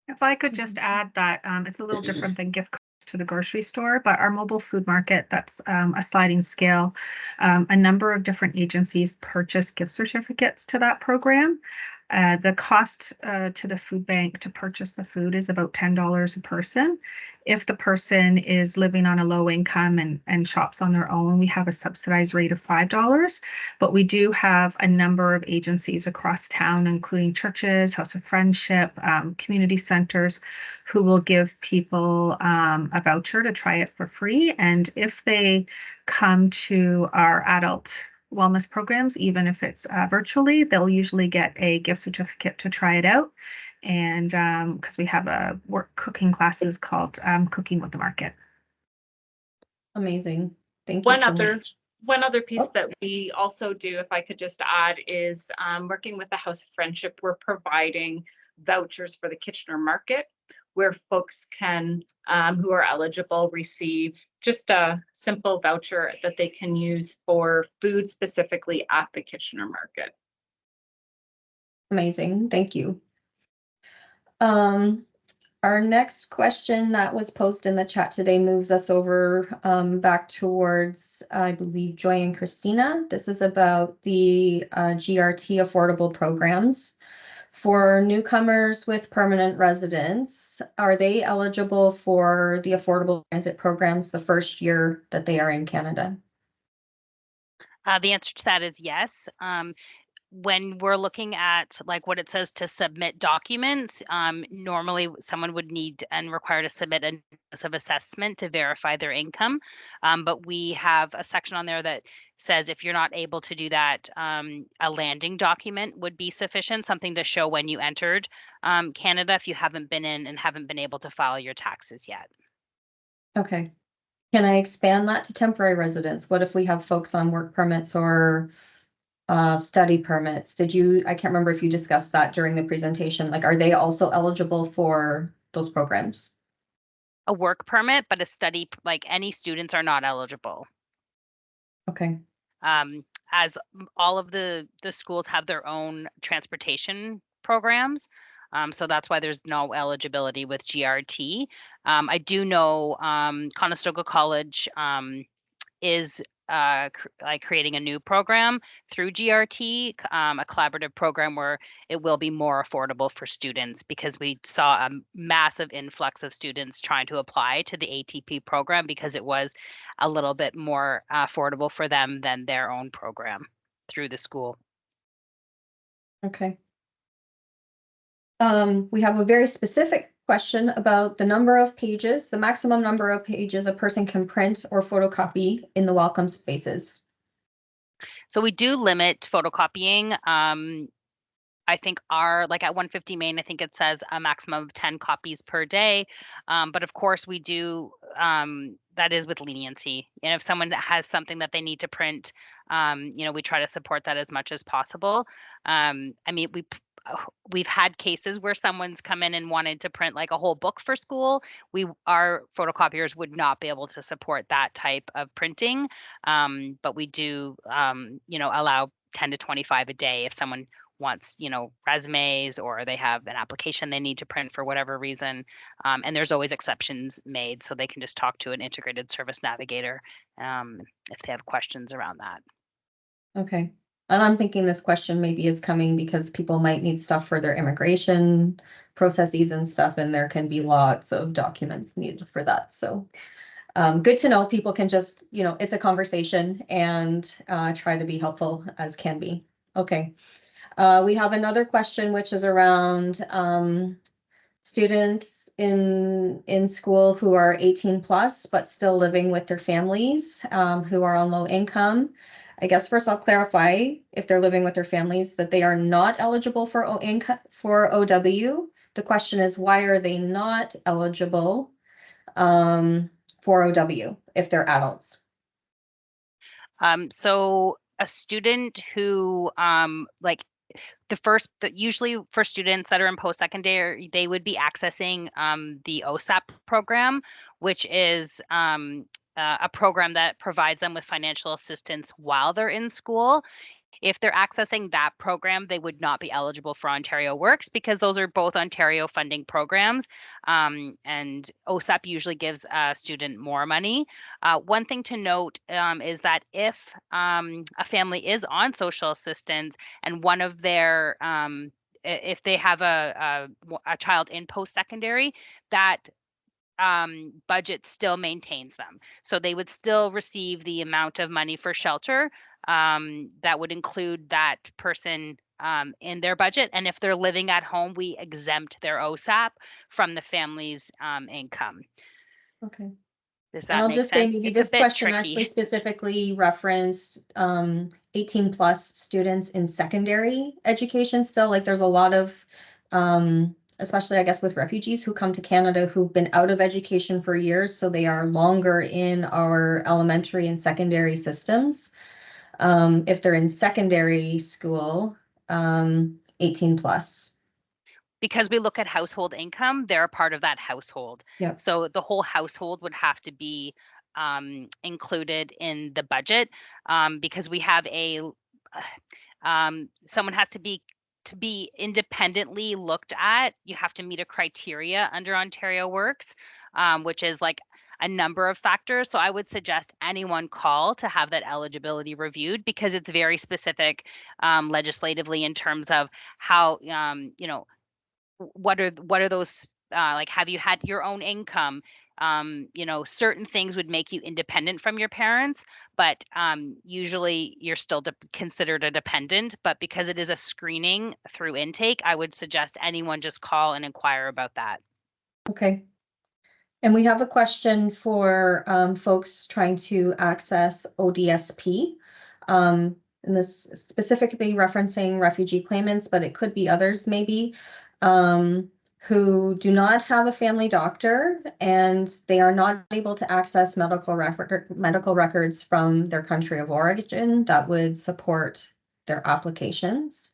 If I could just add that it's a little different than gift cards to the grocery store, but our mobile food market, that's a sliding scale. A number of different agencies purchase gift certificates to that program. The cost to the food bank to purchase the food is about $10 a person. If the person is living on a low income and shops on their own, we have a subsidized rate of $5. But we do have a number of agencies across town, including churches, House of Friendship, community centers, who will give people a voucher to try it for free. And if they come to our adult wellness programs, even if it's virtually, they'll usually get a gift certificate to try it out. And because we have a work cooking classes called Cooking with the Market. Amazing. Thank you so much. One other piece that we also do, if I could just add, is working with the House of Friendship, we're providing vouchers for the Kitchener Market, where folks can, who are eligible, receive just a simple voucher that they can use for food specifically at the Kitchener Market. Amazing, thank you. Our next question that was posted in the chat today moves us over back towards, I believe, Joy and Christina. This is about the GRT affordable programs. For newcomers with permanent residence, are they eligible for the affordable transit programs the first year that they are in Canada? The answer to that is yes. When we're looking at like what it says to submit documents, normally someone would need and require to submit a notice of assessment to verify their income. But we have a section on there that says if you're not able to do that, a landing document would be sufficient, something to show when you entered Canada if you haven't been in and haven't been able to file your taxes yet. Okay. Can I expand that to temporary residence? What if we have folks on work permits or study permits? I can't remember if you discussed that during the presentation. Like, are they also eligible for those programs? A work permit, but a study, like any students are not eligible. Okay. As all of the schools have their own transportation programs. So that's why there's no eligibility with GRT. I do know Conestoga College is like creating a new program through GRT, a collaborative program where it will be more affordable for students, because we saw a massive influx of students trying to apply to the ATP program because it was a little bit more affordable for them than their own program through the school. Okay. We have a very specific question about the number of pages, the maximum number of pages a person can print or photocopy in the welcome spaces. So we do limit photocopying. I think our, like at 150 Main, I think it says a maximum of 10 copies per day. But of course we do, that is with leniency. And if someone has something that they need to print, we try to support that as much as possible. I mean, we've had cases where someone's come in and wanted to print like a whole book for school. Our photocopiers would not be able to support that type of printing. But we do, allow 10 to 25 a day if someone wants, resumes, or they have an application they need to print for whatever reason. And there's always exceptions made, so they can just talk to an integrated service navigator if they have questions around that. Okay. And I'm thinking this question maybe is coming because people might need stuff for their immigration processes and stuff, and there can be lots of documents needed for that. So good to know. People can just, it's a conversation, and try to be helpful as can be. Okay. We have another question, which is around students in school who are 18 plus, but still living with their families, who are on low income. I guess first I'll clarify, if they're living with their families, that they are not eligible for OW. The question is, why are they not eligible for OW if they're adults? So a student who usually for students that are in post-secondary, they would be accessing the OSAP program, which is a program that provides them with financial assistance while they're in school. If they're accessing that program, they would not be eligible for Ontario Works because those are both Ontario funding programs. And OSAP usually gives a student more money. One thing to note is that if a family is on social assistance and one of their, if they have a child in post-secondary, that budget still maintains them. So they would still receive the amount of money for shelter that would include that person in their budget. And if they're living at home, we exempt their OSAP from the family's income. Okay. Does And that I'll make just say sense? maybe It's a this bit question tricky. actually specifically referenced 18 plus students in secondary education still. Like there's a lot of especially I guess with refugees who come to Canada who've been out of education for years, so they are longer in our elementary and secondary systems. If they're in secondary school, 18 plus. Because we look at household income, they're a part of that household. Yep. So the whole household would have to be included in the budget because we have someone has to be independently looked at. You have to meet a criteria under Ontario Works, which is like a number of factors. So I would suggest anyone call to have that eligibility reviewed because it's very specific legislatively in terms of how, what are those, like, have you had your own income? Certain things would make you independent from your parents, but usually you're still considered a dependent. But because it is a screening through intake, I would suggest anyone just call and inquire about that. Okay. And we have a question for folks trying to access ODSP. And this specifically referencing refugee claimants, but it could be others maybe. Who do not have a family doctor and they are not able to access medical records from their country of origin that would support their applications.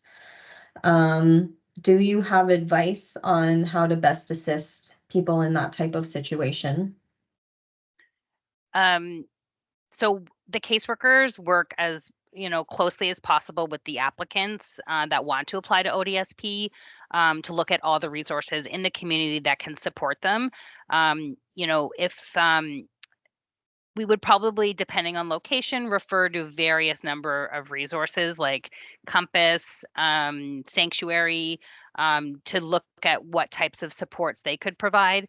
Do you have advice on how to best assist people in that type of situation? So the caseworkers work as closely as possible with the applicants that want to apply to ODSP to look at all the resources in the community that can support them. If we would probably, depending on location, refer to various number of resources like Compass, Sanctuary, to look at what types of supports they could provide.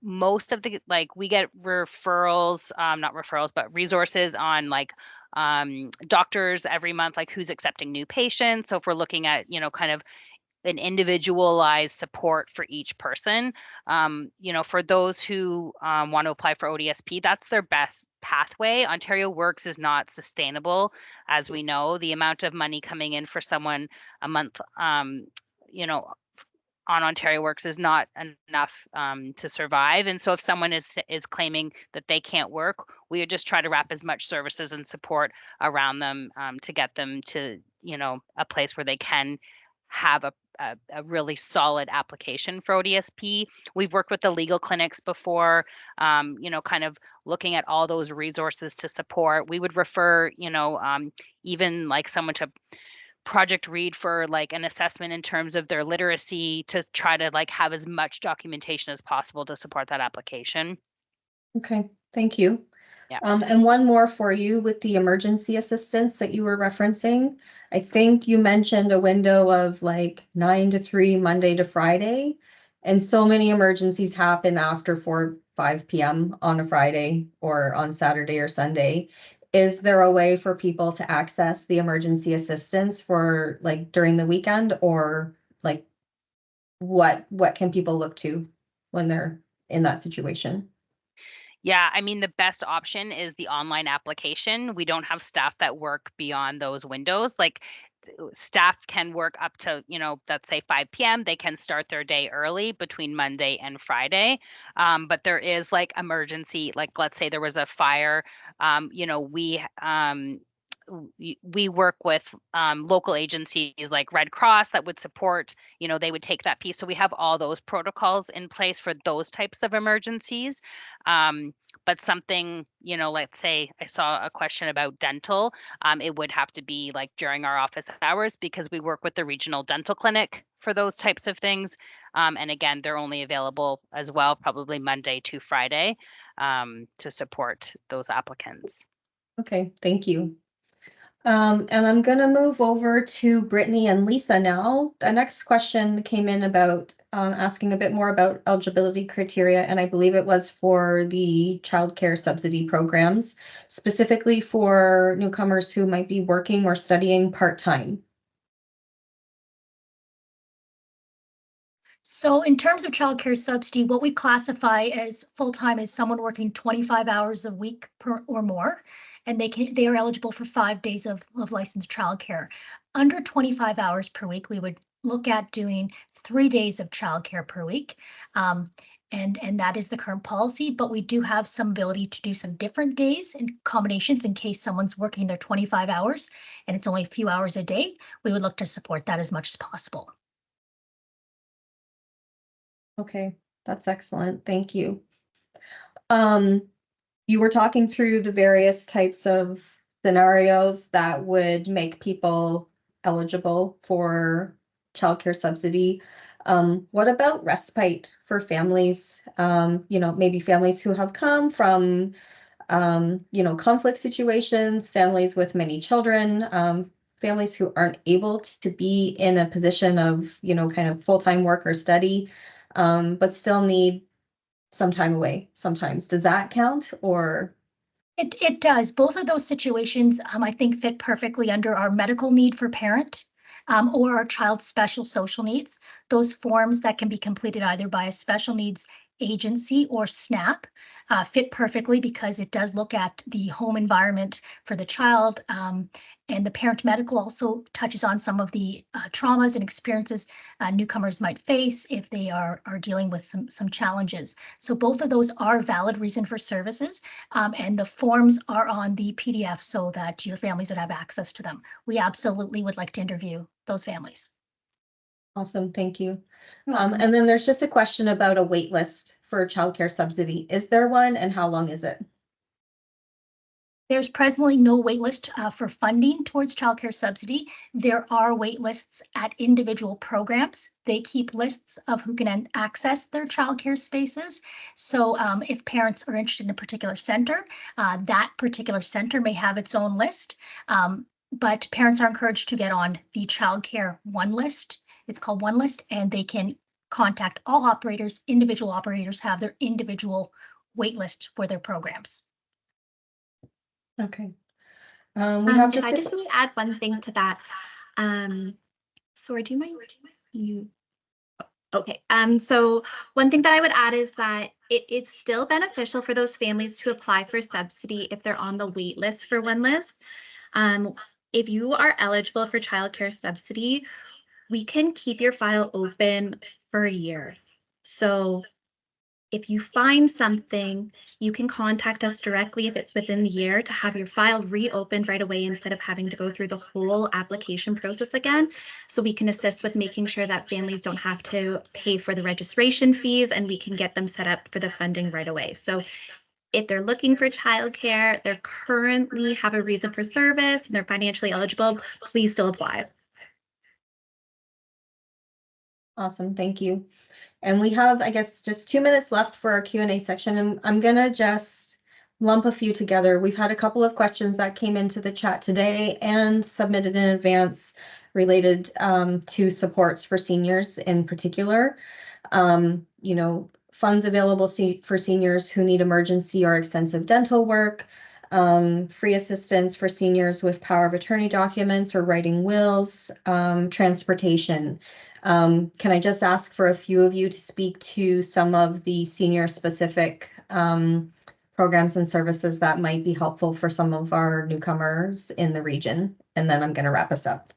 Most of the, we get referrals, not referrals, but resources on doctors every month, like who's accepting new patients. So if we're looking at, kind of an individualized support for each person. You know, for those who want to apply for ODSP, that's their best pathway. Ontario Works is not sustainable, as we know. The amount of money coming in for someone a month, you know, on Ontario Works is not enough to survive. And so if someone is claiming that they can't work, we would just try to wrap as much services and support around them to get them to, you know, a place where they can have a really solid application for ODSP. We've worked with the legal clinics before, you know, kind of looking at all those resources to support. We would refer, you know, even like someone to Project Read for like an assessment in terms of their literacy to try to like have as much documentation as possible to support that application. Okay, thank you. Yeah. And one more for you with the emergency assistance that you were referencing. I think you mentioned a window of like 9 to 3, Monday to Friday. And so many emergencies happen after 5 p.m. on a Friday or on Saturday or Sunday. Is there a way for people to access the emergency assistance for like during the weekend, or like what can people look to when they're in that situation? Yeah, I mean, the best option is the online application. We don't have staff that work beyond those windows. Like staff can work up to, you know, let's say 5 p.m. They can start their day early between Monday and Friday. But there is like emergency, like let's say there was a fire, you know, we work with local agencies like Red Cross that would support, you know, they would take that piece. So we have all those protocols in place for those types of emergencies. But something, you know, let's say I saw a question about dental, it would have to be like during our office hours because we work with the regional dental clinic for those types of things. And again, they're only available as well, probably Monday to Friday, to support those applicants. Okay, thank you. And I'm gonna move over to Brittany and Lisa now. The next question came in about asking a bit more about eligibility criteria, and I believe it was for the childcare subsidy programs, specifically for newcomers who might be working or studying part-time. So in terms of childcare subsidy, what we classify as full-time is someone working 25 hours a week per or more, and they are eligible for 5 days of licensed childcare. Under 25 hours per week, we would look at doing 3 days of childcare per week. And that is the current policy, but we do have some ability to do some different days and combinations in case someone's working their 25 hours and it's only a few hours a day. We would look to support that as much as possible. Okay, that's excellent. Thank you. You were talking through the various types of scenarios that would make people eligible for childcare subsidy. What about respite for families? You know, maybe families who have come from, you know, conflict situations, families with many children, families who aren't able to be in a position of, you know, kind of full-time work or study, but still need some time away sometimes. Does that count, or? It does. Both of those situations, I think, fit perfectly under our medical need for parent or our child's special social needs. Those forms that can be completed either by a special needs agency or SNAP fit perfectly because it does look at the home environment for the child, and the parent medical also touches on some of the traumas and experiences newcomers might face if they are dealing with some challenges. So both of those are valid reason for services, and the forms are on the PDF so that your families would have access to them. We absolutely would like to interview those families. Awesome, thank you. And then there's just a question about a wait list for childcare subsidy. Is there one, and how long is it? There's presently no wait list for funding towards childcare subsidy. There are wait lists at individual programs. They keep lists of who can access their childcare spaces. So if parents are interested in a particular center, that particular center may have its own list. But parents are encouraged to get on the childcare one list. It's called One List, and they can contact all operators. Individual operators have their individual wait list for their programs. Okay. We have I just need to add one thing to that. Sorry, do you mind Okay, so one thing that I would add is that it's still beneficial for those families to apply for subsidy if they're on the wait list for one list. If you are eligible for childcare subsidy, we can keep your file open for a year. So if you find something, you can contact us directly if it's within the year to have your file reopened right away instead of having to go through the whole application process again. So we can assist with making sure that families don't have to pay for the registration fees and we can get them set up for the funding right away. So if they're looking for childcare, they currently have a reason for service and they're financially eligible, please still apply. Awesome, thank you. And we have, I guess, just 2 minutes left for our Q&A section, and I'm gonna just lump a few together. We've had a couple of questions that came into the chat today and submitted in advance related to supports for seniors in particular. You know, funds available for seniors who need emergency or extensive dental work, free assistance for seniors with power of attorney documents or writing wills, transportation. Can I just ask for a few of you to speak to some of the senior specific programs and services that might be helpful for some of our newcomers in the region? And then I'm going to wrap us up.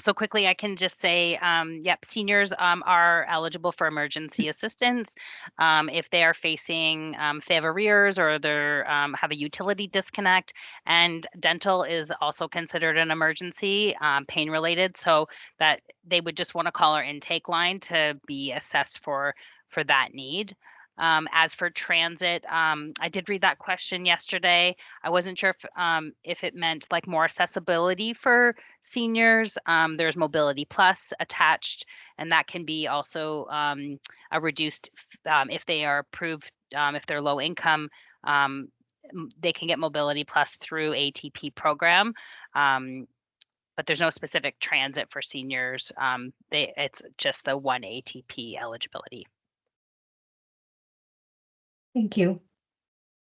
So quickly, I can just say, yep, seniors are eligible for emergency assistance if they are facing, if they have arrears or they have a utility disconnect. And dental is also considered an emergency, pain related, so that they would just want to call our intake line to be assessed for that need. As for transit, I did read that question yesterday. I wasn't sure if it meant like more accessibility for seniors. There's Mobility Plus attached, and that can be also a reduced if they are approved, if they're low income, they can get Mobility Plus through ATP program. But there's no specific transit for seniors. It's just the one ATP eligibility. Thank you.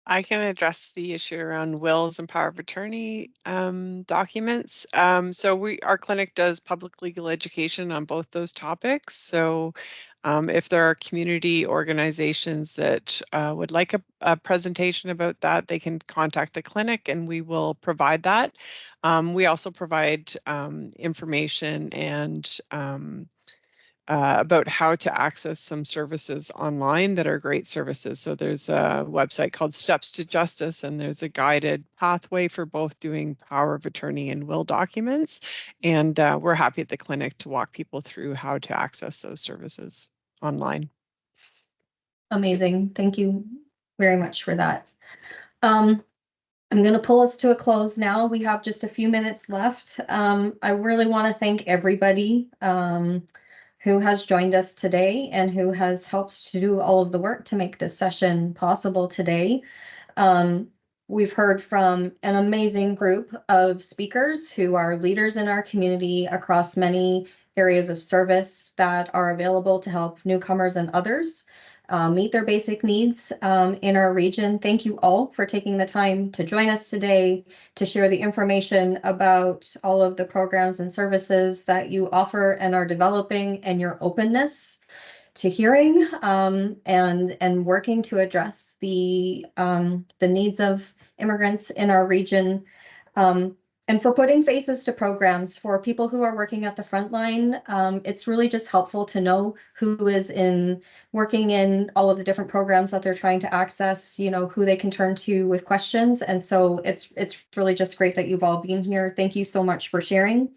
I can address the issue around wills and power of attorney documents. So our clinic does public legal education on both those topics. So if there are community organizations that would like a presentation about that, they can contact the clinic and we will provide that. We also provide information and about how to access some services online that are great services. So there's a website called Steps to Justice, and there's a guided pathway for both doing power of attorney and will documents. And we're happy at the clinic to walk people through how to access those services online. Amazing. Thank you very much for that. I'm going to pull us to a close now. We have just a few minutes left. I really want to thank everybody who has joined us today and who has helped to do all of the work to make this session possible today. We've heard from an amazing group of speakers who are leaders in our community across many areas of service that are available to help newcomers and others meet their basic needs in our region. Thank you all for taking the time to join us today to share the information about all of the programs and services that you offer and are developing, and your openness to hearing and working to address the needs of immigrants in our region. And for putting faces to programs for people who are working at the front line. It's really just helpful to know who is working in all of the different programs that they're trying to access, you know, who they can turn to with questions. And so it's really just great that you've all been here. Thank you so much for sharing.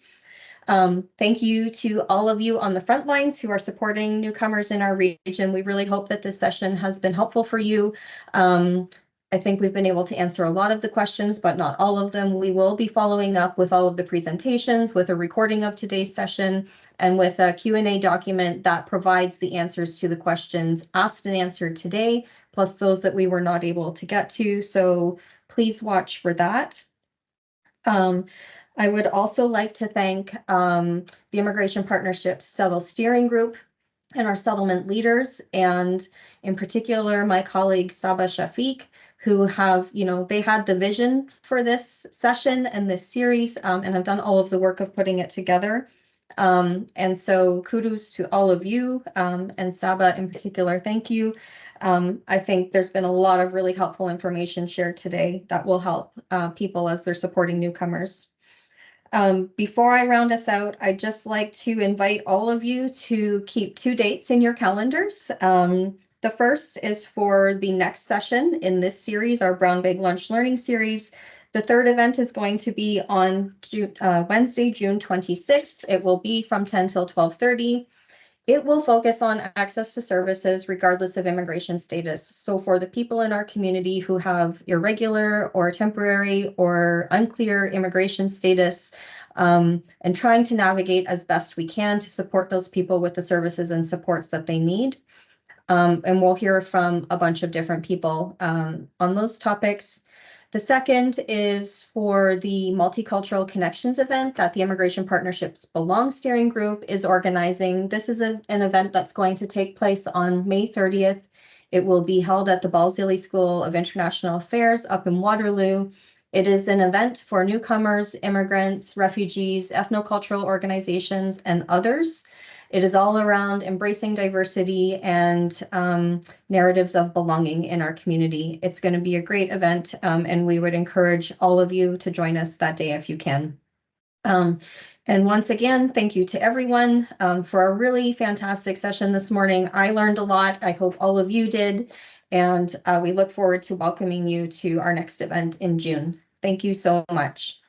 Thank you to all of you on the front lines who are supporting newcomers in our region. We really hope that this session has been helpful for you. I think we've been able to answer a lot of the questions, but not all of them. We will be following up with all of the presentations, with a recording of today's session, and with a Q&A document that provides the answers to the questions asked and answered today, plus those that we were not able to get to. So please watch for that. I would also like to thank the Immigration Partnerships Settle Steering Group and our settlement leaders, and in particular, my colleague Saba Shafiq, who have, you know, they had the vision for this session and this series and have done all of the work of putting it together. And so kudos to all of you, and Saba in particular, thank you. I think there's been a lot of really helpful information shared today that will help people as they're supporting newcomers. Before I round us out, I'd just like to invite all of you to keep 2 dates in your calendars. The first is for the next session in this series, our Brown Bag Lunch Learning Series. The third event is going to be on Wednesday, June 26th. It will be from 10 till 12:30. It will focus on access to services regardless of immigration status. So for the people in our community who have irregular or temporary or unclear immigration status, and trying to navigate as best we can to support those people with the services and supports that they need. And we'll hear from a bunch of different people on those topics. The second is for the Multicultural Connections event that the Immigration Partnerships Belong Steering Group is organizing. This is an event that's going to take place on May 30th. It will be held at the Balsillie School of International Affairs up in Waterloo. It is an event for newcomers, immigrants, refugees, ethnocultural organizations, and others. It is all around embracing diversity and narratives of belonging in our community. It's going to be a great event, and we would encourage all of you to join us that day if you can. And once again, thank you to everyone for a really fantastic session this morning. I learned a lot. I hope all of you did. And we look forward to welcoming you to our next event in June. Thank you so much.